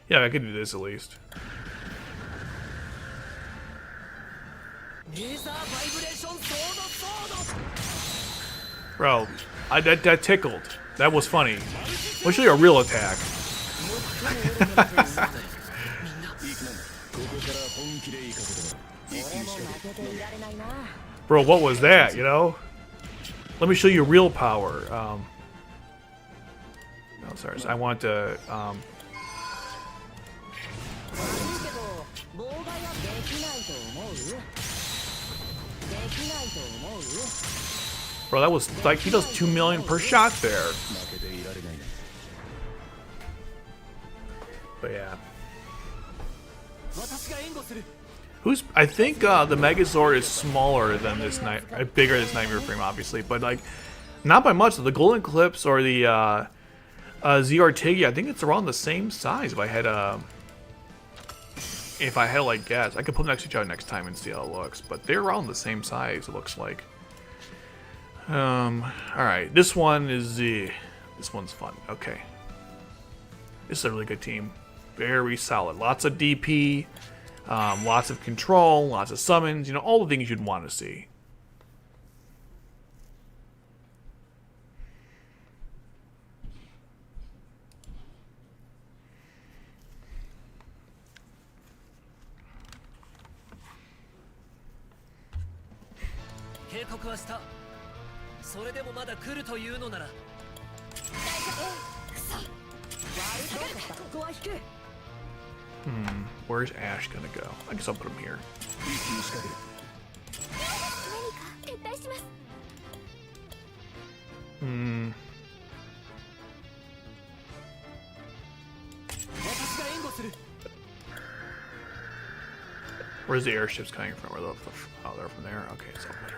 Yeah, I could do this at least. Bro, that tickled. That was funny. Let's show you a real attack. Bro, what was that, you know? Let me show you real power. No, sorry. I want to... Bro, that was like, he does 2 million per shot there. But yeah. I think the Megazord is smaller than this bigger than this Nightmare Frame, obviously, but like, not by much. The Golden Eclipse or the ZR-Tiggy, I think it's around the same size. If I had like guess, I could put them next to each other next time and see how it looks. But they're around the same size, it looks like. Alright, this one is this one's fun. Okay. This is a really good team. Very solid. Lots of DP, lots of control, lots of summons, you know, all the things you'd want to see. Where's Ash gonna go? I guess I'll put him here. Where's the airships coming from? Oh, they're from there? Okay, so I'll put her here.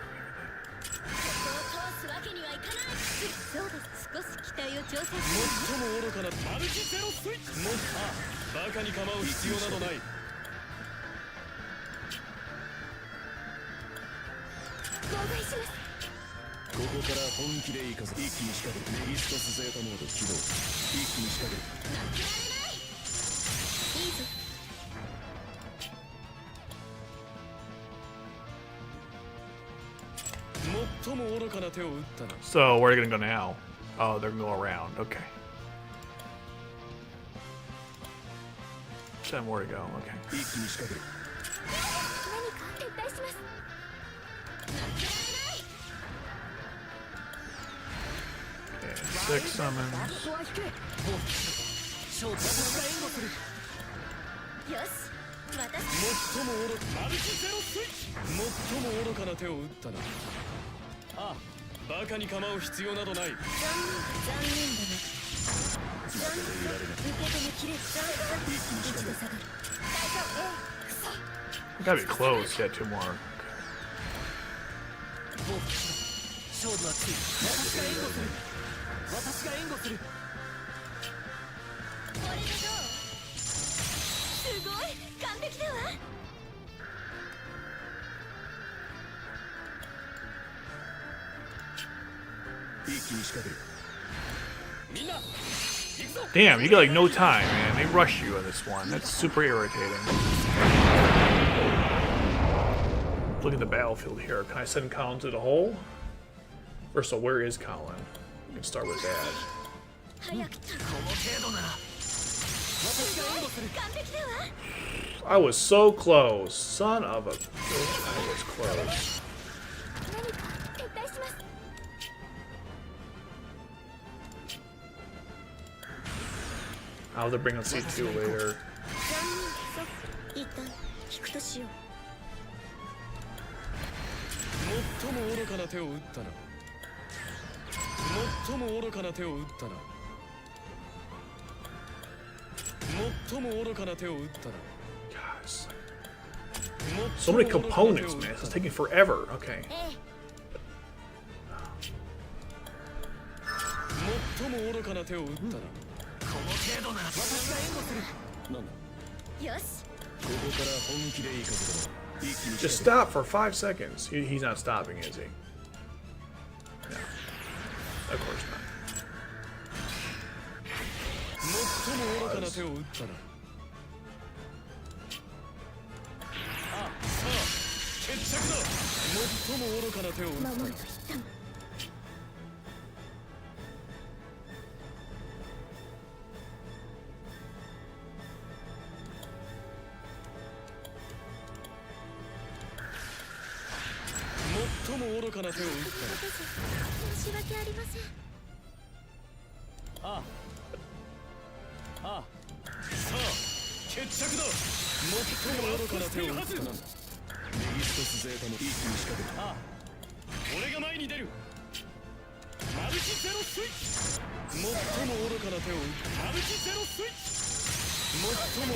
So where are they gonna go now? Oh, they're gonna go around. Okay. Show them where to go. Okay. Okay. 6 summons. よし私最も愚かマルチゼロスイッチ最も愚かな手を打ったな。ああ、バカに構う必要などない。残念だね受け止めきれる一度下がる大丈夫 Gotta be close. Yeah, 2 more. 勝負はつい。私が援護する。私が援護する。これでどうすごい完璧だわ一気に仕掛ける。みんな Damn, you get like no time, man. They rush you on this one. That's super irritating. Look at the battlefield here. Can I send Colin to the hole? First of all, where is Colin? We can start with that. 早くこの程度なら私が援護する完璧だわ I was so close. Son of a bitch. I was close. 何か撤退します I'll have to bring on C2 later. 残念そう一旦引くとしよう最も愚かな手を打ったな。最も愚かな手を打ったな。最も愚かな手を打ったな。 Guys. So many components, man. This is taking forever. Okay. ええ最も愚かな手を打ったな。この程度なら私が援護する。なんだ。よしここから本気でいい風だ。一気に Just stop for 5 seconds. He's not stopping, is he? No. Of course not. 最も愚かな手を打ったな。あ、さあ、決着だ。最も愚かな手を打ったな。守ると言ったの最も愚かな手を打ったな。申し訳ありませんああ、ああ、さあ、決着だ。最も愚かな手を打ったな。メギストスゼータも一気に仕掛ける。ああ、俺が前に出る。マルチゼロスイッチ。最も愚かな手を打ったマルチゼロスイッチ。最も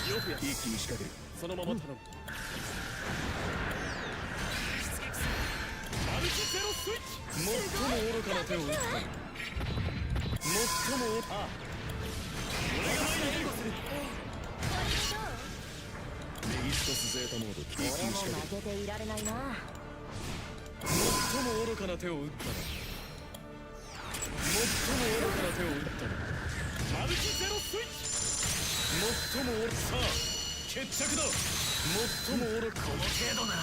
よくや一気に仕掛ける。そのまま頼む。マルチゼロスイッチ。最も愚かな手を打った。最もああ、俺が前に援護する。メギストスゼータモード一気に仕掛ける。負けていられないな最も愚かな手を打ったな。最も愚かな手を打ったな。マルチゼロスイッチ。最も愚かさあ決着だ。最も愚かこの程度なら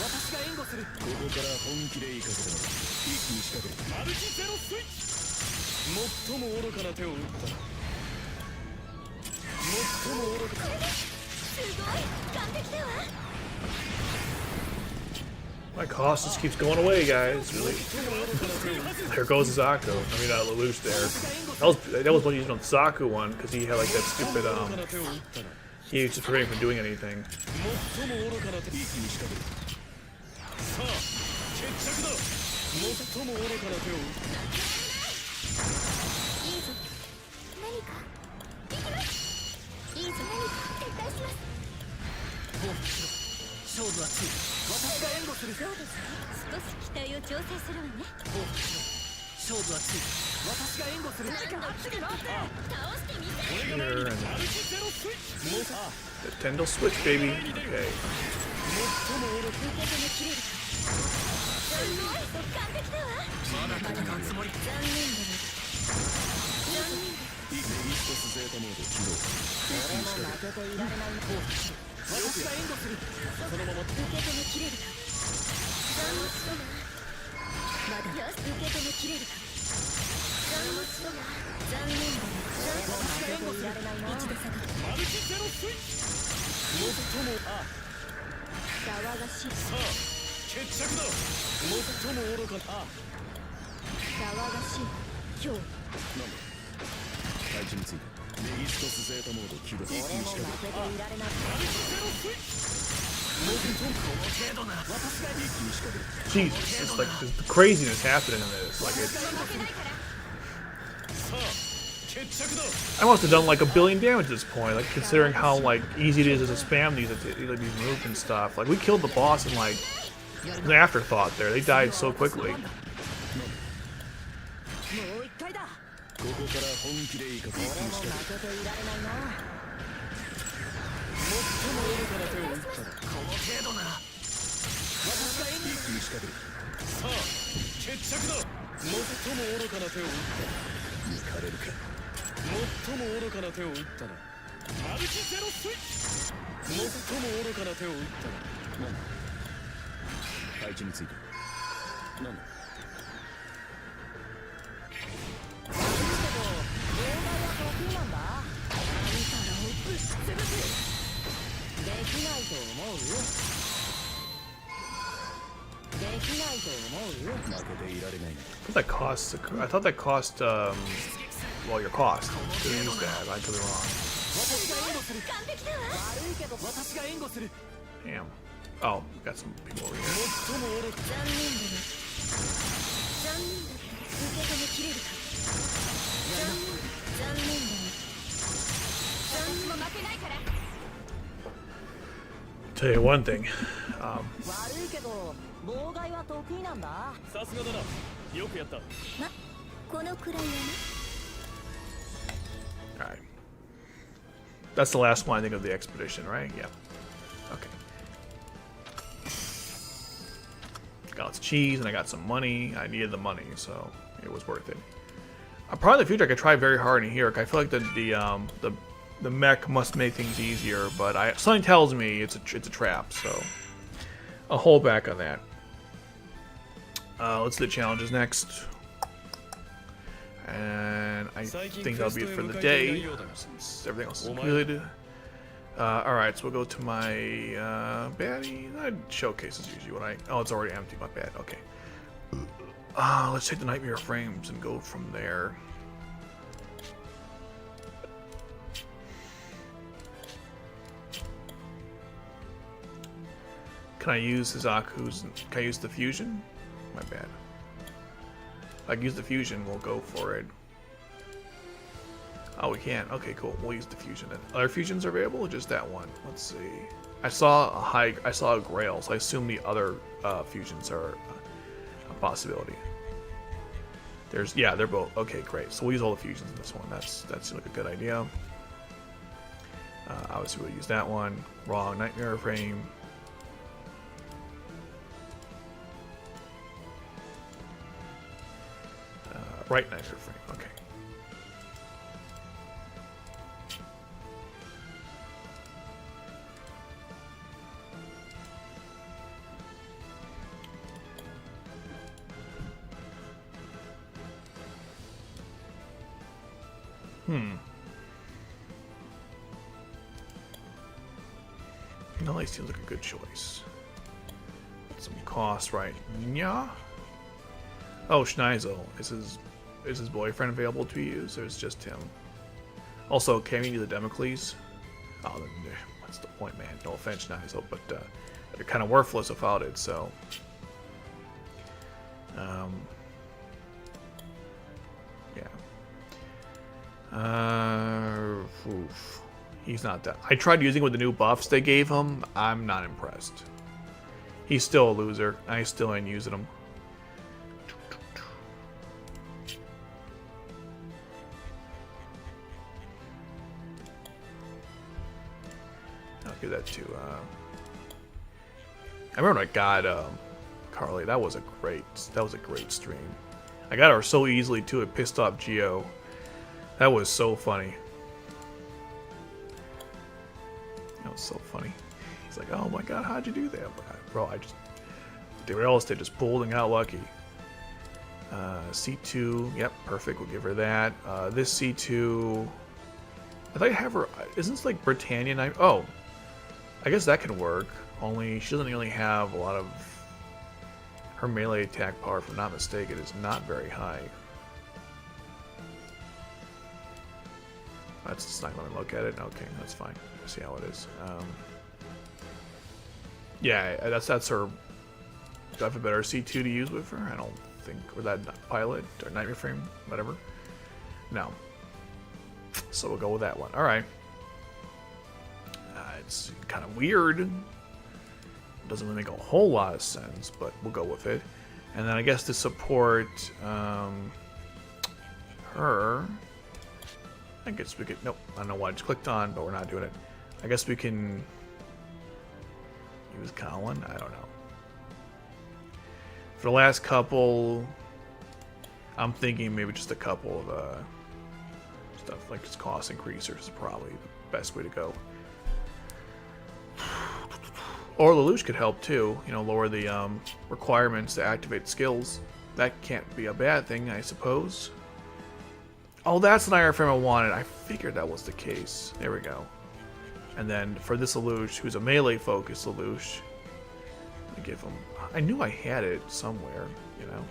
私が援護する。ここから本気でいい風だ。一気に仕掛ける。マルチゼロスイッチ。最も愚かな手を打ったな。最も愚かすごい完璧だわ My cost just keeps going away, guys. Really. There goes Zaku. I mean, Lelouch there. That was when he used on the Zaku one because he had like that stupid he was just preventing from doing anything. 最も愚かな手一気に仕掛ける。さあ決着だ。最も愚かな手を打った。いいぞ何か行きますいいぞ何か撤退します報復しろ。勝負はつい。私が援護する。そうですね少し期待を調整するわね報復しろ。勝負はつい。私が援護する。なんか熱くなって倒してみせ 俺が前にマルチゼロスイッチ。もうさあ Nintendo Switch, baby. Okay. 最も愚か受け止めきれるかすごい完璧だわまだ戦うつもり。残念だね残念だメギストスゼータモード起動。俺も負けていられない報復しろ。私が援護する。そのまま受け止めきれるか残念だなまだよし受け止めきれるか残念だな残念だな一度下がるマルチゼロスイッチ最も騒がしいさあ決着だ最も愚かな騒がしい今日なんだ配置についてメギストスゼータモード起動一気に仕掛ける負けていられないマルチゼロスイッチこの程度な私が一気に仕掛ける Jesus, it's like the craziness happening in this. Like it's, さあ決着だ I must have done like a billion damage at this point. Like considering how like easy it is to spam these moves and stuff. Like we killed the boss in like an afterthought there. They died so quickly. もう一回だここから本気でいいか一気に俺も仕掛ける負けていられないな最も愚かな手を打ったらこの程度なら私が一気に仕掛けるさあ決着だ最も愚かな手を打ったら行かれるか最も愚かな手を打ったらマルチゼロスイッチ最も愚かな手を打ったらなんだ配置についてなんだ動画は得意なんだあんたらをぶっ潰すできないと思うよできないと思うよ負けていられない I thought that cost well your cost to use that. I could be wrong. 私が援護する完璧だわ悪いけど私が援護する Damn. Oh, got some people over here. 最も愚か残念だな残念だけど受け止めきれるか残念だな私も負けないから Tell you one thing. 悪いけど妨害は得意なんださすがだなよくやったまこのくらいはね All right. That's the last one I think of the expedition, right? Yeah. Okay. Got lots of cheese and I got some money. I needed the money, so it was worth it. Probably in the future I could try very hard in here. I feel like the mech must make things easier, but something tells me it's a trap, so I'll hold back on that. Let's do the challenges next. And I think that'll be it for the day, since everything else is good. Alright, so we'll go to my baddie. Showcase is usually what oh, it's already empty, my bad, okay. Let's take the Nightmare Frames and go from there. Can I use Hizaku's, can I use the fusion? My bad. If I can use the fusion, we'll go for it. Oh, we can't. Okay, cool. We'll use the fusion then. Other fusions are available or just that one? Let's see. I saw a Grail, so I assume the other fusions are a possibility. Yeah, they're both. Okay, great. So we'll use all the fusions in this one. That seems like a good idea. Obviously, we'll use that one. Wrong Nightmare Frame. Right Nightmare Frame. Okay. Nelly seems like a good choice. Some cost, right? Yeah. Oh, Schneizel. Is his boyfriend available to be used, or is it just him? Also, can we do the Democles? Oh, then what's the point, man? No offense, Schneizel, but they're kind of worthless without it, so. Yeah. Oof. He's not that. I tried using with the new buffs they gave him. I'm not impressed. He's still a loser. I still ain't using him. I'll give that to. I remember I got Carly. That was a great stream. I got her so easily too. It pissed off Geo. That was so funny. That was so funny. He's like, "Oh my god, how'd you do that, bro? I just did real estate, just pulled and got lucky." C2, yep, perfect. We'll give her that. This C2, I thought I have her. Isn't this like Britannia knife? Oh, I guess that can work. Only she doesn't really have a lot of her melee attack power. If I'm not mistaken, is not very high. That's just not going to look at it. Okay, that's fine. Let's see how it is. Yeah, that's her. Do I have a better C2 to use with her? I don't think. Or that pilot or nightmare frame, whatever. No. So we'll go with that one. All right. It's kind of weird. It doesn't really make a whole lot of sense, but we'll go with it. And then I guess to support her, I guess we could. Nope, I don't know why I just clicked on, but we're not doing it. I guess we can use Colin. I don't know. For the last couple, I'm thinking maybe just a couple of stuff like just cost increasers is probably the best way to go. Or Lelouch could help too, you know, lower the requirements to activate skills. That can't be a bad thing, I suppose. Oh, that's an iron frame I wanted. I figured that was the case. There we go. And then for this Lelouch, who's a melee focused Lelouch, I give him. I knew I had it somewhere, you know.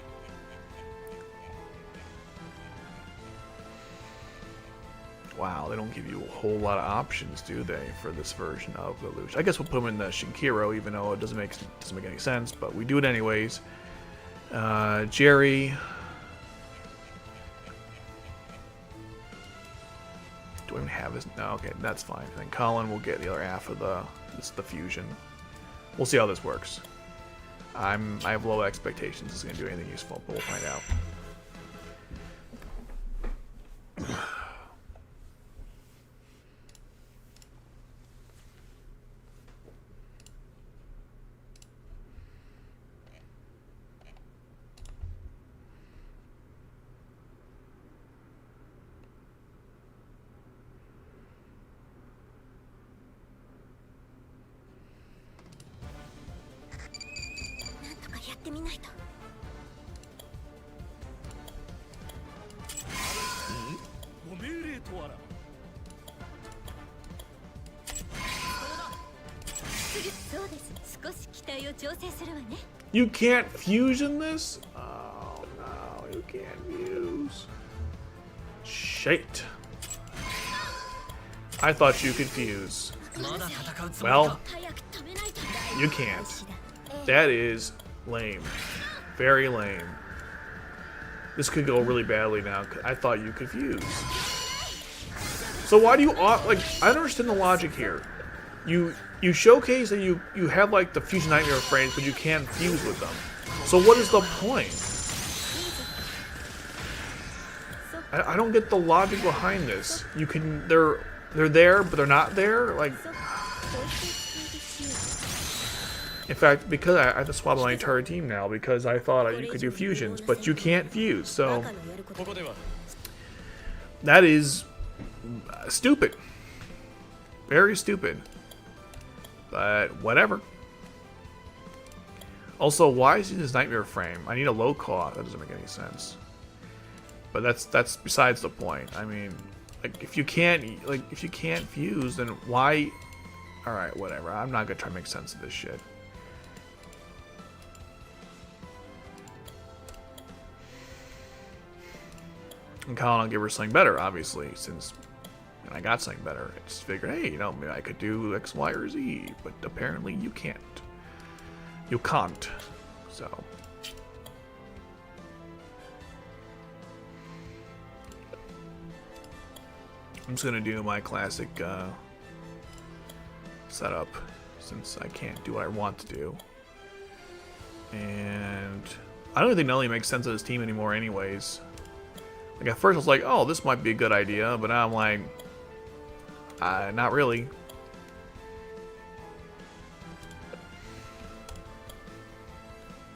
Wow, they don't give you a whole lot of options, do they, for this version of Lelouch? I guess we'll put him in the Shinkiro, even though it doesn't make any sense, but we do it anyways. Jerry. Do I even have his? No, okay, that's fine. And then Colin will get the other half of the fusion. We'll see how this works. I have low expectations it's going to do anything useful, but we'll find out. You can't fusion this? Oh no, you can't fuse. Shit. I thought you could fuse. Well, you can't. That is lame. Very lame. This could go really badly now. I thought you could fuse. So why do you like? I don't understand the logic here. You showcase that you have like the fusion nightmare frames, but you can't fuse with them. So what is the point? I don't get the logic behind this. You can they're there, but they're not there. Like, in fact, because I have to swap my entire team now because I thought you could do fusions, but you can't fuse. So that is stupid. Very stupid. But whatever. Also, why is he this nightmare frame? I need a low cost. That doesn't make any sense. But that's besides the point. I mean, like if you can't fuse, then why? All right, whatever. I'm not gonna try to make sense of this shit. And Colin, I'll give her something better, obviously, since. And I got something better. I just figured, hey, you know, maybe I could do X, Y, or Z, but apparently you can't. You can't. So. I'm just gonna do my classic setup since I can't do what I want to do. And I don't think Nelly makes sense of this team anymore anyways. Like at first I was like, oh, this might be a good idea, but now I'm like, not really.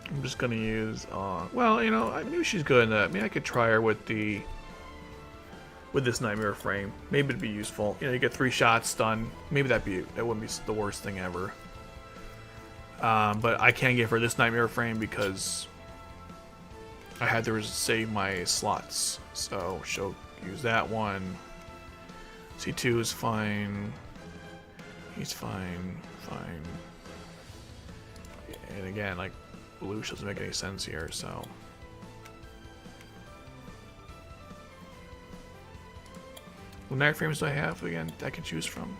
I'm just gonna use, well, you know, I knew she's good in that. I mean, I could try her with this nightmare frame. Maybe it'd be useful. You know, you get 3 shots done. Maybe that wouldn't be the worst thing ever. But I can't give her this nightmare frame because I had to save my slots, so she'll use that one. C2 is fine. He's fine. And again, like, blue doesn't make any sense here, so. What night frames do I have again I can choose from?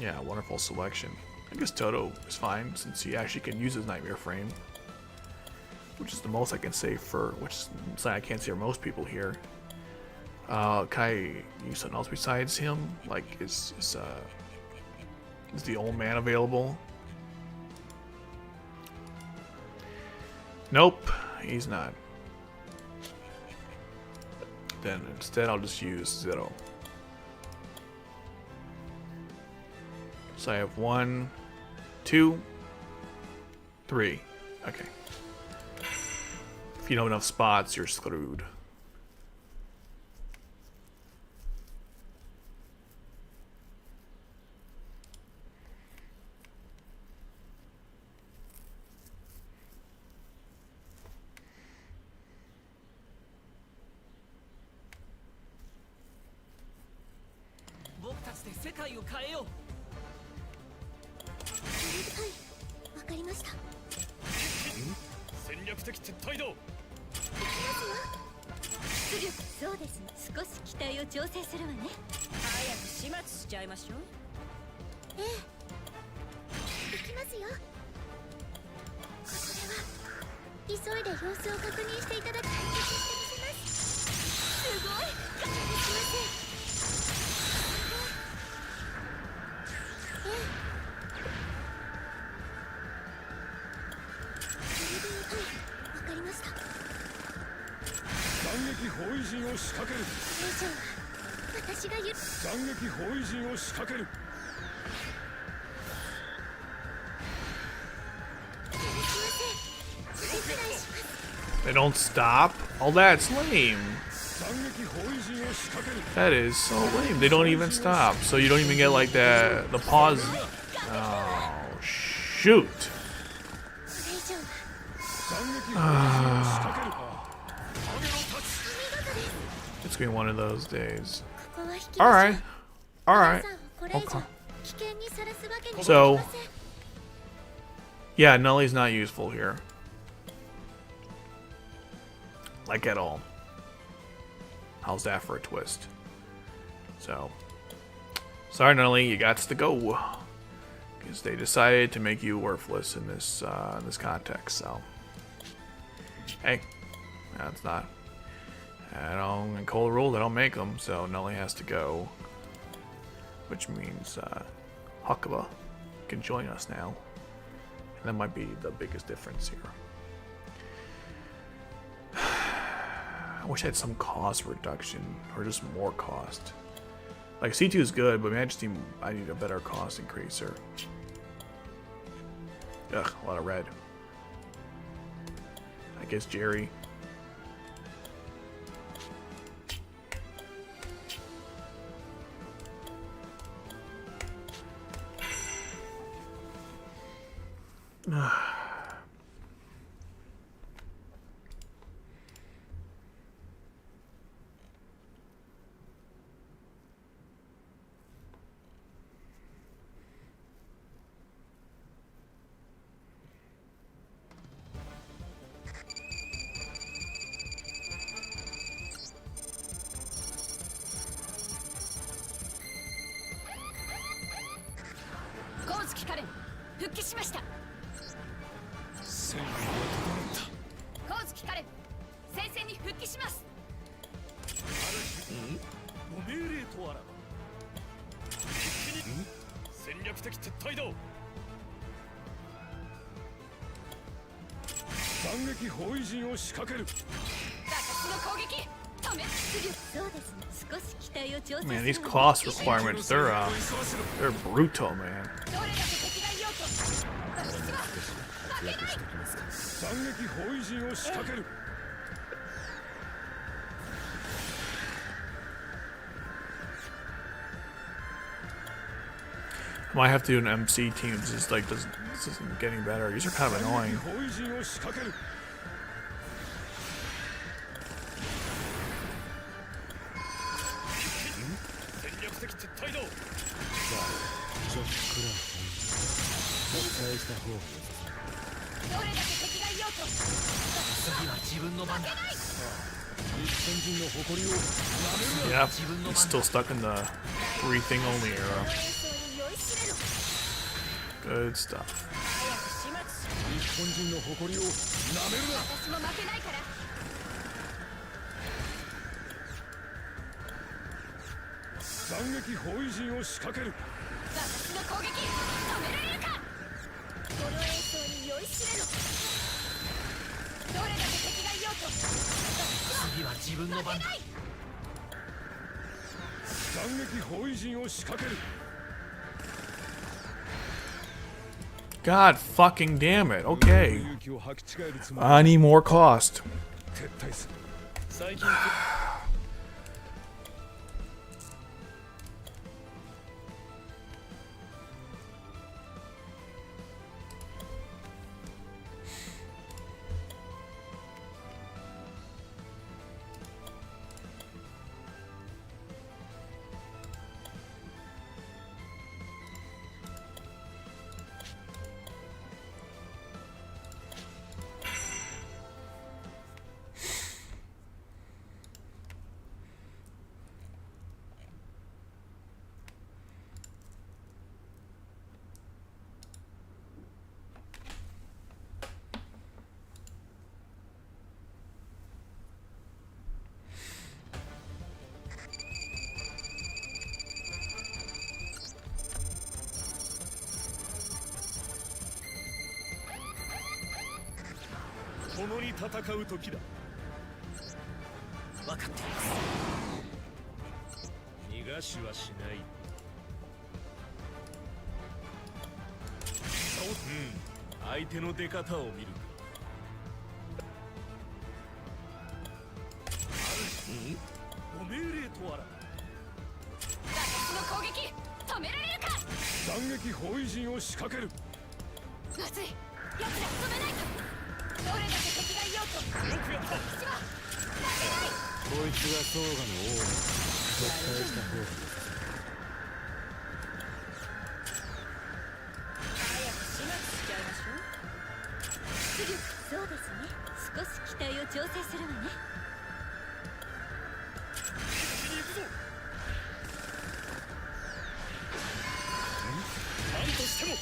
Yeah, wonderful selection. I guess Toto is fine since he actually can use his nightmare frame, which is the most I can say for, which is something I can't say for most people here. Can I use something else besides him? Like, is the old man available? Nope, he's not. Then instead I'll just use Zero. So I have 1, 2, 3. Okay. If you don't have enough spots, you're screwed. They don't stop? Oh, that's lame. That is so lame. They don't even stop. So you don't even get like the pause. Oh, shoot. It's been one of those days. Alright. Alright. Okay. So, yeah, Nully's not useful here. Like at all. How's that for a twist? So, sorry Nully, you got to go. Because they decided to make you worthless in this context, so. Hey, that's not. I don't, in Cold Rule, they don't make them, so Nully has to go. Which means Hakuba can join us now. And that might be the biggest difference here. I wish I had some cost reduction, or just more cost. Like, C2 is good, but I need a better cost increaser. Ugh, a lot of red. I guess Jerry. Man, these cost requirements, they're brutal, man. Might have to do an MC team. This is like this isn't getting better. These are kind of annoying. 包囲陣を仕掛ける 戦略的撤退だ ちょっくら返した方が どれだけ敵がいようと次は自分の番だ 日本人の誇りを舐めるな Yep, he's still stuck in the 3 thing only era. 演奏に酔いしれろ Good stuff. 早く始末し日本人の誇りを舐めるな 私も負けないから斬撃包囲陣を仕掛ける 私の攻撃止められるかこの演奏に酔いしれろどれだけ敵がいようと次は自分の番だ 斬撃包囲陣を仕掛ける God fucking damn it. Okay. 勇気を履き違えるつもり I need more cost. 撤退する 最近 共に戦う時だ分かっています逃がしはしない相手の出方を見るご命令とあら私の攻撃止められるか斬撃包囲陣を仕掛けるまずい奴ら止めないとどれだけ敵がいようとよくやった私はこいつがソーガの王撤退した方が早く始末しちゃいましょうそうですね少し期待を調整するわね一気に行くぞ何としても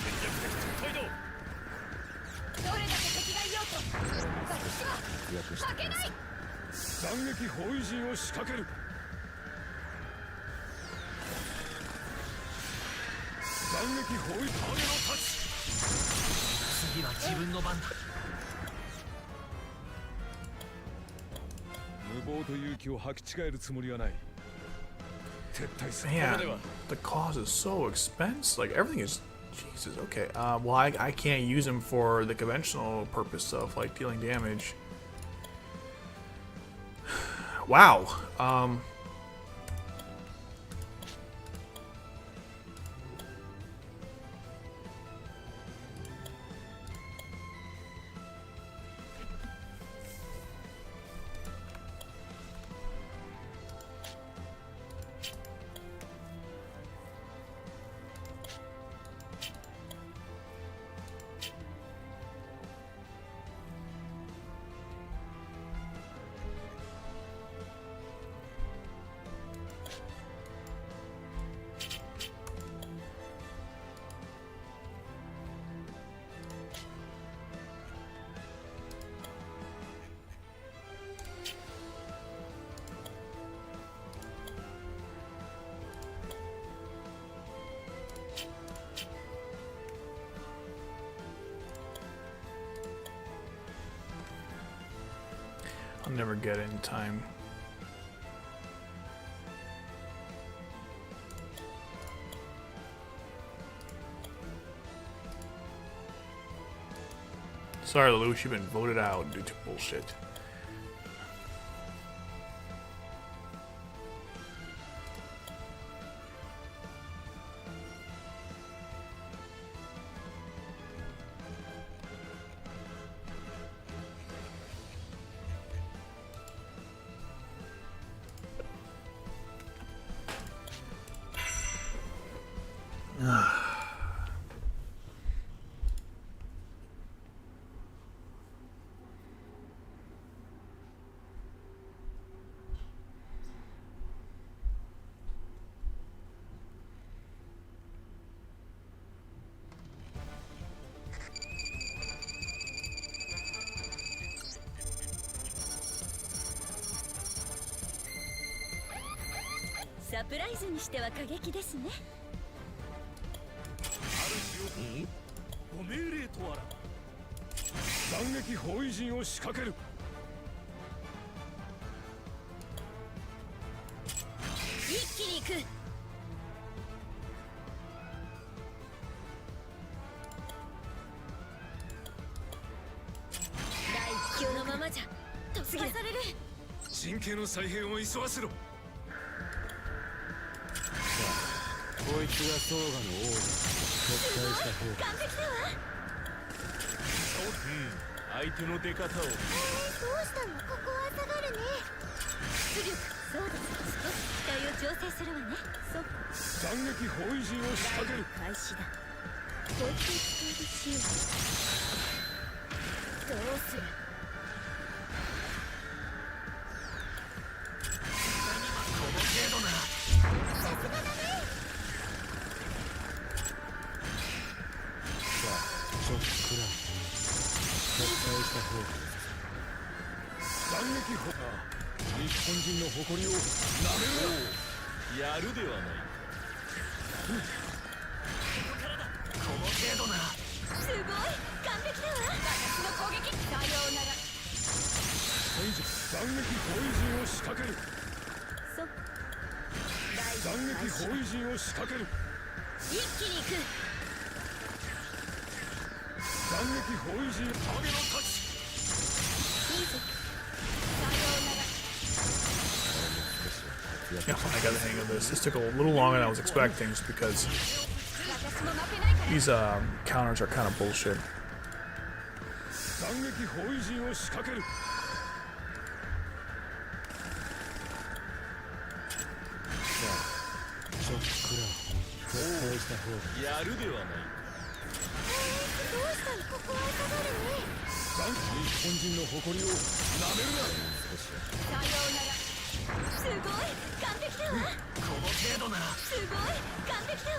戦略的撤退だどれだけ敵がいようと私は負けない斬撃包囲陣を仕掛ける斬撃包囲影の太刀次は自分の番だ無謀と勇気を履き違えるつもりはない撤退する Man, the cost is so expensive. Like everything is, Jesus. Okay. Well, I can't use them for the conventional purpose of like dealing damage. Wow. I'll never get it in time. Sorry, Lelouch, you've been voted out due to bullshit. サプライズにしては過激ですね。ご命令とあら斬撃包囲陣を仕掛ける。一気に行く。第一級のままじゃ突破される。神経の再編を急がせろ。こいつがソーガの王だ。撤退した方が。完璧だわ。相手の出方を。どうしたの？ここは下がるね。出力。そうです。少し機体を調整するわね。そっか。斬撃包囲陣を仕掛ける。開始だ。こいつを使えるシーン。どうする？ちょっとくらい撤退した方が。斬撃砲日本人の誇りをなめるな。やるではないか。この程度な。すごい完璧だわ。私の攻撃。さようなら。斬撃包囲陣を仕掛ける。そっか。斬撃包囲陣を仕掛ける。一気に行く。斬撃包囲陣影のタッチ。いいぞ。さようなら。Yeah, I got the hang of this. This took a little longer than I was expecting just because 私も負けないから。 these counters are kind of bullshit. 斬撃包囲陣を仕掛ける。ちょっとくらい撤退した方が。やるではない。どうしたの？ここは下がるね。日本人の誇りをなめるな。さようなら。すごい完璧だわ。この程度な。すごい完璧だわ。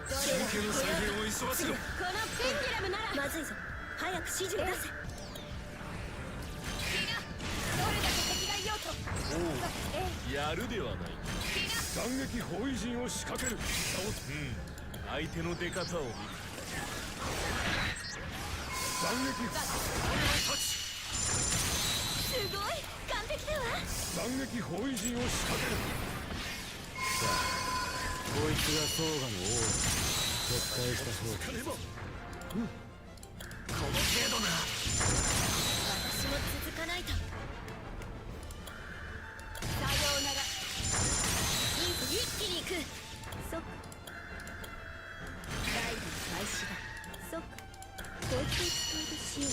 神経の再編を急がせろ。このペンデュラムならまずいぞ。早く指示を出せ。どれだけ敵がいようと。やるではない。斬撃包囲陣を仕掛ける。相手の出方を見る。斬撃タッチ。すごい完璧だわ。斬撃包囲陣を仕掛ける。さあこいつがソーガの王だ。撤退した方が。この程度な。私も続かないと。さようなら。一気に行く。そっか。ライブ開始だ。そっか。こいつを使えるシーン。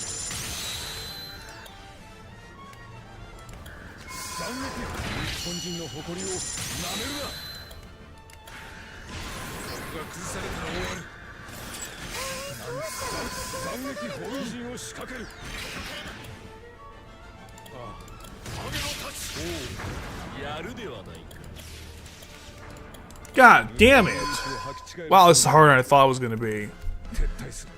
斬撃日本人の誇りをなめるな。ここが崩されたら終わる。斬撃包囲陣を仕掛ける。影のタッチ。やるではないか。 God damn it! Wow, this is harder than I thought it was gonna be. 撤退する。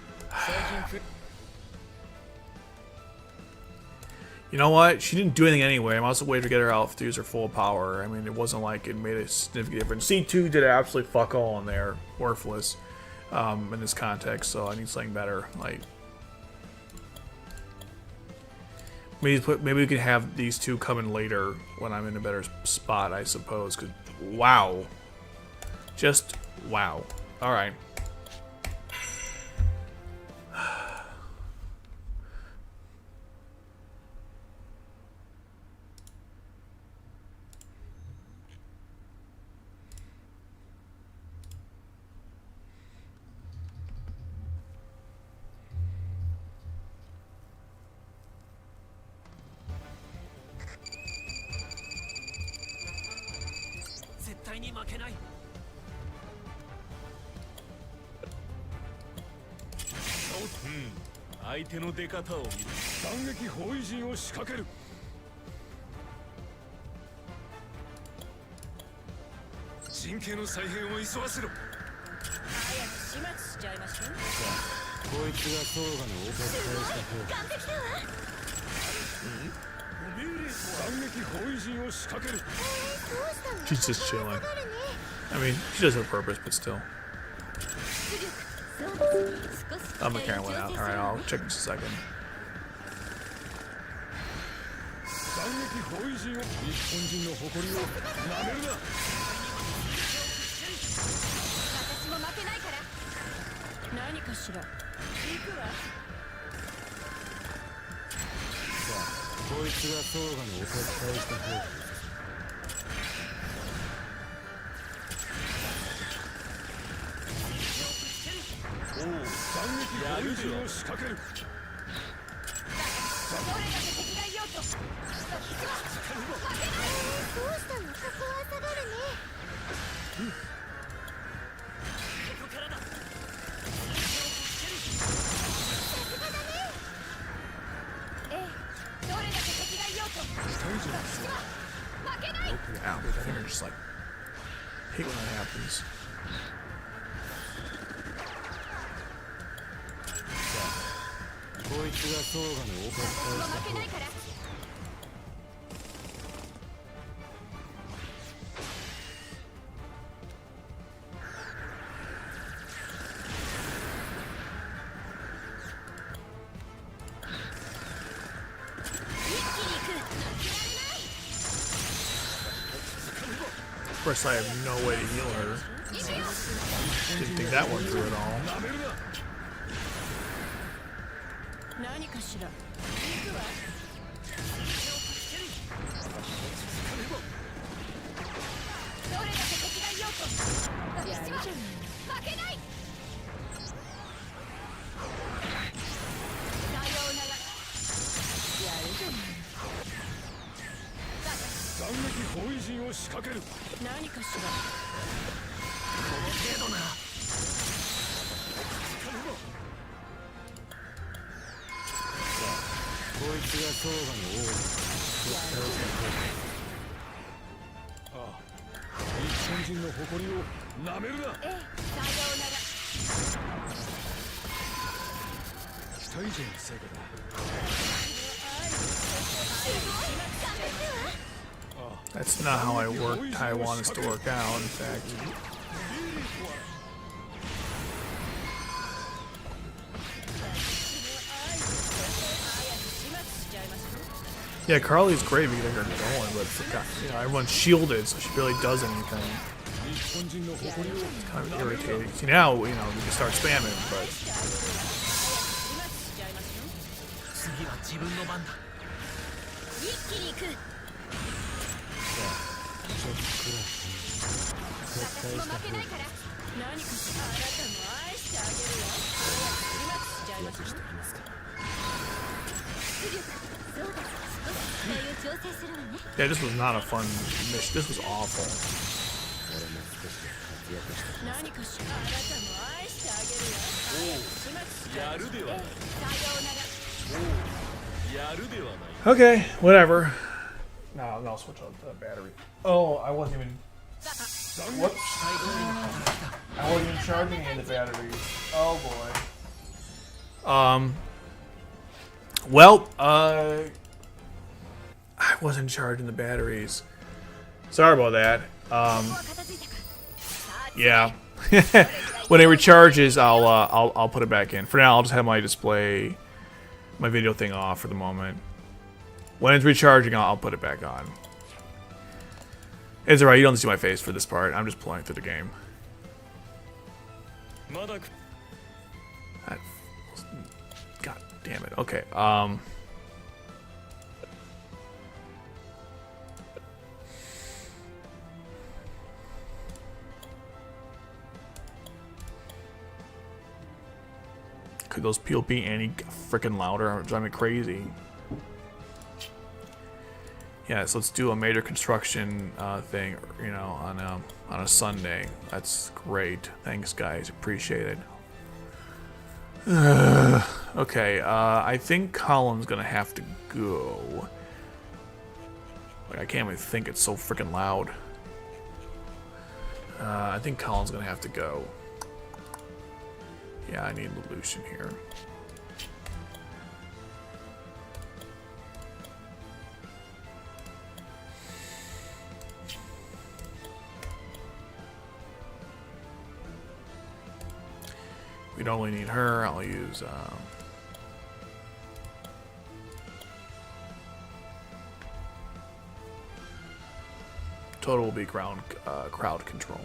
You know what? She didn't do anything anyway. I must have waited to get her out to use her full power. I mean, it wasn't like it made a significant difference. C2 did absolutely fuck all in there. Worthless in this context, so I need something better. Like, maybe we can have these two come in later when I'm in a better spot, I suppose. Cause wow, just wow. All right. Hmm. 相手の出方を見る。斬撃包囲陣を仕掛ける。陣形の再編を急がせろ。早く始末しちゃいましょう。こいつがソーガの王を撤退した方が。完璧だわ。ご命令 She's just chilling. I mean, she does have a purpose, but still. Oh, my camera went out. Alright, I'll check in just a second. Ow, I think I just like hate when that happens. Of course, I have no way to heal her. Didn't think that one through at all. That's not how I work. I want us to work out, in fact. Yeah, Carly's great because they're going, but you know, everyone's shielded, so she barely does anything. It's kind of irritating. See, now, you know, we can start spamming, but... Yeah, this was not a fun mission. This was awful. Okay, whatever. No, I'll switch on the battery. Oh, I wasn't even... Whoops. I wasn't even charging any of the batteries. Oh boy. Well, I wasn't charging the batteries. Sorry about that. Yeah. When it recharges, I'll put it back in. For now, I'll just have my display, my video thing off for the moment. When it's recharging, I'll put it back on. It's alright, you don't see my face for this part. I'm just playing through the game. God damn it. Okay, could those people be any freaking louder? Drive me crazy. Yeah, so let's do a major construction thing, you know, on a Sunday. That's great. Thanks, guys. Appreciate it. Okay, I think Colin's gonna have to go. Like, I can't even think. It's so freaking loud. I think Colin's gonna have to go. Yeah, I need Lelouch in here. We don't really need her. I'll use. Total will be crowd control.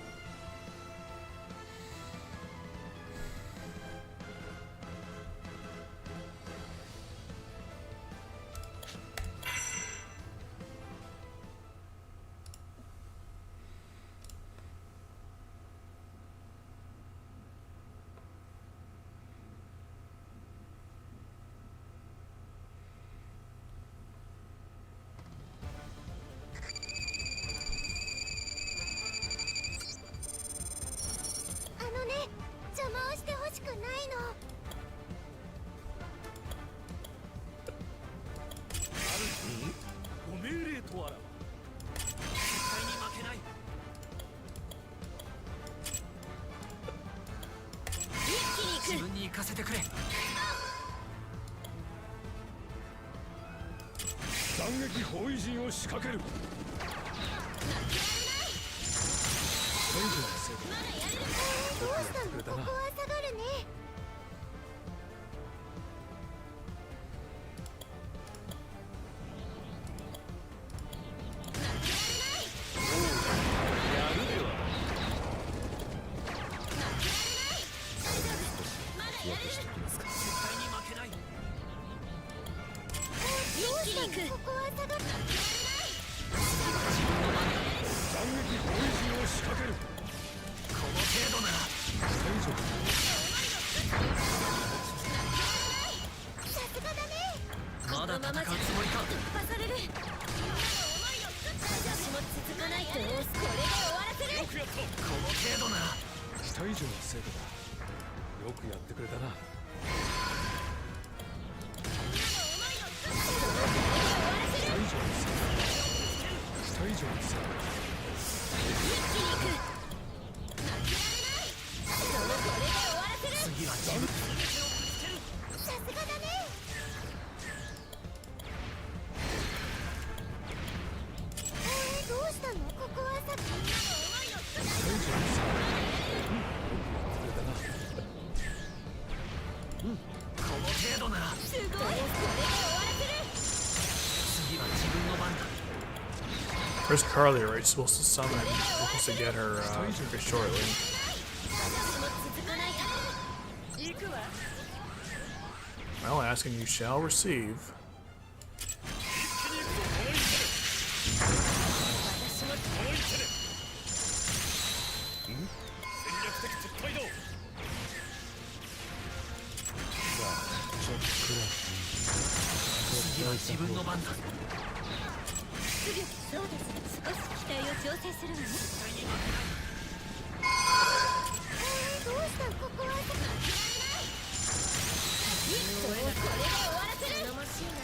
Where's Carly? Right, she's supposed to summon. We're supposed to get her very shortly. Well, asking you shall receive.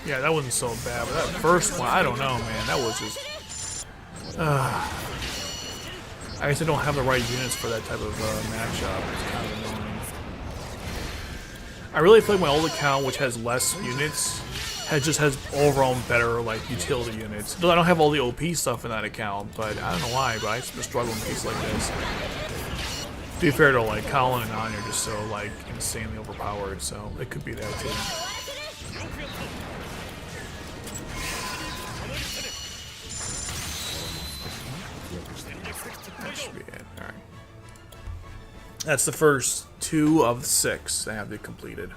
Yeah, that wasn't so bad, but that first one, I don't know, man. That was just. I guess I don't have the right units for that type of matchup. It's kind of annoying. I really feel like my old account, which has less units, just has overall better like utility units. I don't have all the OP stuff in that account, but I don't know why. But I just struggle in cases like this. To be fair, though, like Colin and Anya are just so like insanely overpowered, so it could be that too. That should be it. All right. That's the first 2 of 6 that have been completed.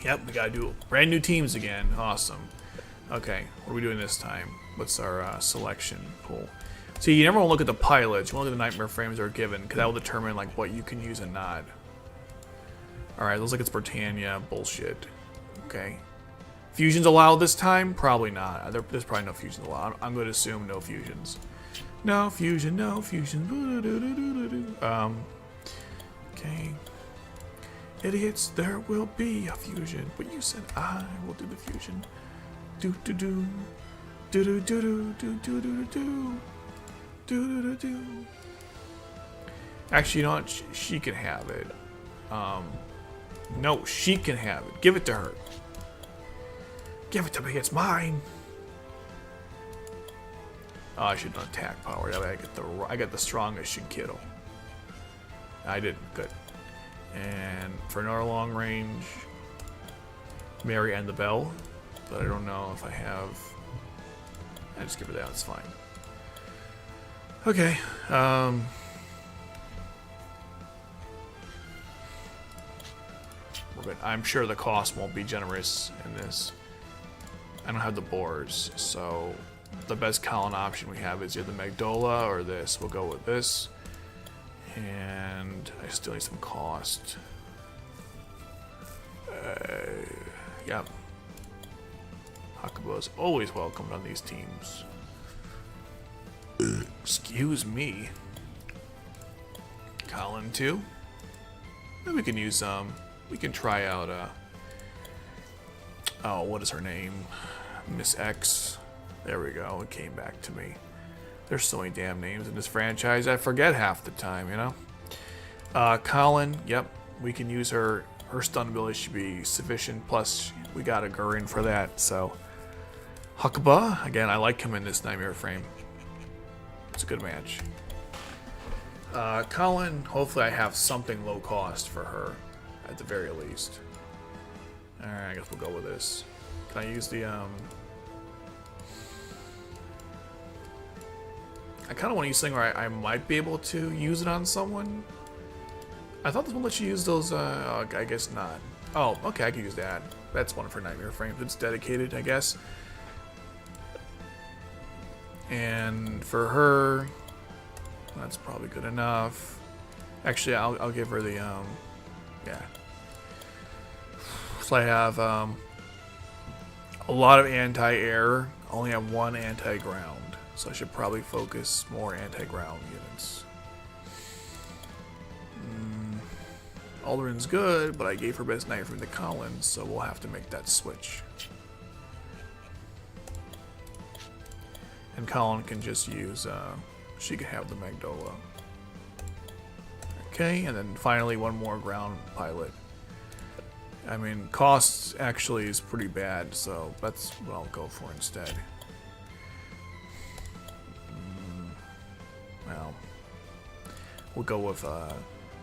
Yep, we gotta do brand new teams again. Awesome. Okay, what are we doing this time? What's our selection pool? See, you never want to look at the pilots. You want to look at the nightmare frames that are given, because that will determine like what you can use and not. Alright, looks like it's Britannia. Bullshit. Okay. Fusions allowed this time? Probably not. There's probably no fusions allowed. I'm going to assume no fusions. No fusion, no fusion. Okay. Idiots, there will be a fusion. But you said I will do the fusion. Do do do. Do do do do do do do do. Do do do do. Actually, you know what? She can have it. No, she can have it. Give it to her. Give it to me. It's mine. Oh, I should have done attack power. That way I get the strongest Shinkido. I didn't. Good. And for another long range, Mary and the Bell. But I don't know if I have. I just give her that. It's fine. Okay. But I'm sure the cost won't be generous in this. I don't have the boars, so the best Colin option we have is either Magdola or this. We'll go with this. And I still need some cost. Yep. Hakuba is always welcomed on these teams. Excuse me. Colin too. Maybe we can use we can try out oh, what is her name? Miss X. There we go. It came back to me. There's so many damn names in this franchise. I forget half the time, you know. Colin. Yep. We can use her. Her stun ability should be sufficient. Plus, we got a Gurin for that. So, Hakuba. Again, I like him in this Nightmare frame. It's a good match. Colin. Hopefully, I have something low cost for her. At the very least. Alright, I guess we'll go with this. Can I use the, I kind of want to use something where I might be able to use it on someone. I thought this one lets you use those, oh, I guess not. Oh, okay, I can use that. That's one of her Nightmare frames. It's dedicated, I guess. And for her, that's probably good enough. Actually, I'll give her the, yeah. So I have a lot of anti-air, only have one anti-ground. So I should probably focus more anti-ground units. Aldrin's good, but I gave her best knife from the Collins, so we'll have to make that switch. And Colin can just use, she can have the Magdola. Okay, and then finally one more ground pilot. I mean, costs actually is pretty bad, so that's what I'll go for instead. Well, we'll go with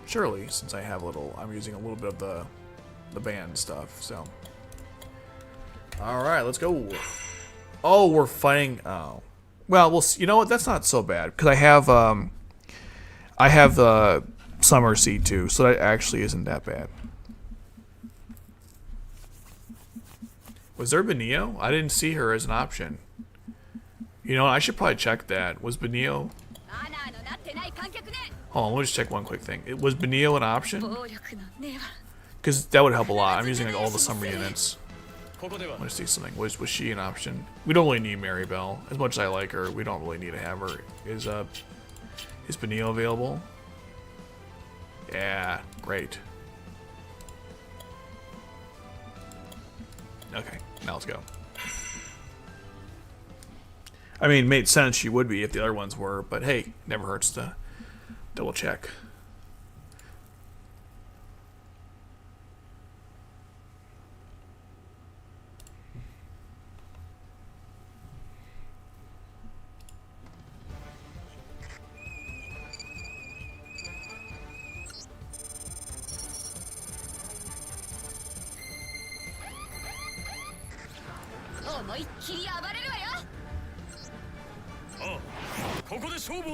Shirley, since I have I'm using a little bit of the band stuff, so. Alright, let's go. Oh, we're fighting, oh. Well, we'll see. You know what, that's not so bad, because I have the Summer C2, so that actually isn't that bad. Was there Benio? I didn't see her as an option. You know, I should probably check that. Was Benio? Hold on, let me just check one quick thing. Was Benio an option? Because that would help a lot. I'm using like all the summer units. Let me see something. Was she an option? We don't really need Maribel. As much as I like her, we don't really need to have her. Is Benio available? Yeah, great. Okay, now let's go. I mean, it made sense she would be if the other ones were, but hey, never hurts to double check.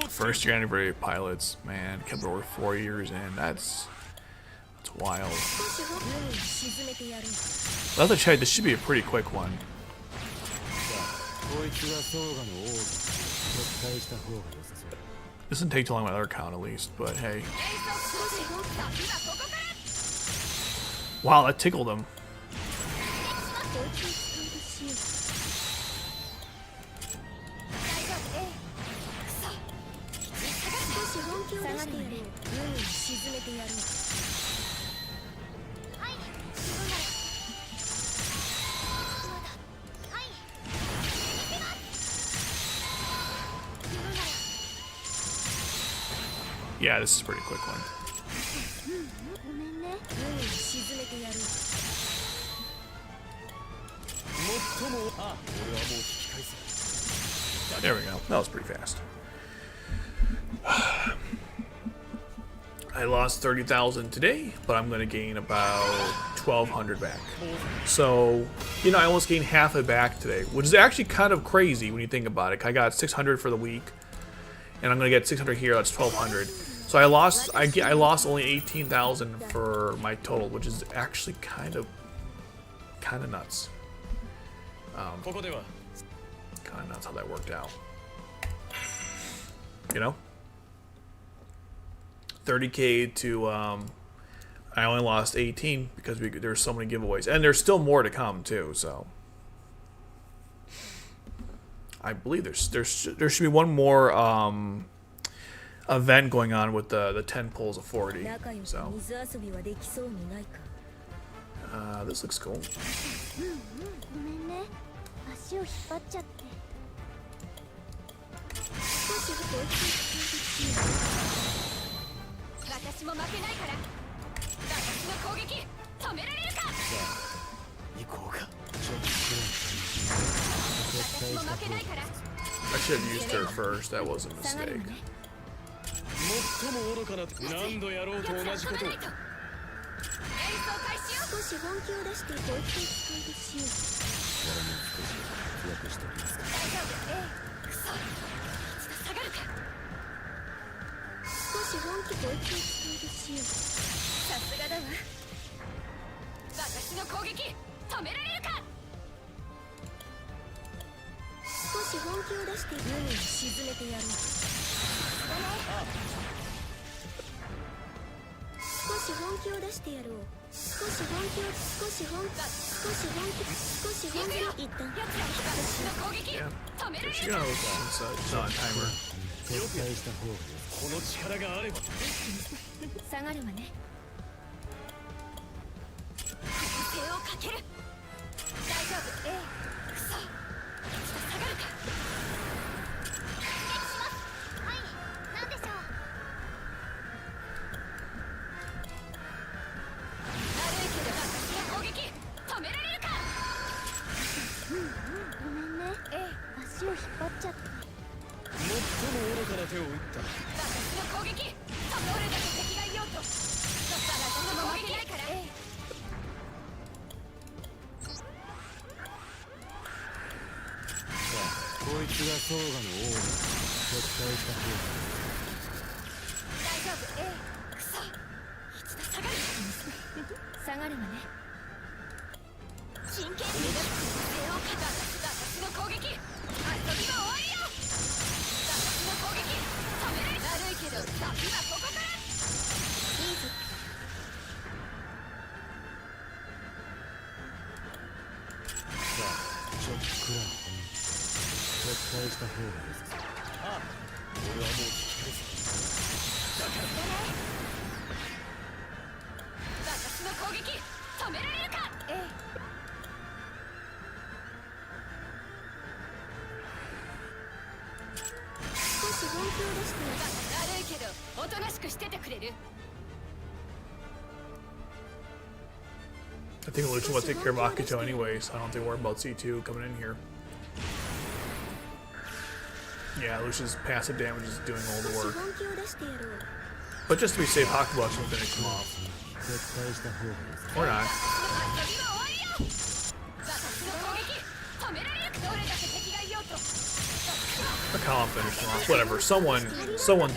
First year anniversary pilots, man, kept over 4 years in. That's wild. Let's check. This should be a pretty quick one. Doesn't take too long on my other count at least, but hey. Wow, that tickled him. Yeah, this is a pretty quick one. ごめんね海に沈めてやる最もあ俺はもう引き返す There we go. That was pretty fast. I lost 30,000 today, but I'm going to gain about 1,200 back. So, you know, I almost gained half it back today, which is actually kind of crazy when you think about it. I got 600 for the week, and I'm going to get 600 here. That's 1,200. So I lost only 18,000 for my total, which is actually kind of nuts. ここでは Kind of nuts how that worked out. You know? 30K to, I only lost 18 because there's so many giveaways. And there's still more to come, too, so. I believe there should be one more event going on with the 10 pulls of 40. 仲良く So, 水遊びはできそうにないか this looks cool. ごめんね足を引っ張っちゃって少し太い私も負けないから私の攻撃止められるか行こうか 私も負けないから I should have used her first. That was a 下がる mistake. わね最も愚かな何度やろうと同じことを演奏開始よ少し本気を出してこいつを使い出しよう約しておりますか大丈夫クソ一度下がるか少し本気こいつを使い出しようさすがだわ私の攻撃止められるか少し本気を出して海に沈めてやろう少し本気を出してやろう少し本気一旦私の攻撃 Yeah. 止めら There れ she る goes. か It's on timer. 撤退した方がいいこの力があれば下がるわね手をかける大丈夫クソ一度下がるかはい何でしょう悪いけど私の攻撃止められるかごめんね足を引っ張っちゃった最も愚かな手を打った私の攻撃どれだけ敵がいようと私の攻撃ないからこいつがソーガの王だ撤退した方が大丈夫クソ一度下がる下がるわね真剣に手をかた私の攻撃遊びは終わりよ私の攻撃止められ悪いけど先はここからいいぞさあちょっくら撤退した方がいいですああ俺はもう引き返すだから私の攻撃止められるか少し本気を出して悪いけどおとなしくしててくれる I think Lucian will take care of Akito anyway, so I don't have to worry about C2 coming in here. Yeah, Lucian's passive damage is doing all the 少し work. 本気を出してやろう But just to be safe, Hakuba should finish him off. 撤退した方がいいです Or not. 遊びは終わりよ私の攻撃止められるどれだけ敵がいようと The column finished him off. Whatever. Someone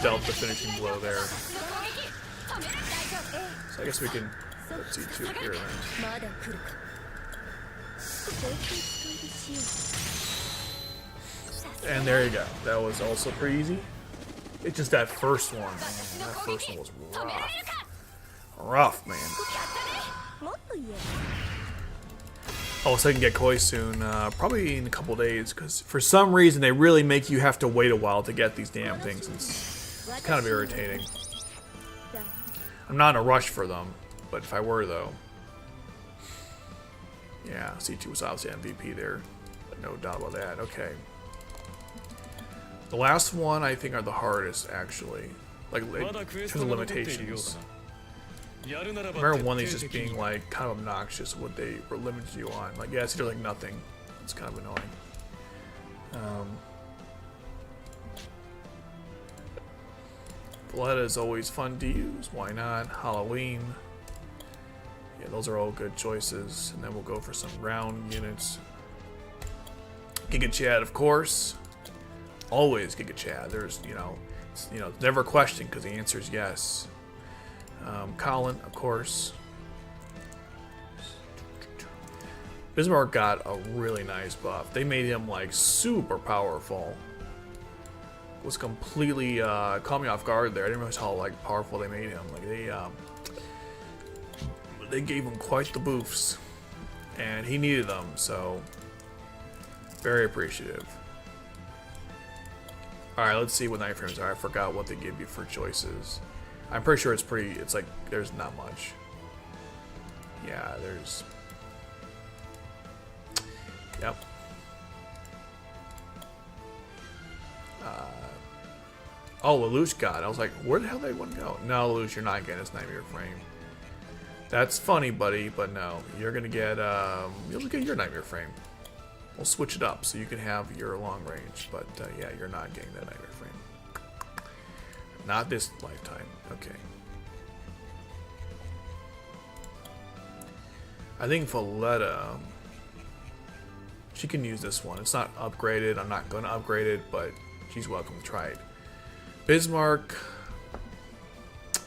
dealt the finishing blow there. 私の攻撃止められ大丈夫 So I guess we can put C2 here then. まだ来るかこいつを使い出しよう And there you go. That was also pretty easy. It's just that first one. Man, that first one was rough. Rough, man. もっと言え Oh, so I can get koi soon. Probably in a couple days, because for some reason they really make you have to wait a while to get these damn things. It's kind of irritating. I'm not in a rush for them, but if I were though, yeah, C2 was obviously MVP there, no doubt about that. Okay, the last one I think are the hardest actually. like in まだクエス terms ト of が残っているようだ limitations. なやるなら I ば remember one of these 徹 just 底的 being に like kind of obnoxious what they were limited you on. Like, yeah, it's either like nothing. It's kind of annoying. Valletta is always fun to use. Why not? Halloween. Yeah, those are all good choices. And then we'll go for some round units. Giga Chad, of course. Always Giga Chad. There's, it's never a question because the answer is yes. Colin, of course. Bismarck got a really nice buff. They made him like super powerful. Was completely caught me off guard there. I didn't realize how like powerful they made him. Like they gave him quite the boofs, and he needed them. So very appreciative. All right, let's see what night frames are. I forgot what they give you for choices. I'm pretty sure it's like there's not much. Yeah, there's. Yep. Oh, Lelouch got it. I was like, where the hell did one go? No, Lelouch, you're not getting this Nightmare Frame. That's funny, buddy, but no. You're gonna get, you'll get your Nightmare Frame. We'll switch it up so you can have your long range, but yeah, you're not getting that Nightmare Frame. Not this lifetime. Okay. I think Valletta, she can use this one. It's not upgraded. I'm not going to upgrade it, but she's welcome to try it. Bismarck.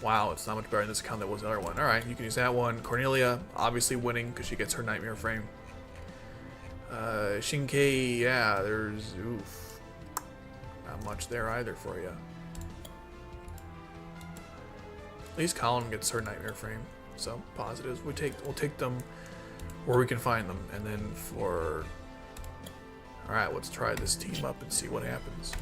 Wow, it's not much better in this account than was the other one. Alright, you can use that one. Cornelia, obviously winning because she gets her Nightmare Frame. Shinkei, yeah, there's... Oof. Not much there either for you. At least Colin gets her Nightmare Frame. So, positives. We'll take them where we can find them. And then for... Alright, let's try this team up and see what happens.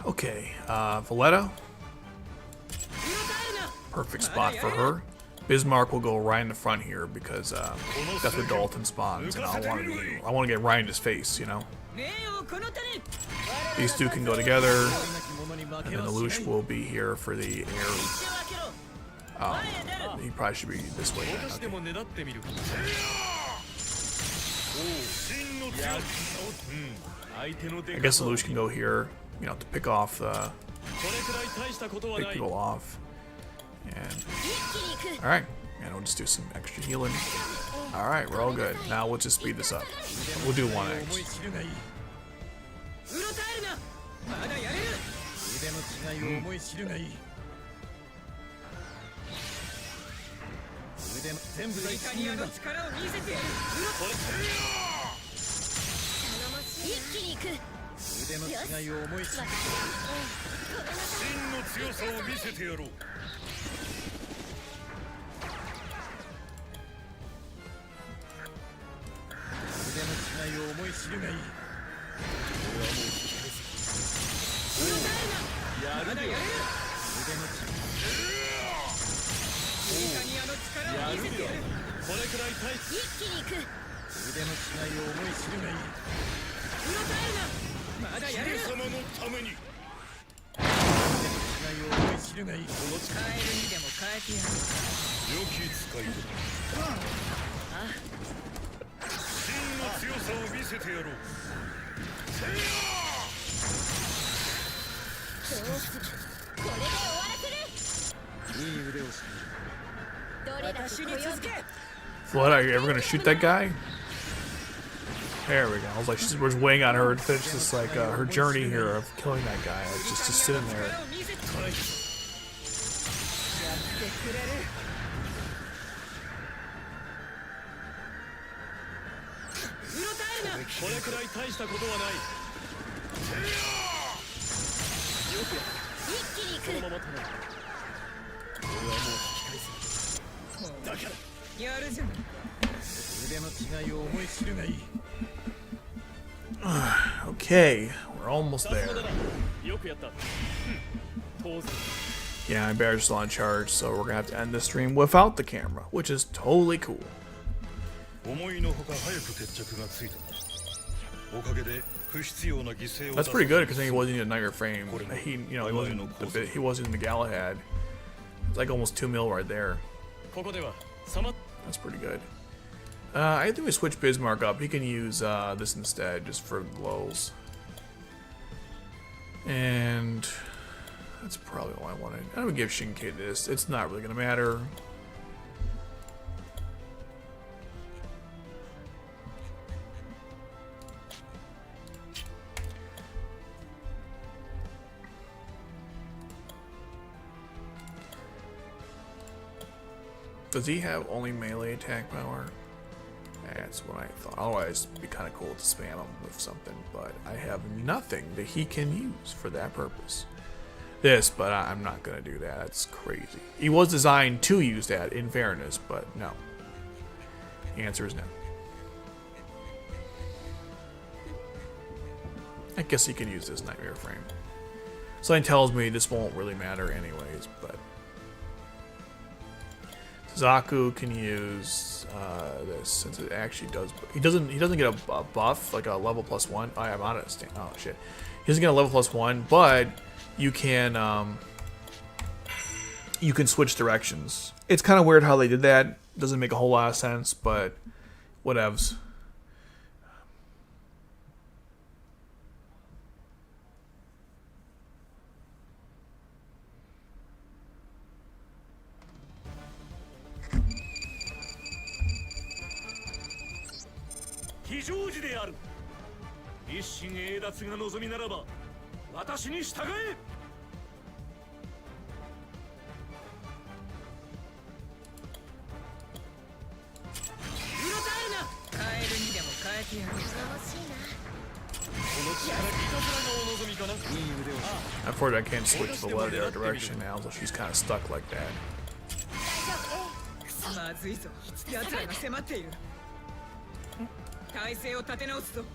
Okay, Valletta. Perfect spot for her. Bismarck will go right in the front here because that's where Dalton spawns, and I want to get right in his face, you know. These two can go together, and then Lelouch will be here for the air. He probably should be this way. Okay. I guess Lelouch can go here, to pick off pick people off. And alright, and we'll just do some extra healing. Alright, we're all good. Now we'll just speed this up. We'll do 1x. What, are you ever gonna shoot that guy? There we go. I was like, we're just waiting on her to finish this, like, her journey here of killing that guy. Like, just sitting there. 気に行そのく。まま頼む。俺はもう引き返す。だからやるじゃない。腕の違いを思い知るがいい。 Okay, we're almost さすが there. だな。よくやった。当然。 Yeah, my battery's still on charge, so we're gonna have to end the stream without the camera, which is totally cool. 思いのほか早く決着がついた。おかげで不必要な犠牲を。 That's pretty good because he wasn't in a nightmare frame. He, you know, he wasn't in the Galahad. It's like almost 2 mil right there. ここではさま。 That's pretty good. I think we switch Bismarck up. He can use this instead, just for lows. And that's probably all I wanted. I'm gonna give Shinkai this. It's not really gonna matter. Does he have only melee attack power? That's what I thought. Otherwise, it'd be kind of cool to spam him with something, but I have nothing that he can use for that purpose. This, but I'm not going to do that. That's crazy. He was designed to use that, in fairness, but no. The answer is no. I guess he can use this nightmare frame. Something tells me this won't really matter anyways, but... Zaku can use this since it actually does. He doesn't get a buff like a level +1. I'm on it. Oh shit. He doesn't get a level +1, but you can switch directions. It's kind of weird how they did that. Doesn't make a whole lot of sense, but whatevs. Unfortunately, I can't switch to the other direction now, so she's kind of stuck like that. まずいぞ。奴らが迫っている。体勢を立て直すぞ。よ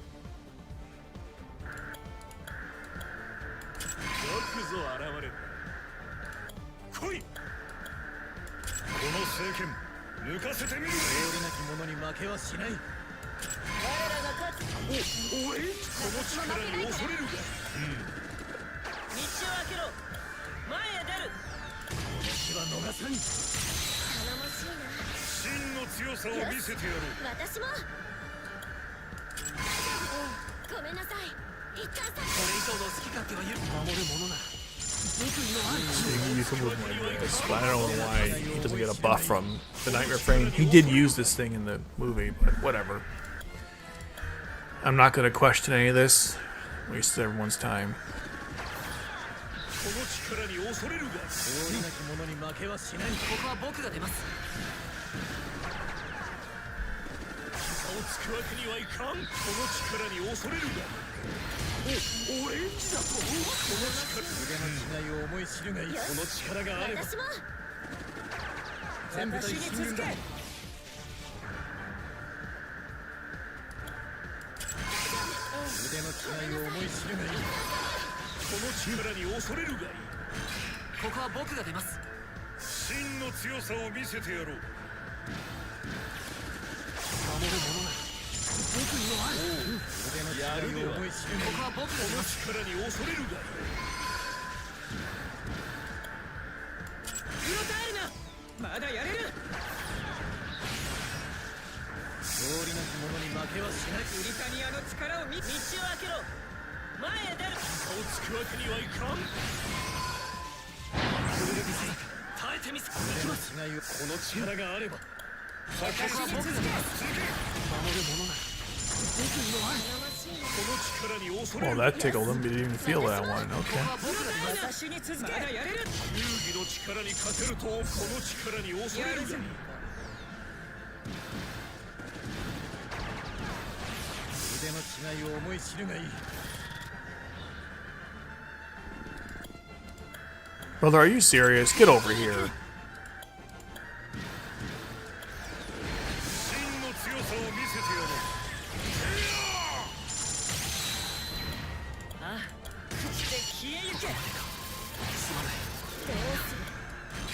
くぞ現れる。来い。この聖剣抜かせてみる。勝利なき者に負けはしない。我らが勝つ。お、俺？この力に恐れるが。道を開けろ。前へ出る。この日は逃さん。頼もしいな。真の強さを見せてやろう。私も。ごめんなさい。一旦さ。これ以上の好き勝手は言う。守るものな。 You can move him like this, but I don't know why he doesn't get a buff from the nightmare frame. He did use this thing in the movie, but whatever. I'm not going to question any of this. Waste everyone's time. この力に恐れるが。勝利なき者に負けはしない。ここは僕が出ます。差をつくわけにはいかん。この力に恐れるが。お、オレンジだと。この力。腕の違いを思い知るがいい。この力があれば。私も。全部と一心だ。腕の違いを思い知るがいい。この力に恐れるがいい。ここは僕が出ます。真の強さを見せてやろう。守るものな。僕にもある。やるでは。ここは僕が出ます。の力に恐れるがいい。うろたえるな。まだやれる。勝利なき者に負けはしない。ブリタニアの力を見。道を開けろ。前へ出る。差をつくわけにはいかん。耐えてみせ。行きます。この力があれば。ここは僕が出ます。守るものな。僕にもある。この力に恐れ Well, る。 that tickled him. Didn't even feel that one. Okay. 私に続け。まだやれる。遊戯の力に勝てるとこの力に恐れるが。腕の違いを思い知るがいい。Brother, are you serious? Get over here. 真の強さを見せてやろう。ああ朽ちて消えゆけ。すまない。どうする。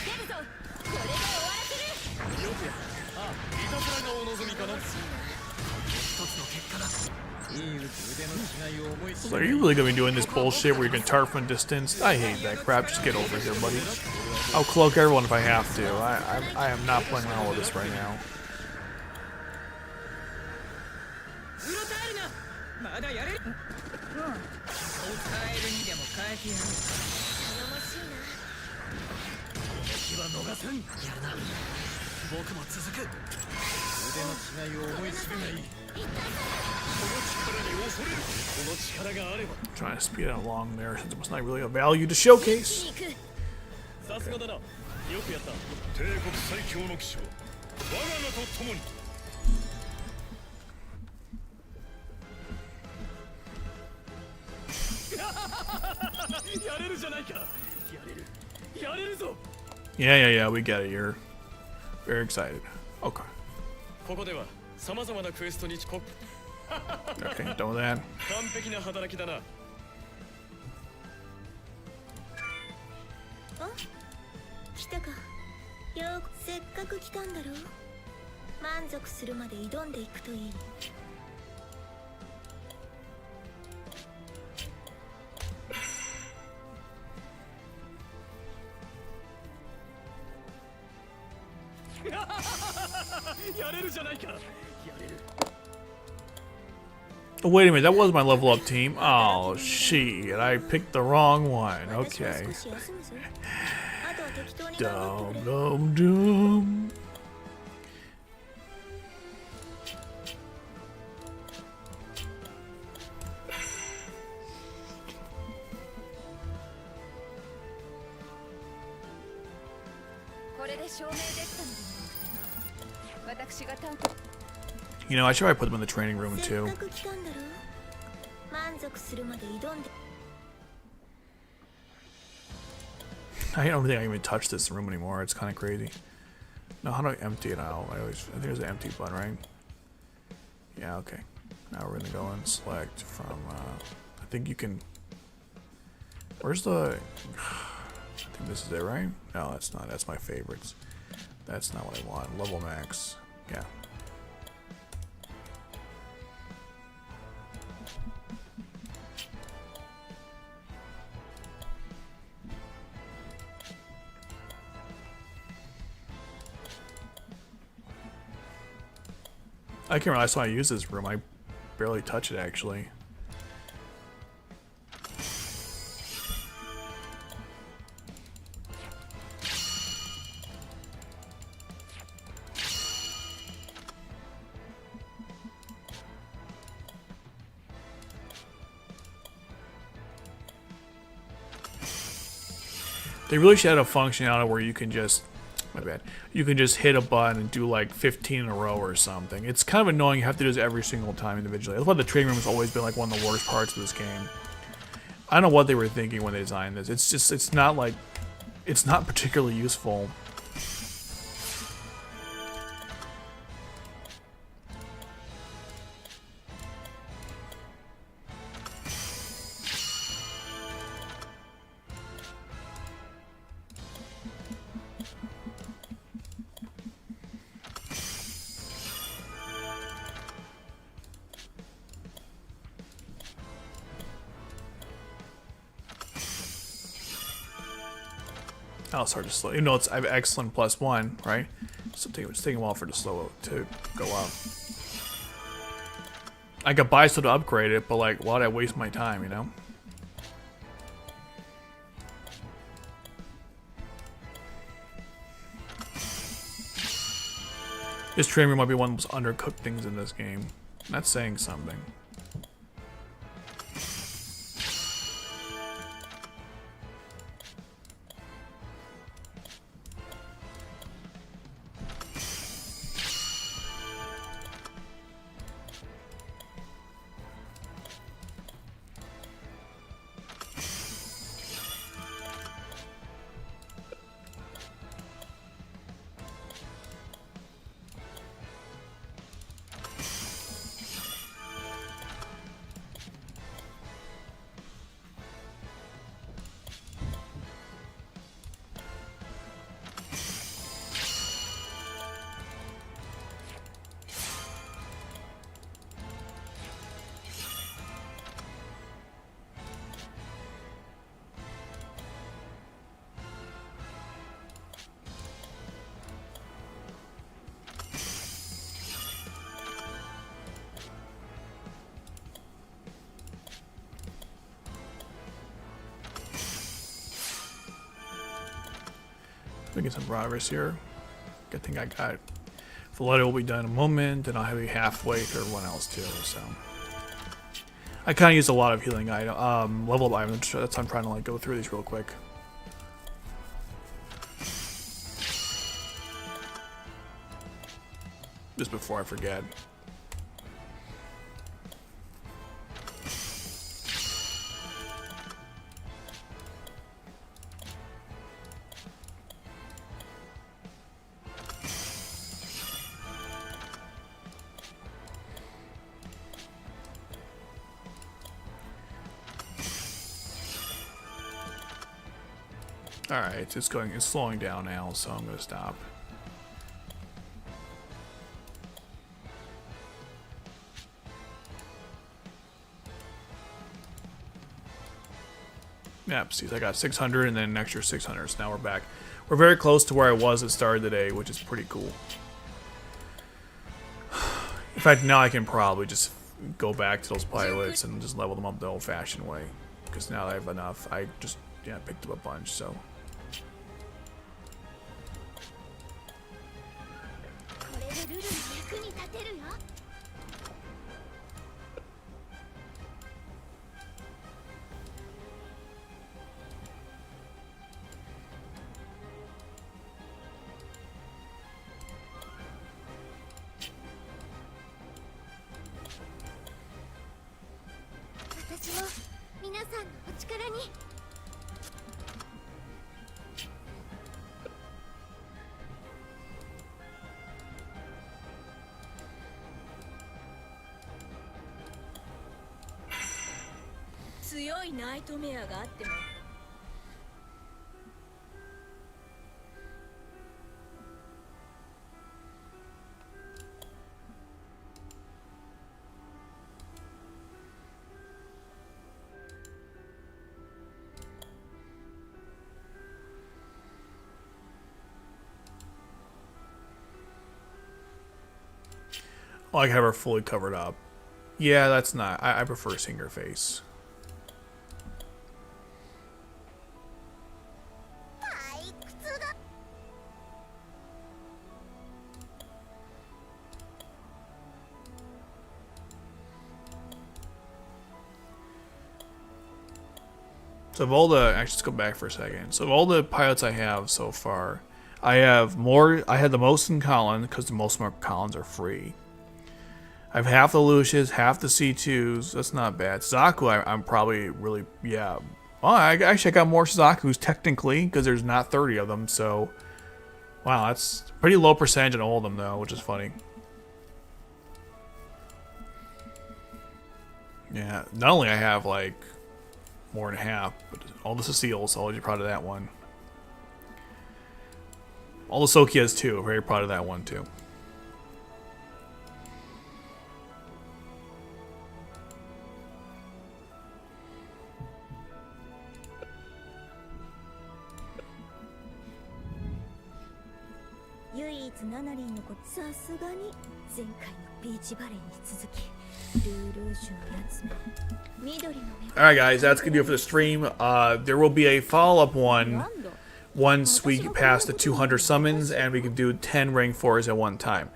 出るぞ。これで終わらせる。よくや。ああ、いたずらがお望みかな。一つの結果だ。 So are you really gonna be doing this bullshit where you can tart from distance? I hate that crap. Just get over here, buddy. I'll cloak everyone if I have to. I am not playing around with this right now. うろたえるな。まだやれる。うん。変えるにでも変えてやる。頼もしいな。敵は逃さん。やるな。僕も続く。腕の違いを思い知るがいい。 Trying to speed it along there since it was not really a value to showcase. さすがだな。よくやった。帝国最強の騎士を我が名と共に。やれるじゃないか。やれる。やれるぞ。 Yeah, we get it. You're very excited. Okay. ここでは様々なクエストにこ。 Okay, done with that. 完璧な働きだな。あ、来たか。よくせっかく来たんだろう。満足するまで挑んでいくといい。やれるじゃないか。やれる。 Oh, wait a minute, that was my level up team. Oh, shit, I picked the wrong one. Okay. 少し休むぞ。あとは適当に Dum dum dum. これで証明できたので私が担 You know, I should probably put them in the training room せっ too. かく来たんだろう。満足するまで挑んで。 I don't think I even touch this room anymore. It's kind of crazy. No, how do I empty it out? I think there's an empty button, right? Yeah, okay. Now we're gonna go and select from. I think you can. Where's the? I think this is it, right? No, that's not. That's my favorites. That's not what I want. Level max. Yeah. I can't realize how I use this room. I barely touch it actually. They really should have a functionality where you can just, my bad, you can just hit a button and do like 15 in a row or something. It's kind of annoying you have to do this every single time individually. That's why the training room has always been like one of the worst parts of this game. I don't know what they were thinking when they designed this. It's just, it's not particularly useful. Oh, it's hard to slow. Even though I have excellent +1, right? So it's taking a while for it to go up. I could buy stuff to upgrade it, but like, why'd I waste my time, you know? This training room might be one of the most undercooked things in this game. That's saying something. making some progress here. Good thing I got Valetta will be done in a moment, and I'll be halfway through everyone else too, so. I kind of use a lot of healing item, level up items, that's why I'm trying to like go through these real quick. Just before I forget. Alright, it's slowing down now, so I'm gonna stop. Yep, see, I got 600 and then an extra 600, so now we're back. We're very close to where I was at the start of the day, which is pretty cool. In fact, now I can probably just go back to those pilots and just level them up the old-fashioned way. Because now I have enough. I just, yeah, picked up a bunch, so. これでルルの役に立てるよ。私も皆さんのお力に。強いナイトメアがあっても。I like have her fully covered up. Yeah, that's not. I prefer seeing her face. So of all the, actually let's go back for a second. So of all the pilots I have so far, I have more, I had the most in Colin, because the most of my Collins are free. I have half the Lucius, half the C2s, that's not bad. Zaku, I'm probably really, yeah. Well, I got more Zaku's technically, because there's not 30 of them, so. Wow, that's pretty low percentage on all of them though, which is funny. Yeah, not only I have like more than half, but all the Ceciles, so I'll be proud of that one. All the Sokias too, very proud of that one too. Alright guys, that's gonna do it for the stream. There will be a follow-up one once we pass the 200 summons and we can do 10 rank 4s at one time.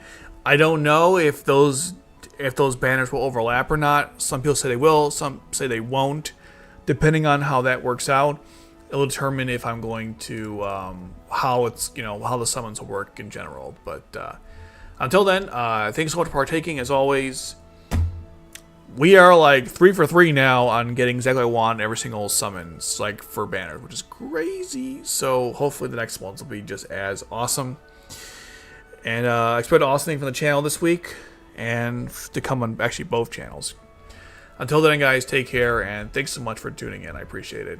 I don't know if those banners will overlap or not. Some people say they will, some say they won't. Depending on how that works out, it'll determine if I'm going to how it's, you know, how the summons will work in general. But until then, thanks so much for partaking. As always, we are like 3 for 3 now on getting exactly what I want every single summons, like for banners, which is crazy. So hopefully the next ones will be just as awesome. And expect awesome thing from the channel this week and to come on actually both channels. Until then, guys, take care and thanks so much for tuning in. I appreciate it.